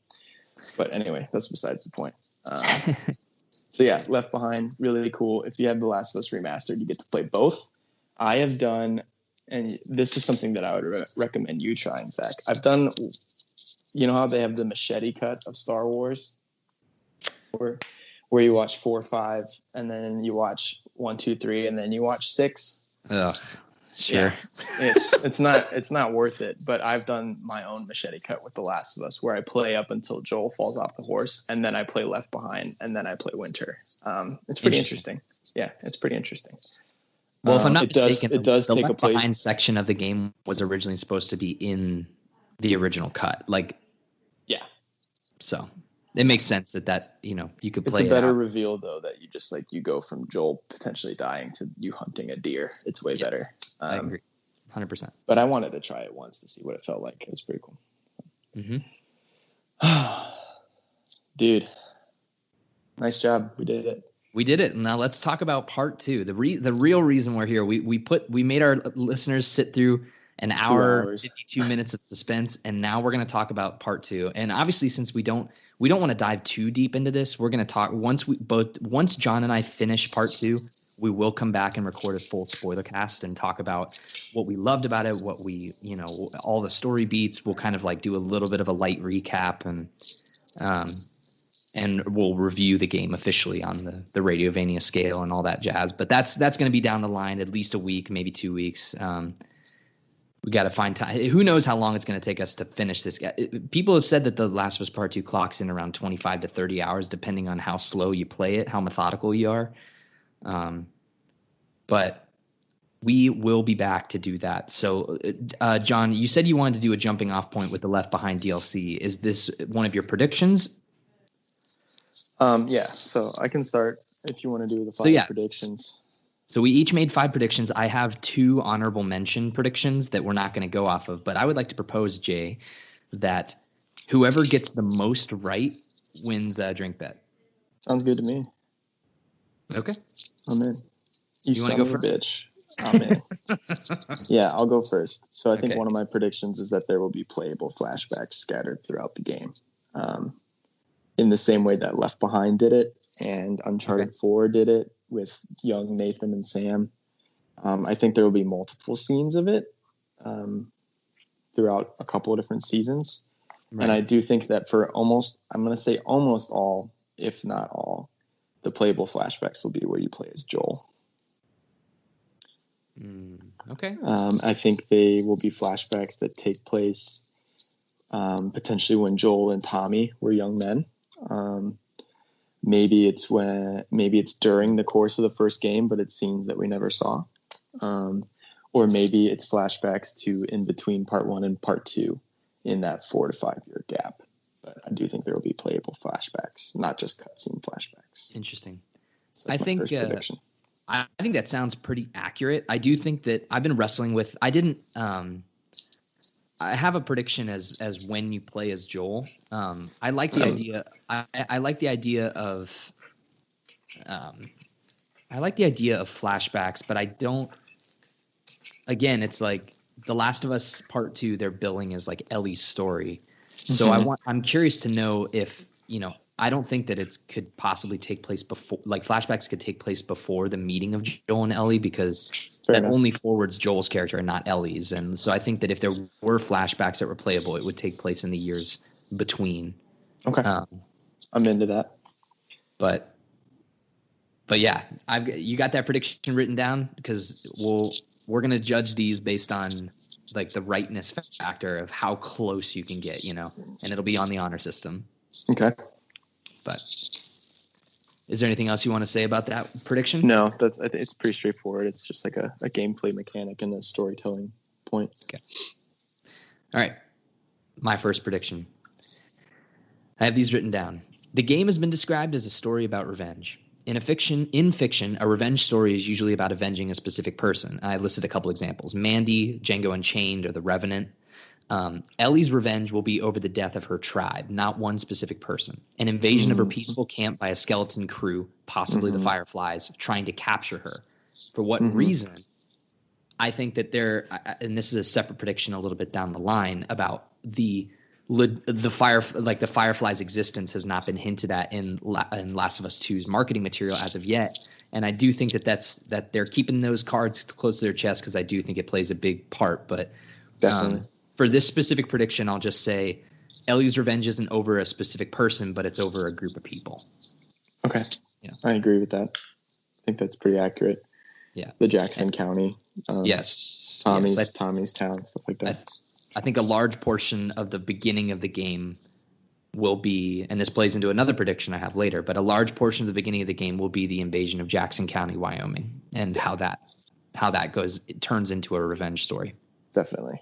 Speaker 2: But anyway, that's besides the point. So yeah, Left Behind, really cool. If you have The Last of Us Remastered, you get to play both. I have done, and this is something that I would recommend you trying, Zach. I've done, you know how they have the machete cut of Star Wars? Where you watch 4, 5, and then you watch 1, 2, 3, and then you watch 6.
Speaker 1: Ugh, sure.
Speaker 2: Yeah, it's not worth it. But I've done my own machete cut with The Last of Us, where I play up until Joel falls off the horse, and then I play Left Behind, and then I play Winter. It's pretty interesting. Yeah, it's pretty interesting.
Speaker 1: Well, if I'm not mistaken,
Speaker 2: it does
Speaker 1: the
Speaker 2: take
Speaker 1: Left
Speaker 2: a place.
Speaker 1: Behind section of the game was originally supposed to be in the original cut. So it makes sense that you could play.
Speaker 2: It's a better reveal, though, that you just you go from Joel potentially dying to you hunting a deer. It's way better.
Speaker 1: I agree, 100%.
Speaker 2: But I wanted to try it once to see what it felt like. It was pretty cool. Dude, nice job. We did it.
Speaker 1: We did it. Now let's talk about part 2. The real reason we're here. We made our listeners sit through an hour, 52 minutes of suspense, and now we're going to talk about part 2. And obviously, since we don't want to dive too deep into this, we're going to talk once John and I finish part 2, we will come back and record a full spoiler cast and talk about what we loved about it, what we, all the story beats. We'll kind of do a little bit of a light recap, and we'll review the game officially on the Radiovania scale and all that jazz. But that's going to be down the line, at least a week, maybe 2 weeks. We got to find time. Who knows how long it's going to take us to finish this. People have said that The Last of Us Part 2 clocks in around 25 to 30 hours, depending on how slow you play it, how methodical you are. But we will be back to do that. So, John, you said you wanted to do a jumping off point with the Left Behind DLC. Is this one of your predictions?
Speaker 2: Yeah. So I can start if you want to do the 5 predictions.
Speaker 1: So we each made 5 predictions. I have 2 honorable mention predictions that we're not going to go off of, but I would like to propose, Jay, that whoever gets the most right wins a drink bet.
Speaker 2: Sounds good to me.
Speaker 1: Okay.
Speaker 2: I'm in. You want to go first? Bitch. I'm in. Yeah, I'll go first. So I think one of my predictions is that there will be playable flashbacks scattered throughout the game. In the same way that Left Behind did it and Uncharted 4 did it with young Nathan and Sam. I think there will be multiple scenes of it throughout a couple of different seasons. Right. And I do think that for I'm going to say almost all, if not all, the playable flashbacks will be where you play as Joel.
Speaker 1: Okay.
Speaker 2: I think they will be flashbacks that take place potentially when Joel and Tommy were young men. maybe it's during the course of the first game, but it's scenes that we never saw. Or maybe it's flashbacks to in between part 1 and part 2 in that 4 to 5 year gap. But I do think there will be playable flashbacks, not just cutscene flashbacks.
Speaker 1: Interesting.
Speaker 2: So that's my first prediction.
Speaker 1: I think that sounds pretty accurate. I do think that I've been wrestling with. I have a prediction as when you play as Joel. I like the idea. I like the idea of. I like the idea of flashbacks, but I don't. Again, it's like The Last of Us Part 2. Their billing is like Ellie's story, so I'm curious to know if I don't think that it could possibly take place before, like flashbacks could take place before the meeting of Joel and Ellie, because that only forwards Joel's character and not Ellie's. And so I think that if there were flashbacks that were playable, it would take place in the years between.
Speaker 2: Okay. I'm into that.
Speaker 1: But yeah, you got that prediction written down, because we're going to judge these based on like the rightness factor of how close you can get, and it'll be on the honor system.
Speaker 2: Okay.
Speaker 1: But is there anything else you want to say about that prediction?
Speaker 2: No, I think it's pretty straightforward. It's just like a gameplay mechanic and a storytelling point.
Speaker 1: Okay. All right. My first prediction. I have these written down. The game has been described as a story about revenge. In fiction, a revenge story is usually about avenging a specific person. I listed a couple examples: Mandy, Django Unchained, or The Revenant. Ellie's revenge will be over the death of her tribe, not one specific person. An invasion of her peaceful camp by a skeleton crew, possibly the Fireflies, trying to capture her. For what reason? I think that and this is a separate prediction a little bit down the line, about the Fireflies' existence has not been hinted at in Last of Us 2's marketing material as of yet. And I do think that they're keeping those cards close to their chest, because I do think it plays a big part. But
Speaker 2: definitely.
Speaker 1: For this specific prediction, I'll just say Ellie's revenge isn't over a specific person, but it's over a group of people.
Speaker 2: Okay. Yeah. I agree with that. I think that's pretty accurate.
Speaker 1: Yeah.
Speaker 2: The Jackson County.
Speaker 1: Yes.
Speaker 2: Tommy's town, stuff like that.
Speaker 1: I think a large portion of the beginning of the game will be, and this plays into another prediction I have later, but a large portion of the beginning of the game will be the invasion of Jackson County, Wyoming, and how that it turns into a revenge story.
Speaker 2: Definitely.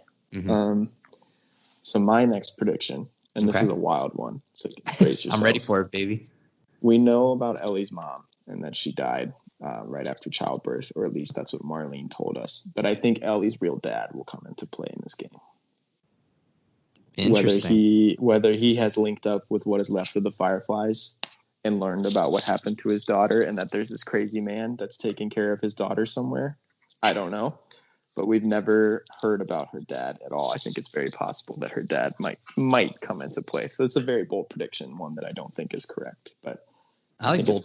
Speaker 2: So my next prediction, and this is a wild one, so brace yourselves.
Speaker 1: I'm ready for it, baby.
Speaker 2: We know about Ellie's mom and that she died right after childbirth, or at least that's what Marlene told us. But I think Ellie's real dad will come into play in this game.
Speaker 1: Interesting.
Speaker 2: Whether he has linked up with what is left of the Fireflies and learned about what happened to his daughter, and that there's this crazy man that's taking care of his daughter somewhere. I don't know. But we've never heard about her dad at all. I think it's very possible that her dad might come into play. So it's a very bold prediction, one that I don't think is correct. But I think it's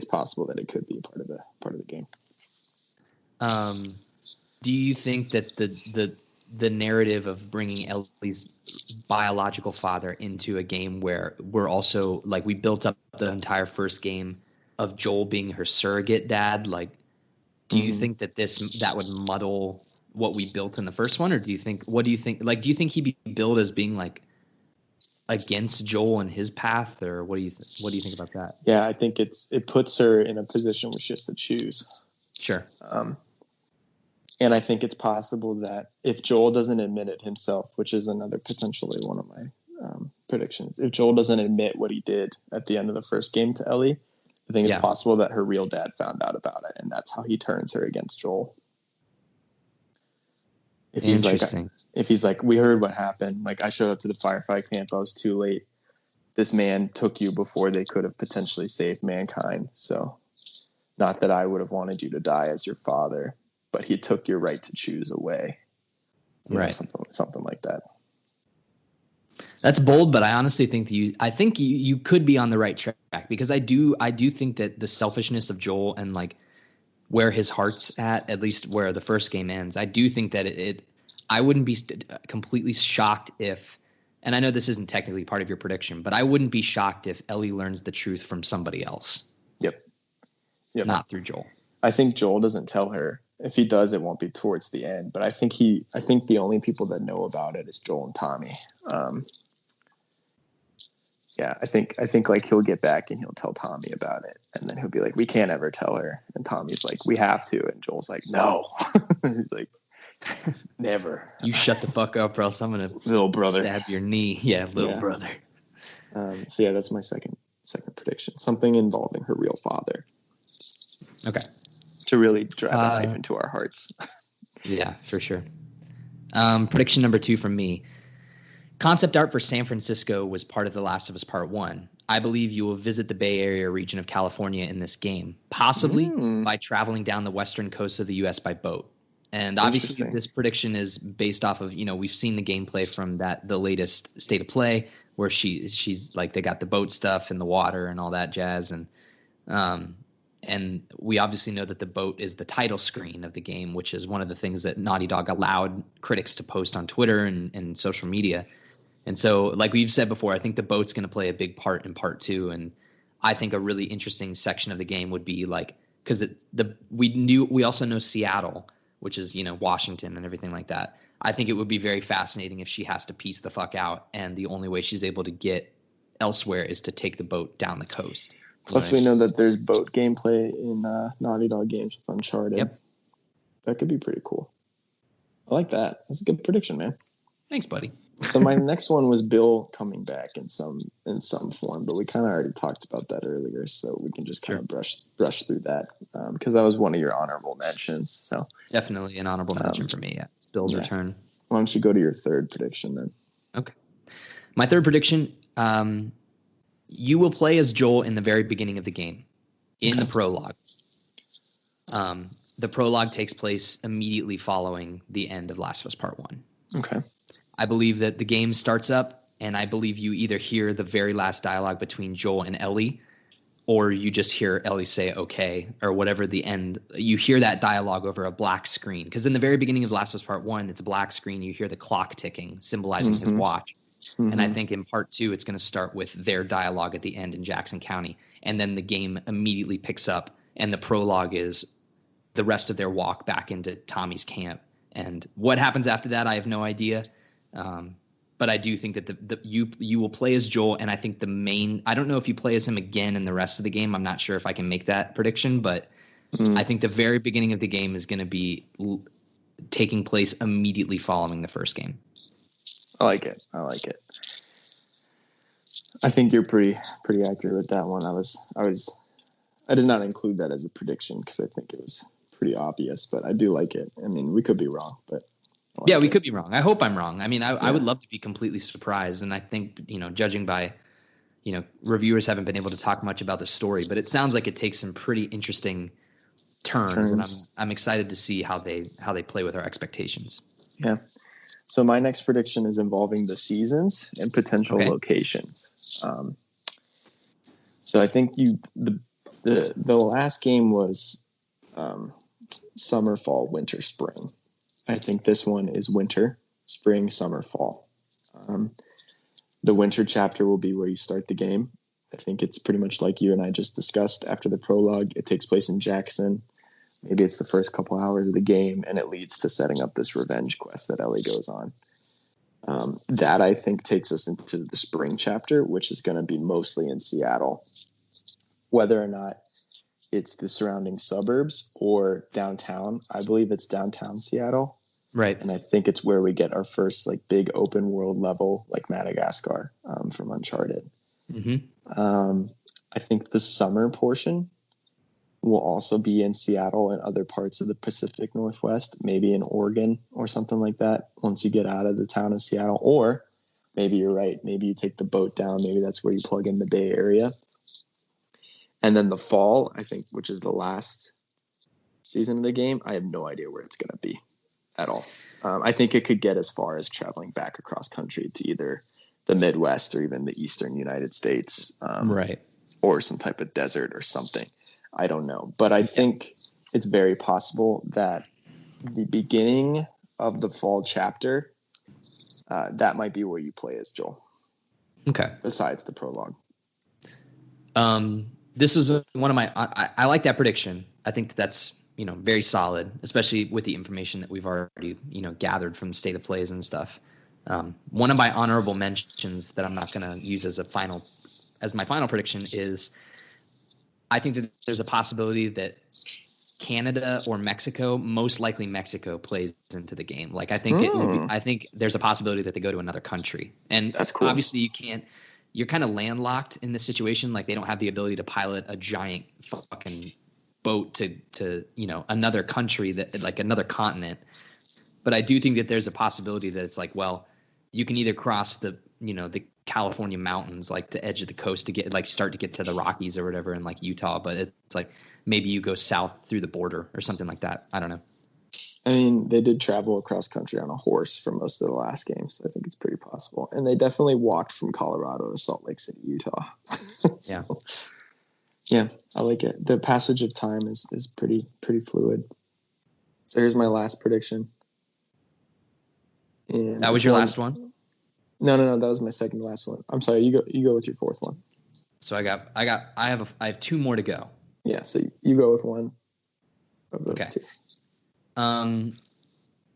Speaker 2: possible that it could be a part of the game.
Speaker 1: Do you think that the narrative of bringing Ellie's biological father into a game where we're also like, we built up the entire first game of Joel being her surrogate dad, like, do you think that that would muddle what we built in the first one? Or do you think he'd be billed as being like against Joel and his path? Or what do you think about that?
Speaker 2: Yeah, I think it puts her in a position where she has to choose.
Speaker 1: Sure.
Speaker 2: And I think it's possible that if Joel doesn't admit it himself, which is another potentially one of my predictions, if Joel doesn't admit what he did at the end of the first game to Ellie, I think it's possible that her real dad found out about it, and that's how he turns her against Joel. If he's like, we heard what happened. Like, I showed up to the Firefly camp. I was too late. This man took you before they could have potentially saved mankind. So, not that I would have wanted you to die as your father, but he took your right to choose away.
Speaker 1: Right.
Speaker 2: Something like that.
Speaker 1: That's bold, but I honestly think you could be on the right track, because I do think that the selfishness of Joel and like where his heart's at least where the first game ends, I do think that I wouldn't be completely shocked if, and I know this isn't technically part of your prediction, but I wouldn't be shocked if Ellie learns the truth from somebody else. Yep. Not through Joel.
Speaker 2: I think Joel doesn't tell her. If he does, it won't be towards the end. But I think the only people that know about it is Joel and Tommy. Yeah, I think like he'll get back and he'll tell Tommy about it, and then he'll be like, "We can't ever tell her," and Tommy's like, "We have to," and Joel's like, "No," he's like, "Never."
Speaker 1: You shut the fuck up, or else I'm gonna
Speaker 2: Little brother
Speaker 1: stab your knee. Yeah, little brother.
Speaker 2: So yeah, that's my second prediction. Something involving her real father.
Speaker 1: Okay.
Speaker 2: To really drive a knife into our hearts.
Speaker 1: Yeah, for sure. Prediction number 2 from me. Concept art for San Francisco was part of The Last of Us Part 1. I believe you will visit the Bay Area region of California in this game, possibly by traveling down the western coast of the U.S. by boat. And obviously, this prediction is based off of, we've seen the gameplay from the latest State of Play, where she's like, they got the boat stuff in the water and all that jazz. And we obviously know that the boat is the title screen of the game, which is one of the things that Naughty Dog allowed critics to post on Twitter and social media. And so, like we've said before, I think the boat's going to play a big part in part 2. And I think a really interesting section of the game would be like, because we also know Seattle, which is, Washington and everything like that. I think it would be very fascinating if she has to piece the fuck out, and the only way she's able to get elsewhere is to take the boat down the coast.
Speaker 2: Plus, we know that there's boat gameplay in Naughty Dog games with Uncharted.
Speaker 1: Yep.
Speaker 2: That could be pretty cool. I like that. That's a good prediction, man.
Speaker 1: Thanks, buddy.
Speaker 2: So my next one was Bill coming back in some form, but we kind of already talked about that earlier, so we can just kind of brush through that because that was one of your honorable mentions. So
Speaker 1: definitely an honorable mention for me. Yeah, it's Bill's return.
Speaker 2: Why don't you go to your third prediction then?
Speaker 1: Okay, my third prediction. You will play as Joel in the very beginning of the game, in the prologue. The prologue takes place immediately following the end of Last of Us Part 1.
Speaker 2: Okay.
Speaker 1: I believe that the game starts up, and I believe you either hear the very last dialogue between Joel and Ellie, or you just hear Ellie say "okay" or whatever the end. You hear that dialogue over a black screen, because in the very beginning of Last of Us Part 1, it's a black screen. You hear the clock ticking, symbolizing his watch. And I think in part 2, it's going to start with their dialogue at the end in Jackson County. And then the game immediately picks up, and the prologue is the rest of their walk back into Tommy's camp. And what happens after that, I have no idea. But I do think that you will play as Joel, and I think I don't know if you play as him again in the rest of the game. I'm not sure if I can make that prediction, but I think the very beginning of the game is going to be taking place immediately following the first game.
Speaker 2: I like it. I think you're pretty accurate with that one. I did not include that as a prediction because I think it was pretty obvious, but I do like it. I mean, we could be wrong, but
Speaker 1: we could be wrong. I hope I'm wrong. I mean, I would love to be completely surprised, and I think, judging by, reviewers haven't been able to talk much about the story, but it sounds like it takes some pretty interesting turns. And I'm excited to see how they play with our expectations.
Speaker 2: Yeah. So my next prediction is involving the seasons and potential locations. So I think the last game was summer, fall, winter, spring. I think this one is winter, spring, summer, fall. The winter chapter will be where you start the game. I think it's pretty much like you and I just discussed. After the prologue, it takes place in Jackson. Maybe it's the first couple hours of the game, and it leads to setting up this revenge quest that Ellie goes on. That, I think, takes us into the spring chapter, which is going to be mostly in Seattle. Whether or not it's the surrounding suburbs or downtown, I believe it's downtown Seattle.
Speaker 1: Right.
Speaker 2: And I think it's where we get our first big open world level, like Madagascar from Uncharted.
Speaker 1: Mm-hmm.
Speaker 2: I think the summer portion will also be in Seattle and other parts of the Pacific Northwest, maybe in Oregon or something like that once you get out of the town of Seattle. Or maybe you're right. Maybe you take the boat down. Maybe that's where you plug in the Bay Area. And then the fall, I think, which is the last season of the game, I have no idea where it's going to be at all. I think it could get as far as traveling back across country to either the Midwest or even the Eastern United States.
Speaker 1: Right.
Speaker 2: Or some type of desert or something. I don't know. But I think it's very possible that the beginning of the fall chapter, that might be where you play as Joel.
Speaker 1: Okay.
Speaker 2: Besides the prologue.
Speaker 1: This was one of my, I like that prediction. I think that's, very solid, especially with the information that we've already, gathered from State of Plays and stuff. One of my honorable mentions that I'm not going to use as a final as my final prediction is I think that there's a possibility that Canada or Mexico, most likely Mexico, plays into the game. Like, I think it would be, I think there's a possibility that they go to another country. And
Speaker 2: That's cool.
Speaker 1: Obviously you're kind of landlocked in this situation. Like, they don't have the ability to pilot a giant fucking boat to, another country, that like another continent. But I do think that there's a possibility that it's like, well, you can either cross the California mountains, like the edge of the coast, to get start to get to the Rockies or whatever in like Utah, but it's like maybe you go south through the border or something like that. I don't know.
Speaker 2: I mean, they did travel across country on a horse for most of the last game, so I think it's pretty possible. And they definitely walked from Colorado to Salt Lake City, Utah. Yeah, I like it. The passage of time is pretty fluid. So here's my last prediction. And
Speaker 1: that was your last one?
Speaker 2: No, that was my second to last one. I'm sorry, you go with your fourth one.
Speaker 1: So I have two more to go.
Speaker 2: Yeah, so you go with one of those two.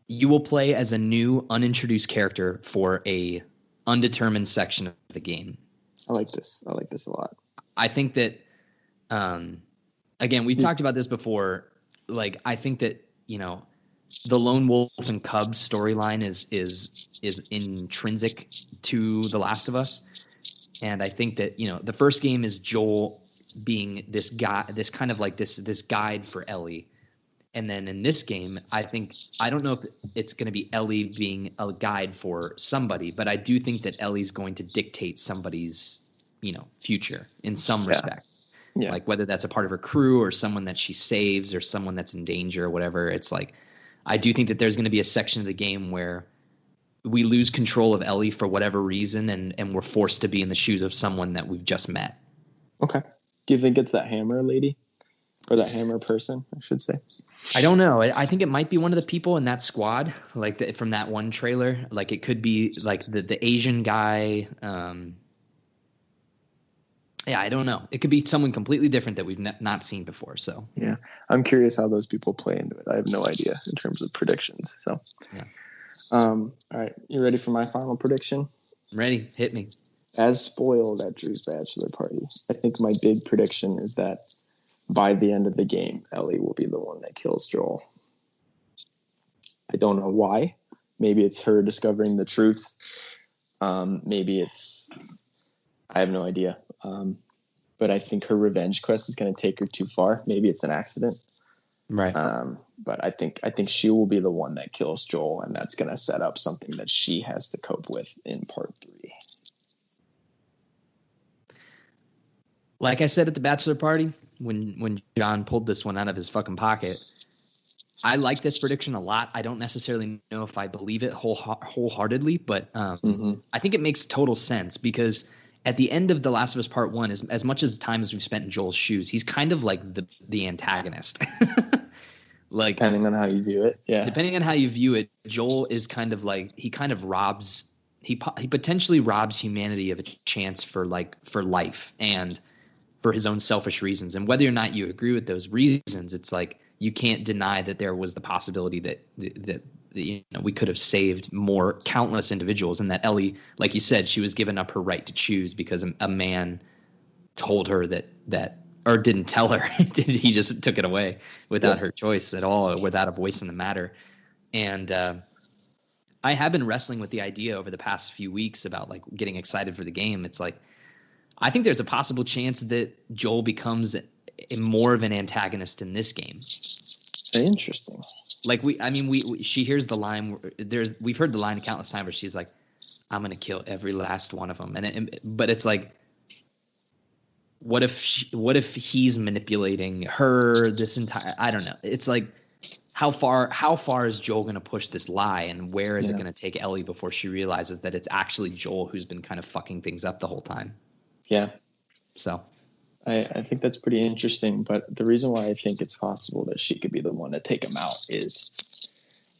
Speaker 1: You will play as a new unintroduced character for a undetermined section of the game.
Speaker 2: I like this a lot.
Speaker 1: I think that again, we talked about this before. Like, I think that, the lone wolf and cubs storyline is intrinsic to The Last of Us. And I think that, the first game is Joel being this guy, this kind of like this guide for Ellie. And then in this game, I don't know if it's going to be Ellie being a guide for somebody, but I do think that Ellie's going to dictate somebody's, future in some respect. Yeah. Like, whether that's a part of her crew or someone that she saves or someone that's in danger or whatever. It's like, I do think that there's going to be a section of the game where we lose control of Ellie for whatever reason, and we're forced to be in the shoes of someone that we've just met.
Speaker 2: Okay. Do you think it's that hammer lady? Or that hammer person, I should say?
Speaker 1: I don't know. I think it might be one of the people in that squad, like from that one trailer. Like, it could be like the Asian guy. Yeah, I don't know. It could be someone completely different that we've not seen before. So
Speaker 2: yeah, I'm curious how those people play into it. I have no idea in terms of predictions. So
Speaker 1: yeah.
Speaker 2: All right, you ready for my final prediction?
Speaker 1: I'm ready. Hit me.
Speaker 2: As spoiled at Drew's bachelor party, I think my big prediction is that by the end of the game, Ellie will be the one that kills Joel. I don't know why. Maybe it's her discovering the truth. Maybe it's... I have no idea. But I think her revenge quest is going to take her too far. Maybe it's an accident.
Speaker 1: Right.
Speaker 2: But I think she will be the one that kills Joel, and that's going to set up something that she has to cope with in part 3.
Speaker 1: Like I said at the bachelor party, when John pulled this one out of his fucking pocket, I like this prediction a lot. I don't necessarily know if I believe it wholeheartedly, but I think it makes total sense, because at the end of The Last of Us Part 1, as much as time as we've spent in Joel's shoes, he's kind of like the antagonist. Like,
Speaker 2: depending on how you view it. Yeah.
Speaker 1: Depending on how you view it, Joel is kind of like, he potentially robs humanity of a chance for life and for his own selfish reasons. And whether or not you agree with those reasons, it's like, you can't deny that there was the possibility that we could have saved countless individuals, and that Ellie, like you said, she was given up her right to choose because a man told her that or didn't tell her. He just took it away without her choice at all, without a voice in the matter. And I have been wrestling with the idea over the past few weeks about like getting excited for the game. It's like, I think there's a possible chance that Joel becomes more of an antagonist in this game.
Speaker 2: Interesting.
Speaker 1: Like, she hears the line. We've heard the line countless times where she's like, "I'm gonna kill every last one of them." But it's like, what if he's manipulating her this entire? I don't know. It's like, how far is Joel gonna push this lie, and where is it gonna take Ellie before she realizes that it's actually Joel who's been kind of fucking things up the whole time?
Speaker 2: Yeah.
Speaker 1: So.
Speaker 2: I think that's pretty interesting, but the reason why I think it's possible that she could be the one to take him out is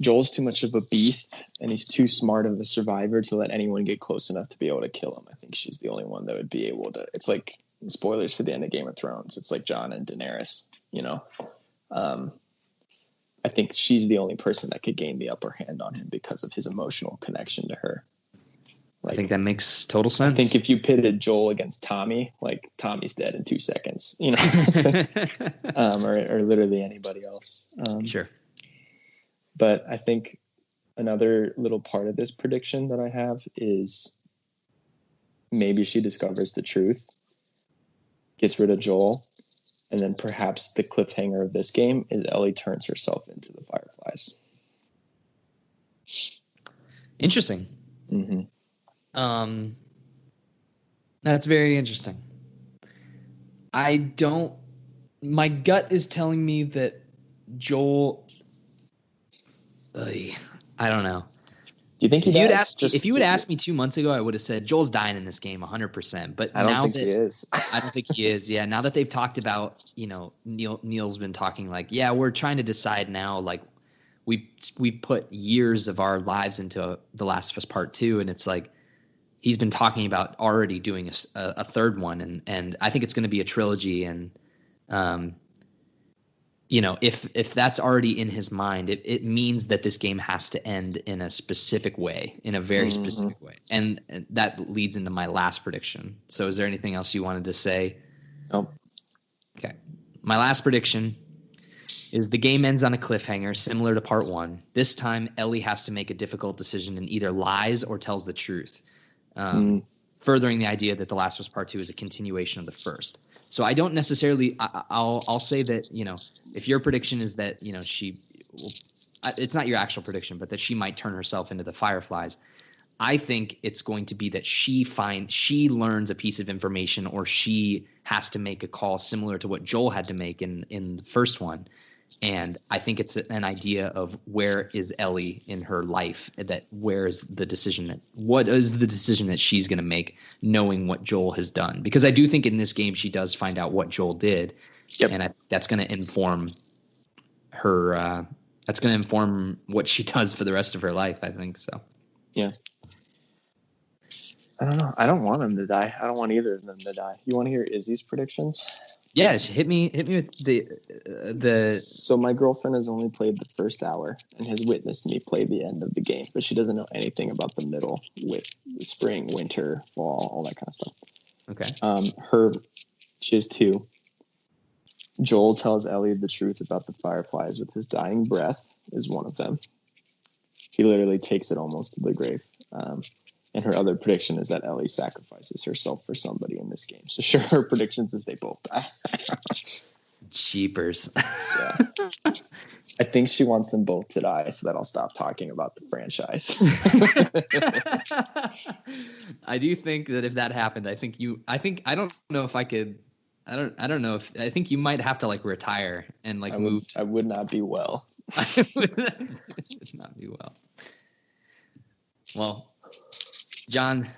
Speaker 2: Joel's too much of a beast, and he's too smart of a survivor to let anyone get close enough to be able to kill him. I think she's the only one that would be able to. It's like, spoilers for the end of Game of Thrones. It's like Jon and Daenerys, I think she's the only person that could gain the upper hand on him because of his emotional connection to her.
Speaker 1: I think that makes total
Speaker 2: I
Speaker 1: sense.
Speaker 2: think if you pitted Joel against Tommy, like Tommy's dead in 2 seconds, or literally anybody else.
Speaker 1: Sure.
Speaker 2: But I think another little part of this prediction that I have is maybe she discovers the truth, gets rid of Joel, and then perhaps the cliffhanger of this game is Ellie turns herself into the Fireflies.
Speaker 1: Interesting.
Speaker 2: Mm-hmm.
Speaker 1: That's very interesting. My gut is telling me that Joel, I don't know.
Speaker 2: Do you think
Speaker 1: if you had asked me 2 months ago, I would have said Joel's dying in this game 100%. But
Speaker 2: I don't think he is.
Speaker 1: I don't think he is. Yeah. Now that they've talked about, Neil's been talking like, yeah, we're trying to decide now, like we put years of our lives into The Last of Us Part 2. And it's like, he's been talking about already doing a third one. And I think it's going to be a trilogy. And, if that's already in his mind, it means that this game has to end in a specific way, in a very specific way. And that leads into my last prediction. So is there anything else you wanted to say?
Speaker 2: Nope.
Speaker 1: Okay. My last prediction is the game ends on a cliffhanger similar to part 1. This time, Ellie has to make a difficult decision and either lies or tells the truth. Furthering the idea that The Last of Us Part 2 is a continuation of the first. So I don't necessarily. I'll say that if your prediction is that she, it's not your actual prediction, but that she might turn herself into the Fireflies. I think it's going to be that she learns a piece of information, or she has to make a call similar to what Joel had to make in the first one. And I think it's an idea of where is Ellie in her life, what is the decision that she's going to make, knowing what Joel has done. Because I do think in this game, she does find out what Joel did. Yep. And that's going to inform her. That's going to inform what she does for the rest of her life, I think so.
Speaker 2: Yeah. I don't know. I don't want him to die. I don't want either of them to die. You want to hear Izzy's predictions?
Speaker 1: Yeah, hit me with the.
Speaker 2: So my girlfriend has only played the first hour and has witnessed me play the end of the game, but she doesn't know anything about the middle with the spring, winter, fall, all that kind of stuff.
Speaker 1: Okay.
Speaker 2: She has 2. Joel tells Ellie the truth about the Fireflies with his dying breath is one of them. He literally takes it almost to the grave. And her other prediction is that Ellie sacrifices herself for somebody in this game. So sure, her predictions is they both die.
Speaker 1: Jeepers.
Speaker 2: Yeah. I think she wants them both to die so that I'll stop talking about the franchise.
Speaker 1: I do think that if that happened, I think you might have to like retire and like move.
Speaker 2: I would not be well.
Speaker 1: I would not be well. Well, John,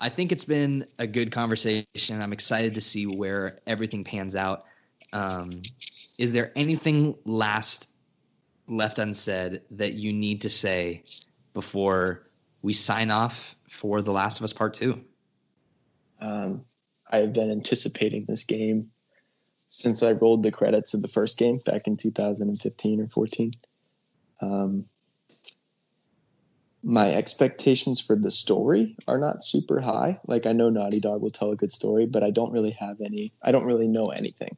Speaker 1: I think it's been a good conversation. I'm excited to see where everything pans out. Is there anything left unsaid that you need to say before we sign off for The Last of Us Part 2?
Speaker 2: I've been anticipating this game since I rolled the credits of the first game back in 2015 or 14. My expectations for the story are not super high. Like, I know Naughty Dog will tell a good story, but I don't really know anything.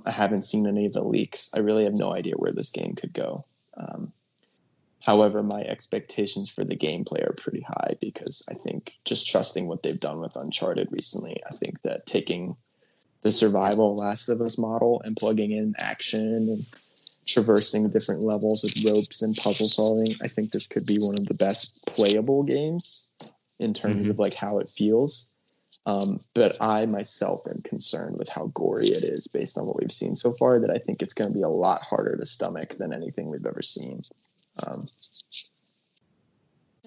Speaker 2: I haven't seen any of the leaks. I really have no idea where this game could go. However, my expectations for the gameplay are pretty high because I think just trusting what they've done with Uncharted recently, I think that taking the survival Last of Us model and plugging in action and traversing different levels with ropes and puzzle solving, I think this could be one of the best playable games in terms of like how it feels. But I myself am concerned with how gory it is based on what we've seen so far, that I think it's going to be a lot harder to stomach than anything we've ever seen.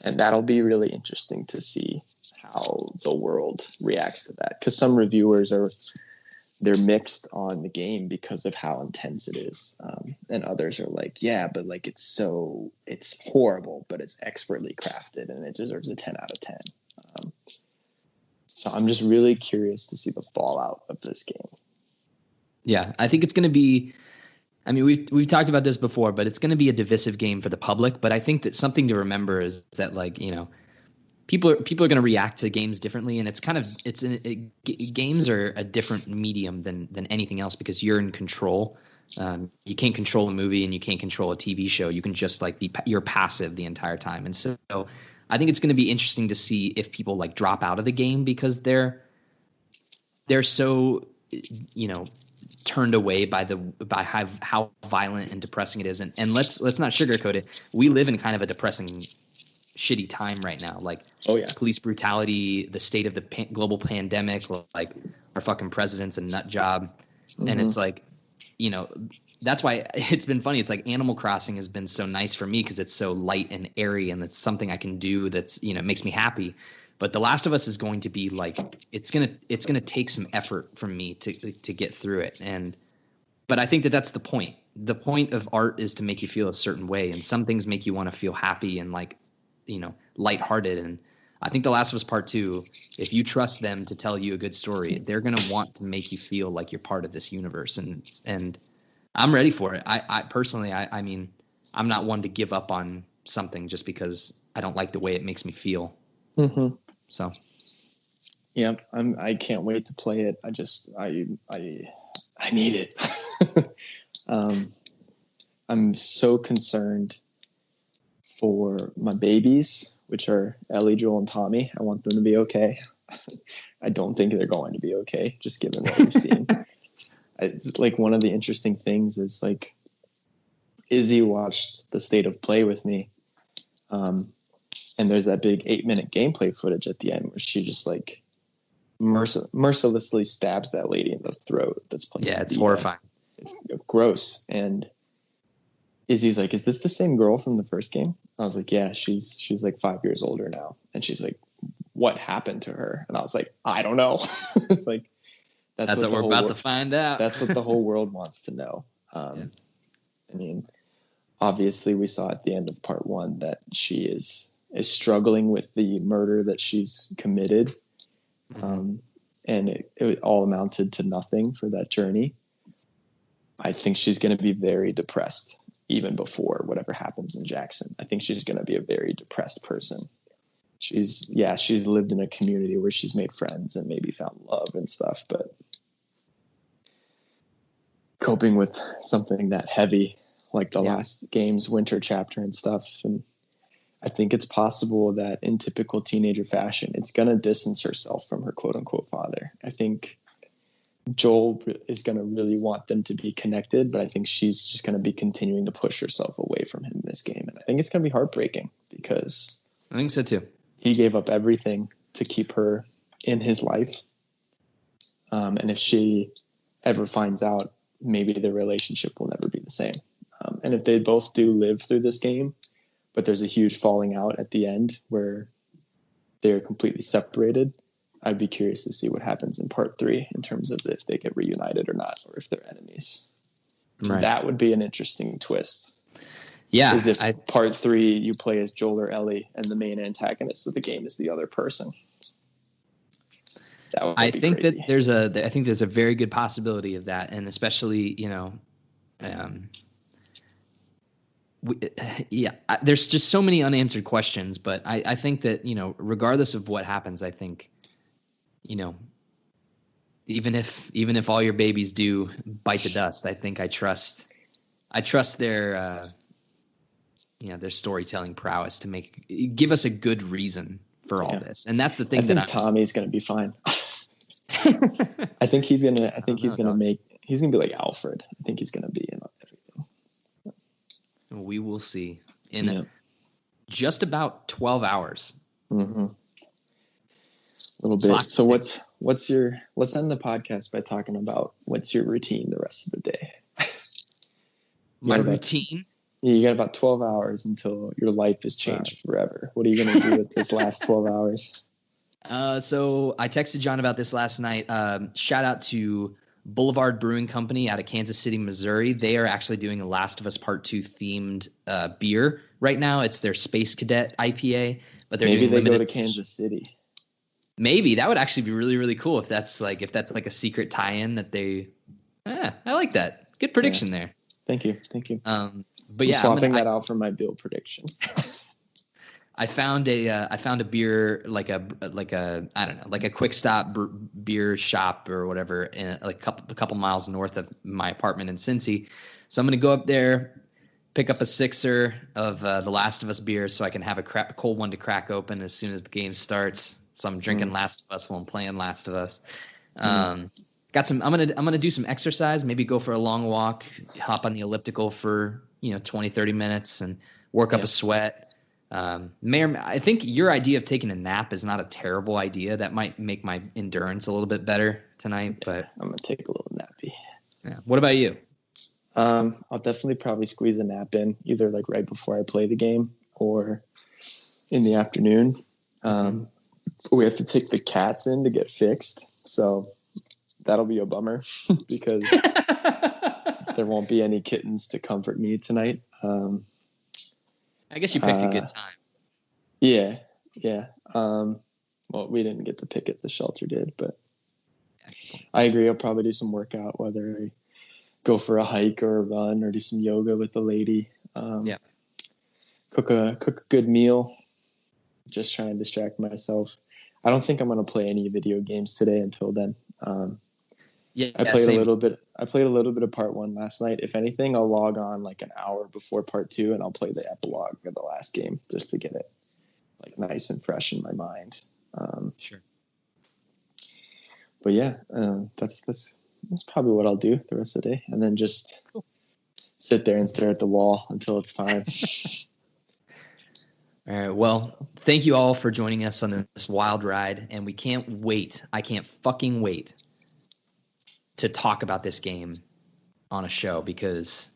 Speaker 2: And that'll be really interesting to see how the world reacts to that. Because some reviewers they're mixed on the game because of how intense it is. And others are like, yeah, but like it's horrible, but it's expertly crafted and it deserves a 10 out of 10. So I'm just really curious to see the fallout of this game.
Speaker 1: Yeah, I think it's going to be, I mean, we've talked about this before, but it's going to be a divisive game for the public. But I think that something to remember is that, like, people are going to react to games differently, and games are a different medium than anything else because you're in control. You can't control a movie and you can't control a TV show. You can just like you're passive the entire time. And so I think it's going to be interesting to see if people like drop out of the game because they're so, turned away by how violent and depressing it is. And let's not sugarcoat it. We live in kind of a depressing, shitty time right now. Like,
Speaker 2: oh yeah,
Speaker 1: police brutality, the state of the global pandemic, like our fucking president's a nut job. Mm-hmm. And it's like, that's why it's been funny. It's like Animal Crossing has been so nice for me because it's so light and airy and it's something I can do that's, makes me happy. But The Last of Us is going to be like, it's going to take some effort from me to get through it. But I think that's the point. The point of art is to make you feel a certain way. And some things make you want to feel happy and like, lighthearted. And I think The Last of Us Part 2, if you trust them to tell you a good story, they're going to want to make you feel like you're part of this universe. And I'm ready for it. I personally, I mean, I'm not one to give up on something just because I don't like the way it makes me feel.
Speaker 2: Mm-hmm.
Speaker 1: So,
Speaker 2: yeah, I can't wait to play it. I need it. I'm so concerned for my babies, which are Ellie, Joel, and Tommy. I want them to be okay. I don't think they're going to be okay, just given what we've seen. It's like one of the interesting things is like Izzy watched the State of Play with me. And there's that big 8-minute gameplay footage at the end where she just like mercilessly stabs that lady in the throat that's playing.
Speaker 1: Yeah, it's horrifying.
Speaker 2: It's gross. And Izzy's like, is this the same girl from the first game? I was like, yeah, she's like 5 years older now. And she's like, what happened to her? And I was like, I don't know. It's like, that's what we're about to find out. That's what the whole world wants to know. I mean, obviously we saw at the end of part 1 that she is struggling with the murder that she's committed. And it all amounted to nothing for that journey. I think she's going to be very depressed even before whatever happens in Jackson. I think she's going to be a very depressed person. She's lived in a community where she's made friends and maybe found love and stuff, but coping with something that heavy, like the last game's winter chapter and stuff. And I think it's possible that in typical teenager fashion, it's going to distance herself from her quote unquote father. I think Joel is going to really want them to be connected, but I think she's just going to be continuing to push herself away from him in this game. And I think it's going to be heartbreaking because
Speaker 1: I think so too.
Speaker 2: He gave up everything to keep her in his life. And if she ever finds out, maybe their relationship will never be the same. And if they both do live through this game, but there's a huge falling out at the end where they're completely separated, I'd be curious to see what happens in part 3 in terms of if they get reunited or not, or if they're enemies. Right. That would be an interesting twist.
Speaker 1: Yeah.
Speaker 2: Is if part 3 you play as Joel or Ellie and the main antagonist of the game is the other person. That would be
Speaker 1: think
Speaker 2: crazy.
Speaker 1: that I think there's a very good possibility of that. And especially, there's just so many unanswered questions, but I think that, regardless of what happens, I think, even if all your babies do bite the dust, I think I trust their, their storytelling prowess to give us a good reason for all this. And that's the thing
Speaker 2: Tommy's going to be fine. I think he's going to be like Alfred. I think he's going to be in everything.
Speaker 1: We will see in just about 12 hours.
Speaker 2: Mm-hmm. A little bit. So let's end the podcast by talking about what's your routine the rest of the day.
Speaker 1: My routine?
Speaker 2: You got about 12 hours until your life is changed forever. What are you going to do with this last 12 hours?
Speaker 1: So I texted John about this last night. Shout out to Boulevard Brewing Company out of Kansas City, Missouri. They are actually doing a Last of Us Part 2 themed beer right now. It's their Space Cadet IPA, but they're
Speaker 2: maybe
Speaker 1: doing
Speaker 2: they go to Kansas City.
Speaker 1: Maybe that would actually be really, really cool if that's like a secret tie-in that they. I like that. Good prediction there.
Speaker 2: Thank you.
Speaker 1: But
Speaker 2: I'm swapping that out for my Bill prediction.
Speaker 1: I found a beer like a I don't know, like a quick stop beer shop or whatever in like a couple miles north of my apartment in Cincy. So I'm gonna go up there, pick up a sixer of the Last of Us beer so I can have a cold one to crack open as soon as the game starts. So I'm drinking Last of Us while I'm playing Last of Us. Got some. I'm gonna do some exercise. Maybe go for a long walk, hop on the elliptical for 20, 30 minutes, and work up a sweat. I think your idea of taking a nap is not a terrible idea. That might make my endurance a little bit better tonight. But
Speaker 2: I'm gonna take a little nappy.
Speaker 1: Yeah. What about you?
Speaker 2: I'll definitely probably squeeze a nap in either like right before I play the game or in the afternoon. We have to take the cats in to get fixed, so that'll be a bummer because there won't be any kittens to comfort me tonight.
Speaker 1: I guess you picked a good time.
Speaker 2: Yeah. Well, we didn't get to pick it. The shelter did, but I agree. I'll probably do some workout, whether I go for a hike or a run or do some yoga with the lady. Cook a good meal. Just try and distract myself. I don't think I'm going to play any video games today until then. I played a little bit. I played a little bit of part 1 last night. If anything, I'll log on like an hour before part 2 and I'll play the epilogue of the last game just to get it like nice and fresh in my mind.
Speaker 1: Sure.
Speaker 2: But yeah, that's probably what I'll do the rest of the day, and then just sit there and stare at the wall until it's time.
Speaker 1: All right. Well, thank you all for joining us on this wild ride, and we can't wait. I can't fucking wait to talk about this game on a show because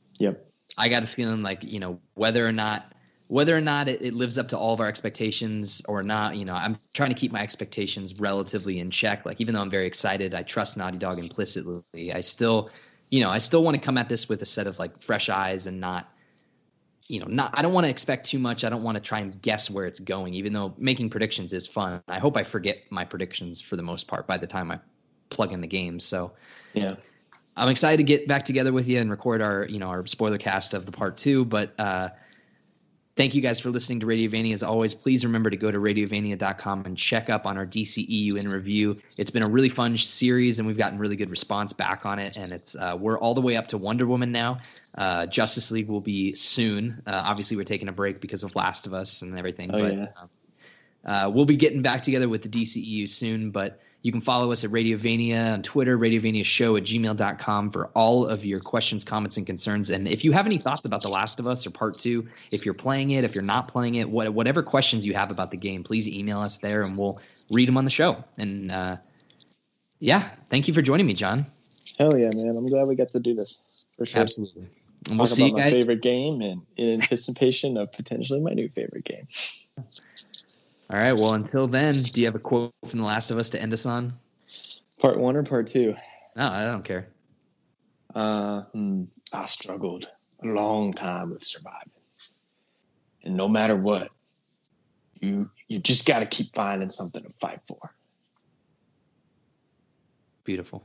Speaker 1: I got a feeling like, whether or not it lives up to all of our expectations or not, I'm trying to keep my expectations relatively in check. Like, even though I'm very excited, I trust Naughty Dog implicitly. I still want to come at this with a set of like fresh eyes and I don't want to expect too much. I don't want to try and guess where it's going, even though making predictions is fun. I hope I forget my predictions for the most part by the time I plug in the game. So
Speaker 2: yeah,
Speaker 1: I'm excited to get back together with you and record our spoiler cast of the part 2. But thank you guys for listening to Radiovania. As always, please remember to go to radiovania.com and check up on our DCEU in review. It's been a really fun series, and we've gotten really good response back on it. And it's we're all the way up to Wonder Woman now. Justice League will be soon. Obviously, we're taking a break because of Last of Us and everything. We'll be getting back together with the DCEU soon. But you can follow us at Radiovania on Twitter, radiovaniashow@gmail.com for all of your questions, comments, and concerns. And if you have any thoughts about The Last of Us or Part 2, if you're playing it, if you're not playing it, whatever questions you have about the game, please email us there and we'll read them on the show. And thank you for joining me, John.
Speaker 2: Hell yeah, man. I'm glad we got to do this. For sure.
Speaker 1: Absolutely. And we'll see you guys.
Speaker 2: My favorite game and in anticipation of potentially my new favorite game.
Speaker 1: All right. Well, until then, do you have a quote from The Last of Us to end us on?
Speaker 2: Part 1 or part 2?
Speaker 1: No, I don't care.
Speaker 2: I struggled a long time with surviving. And no matter what, you just got to keep finding something to fight for.
Speaker 1: Beautiful.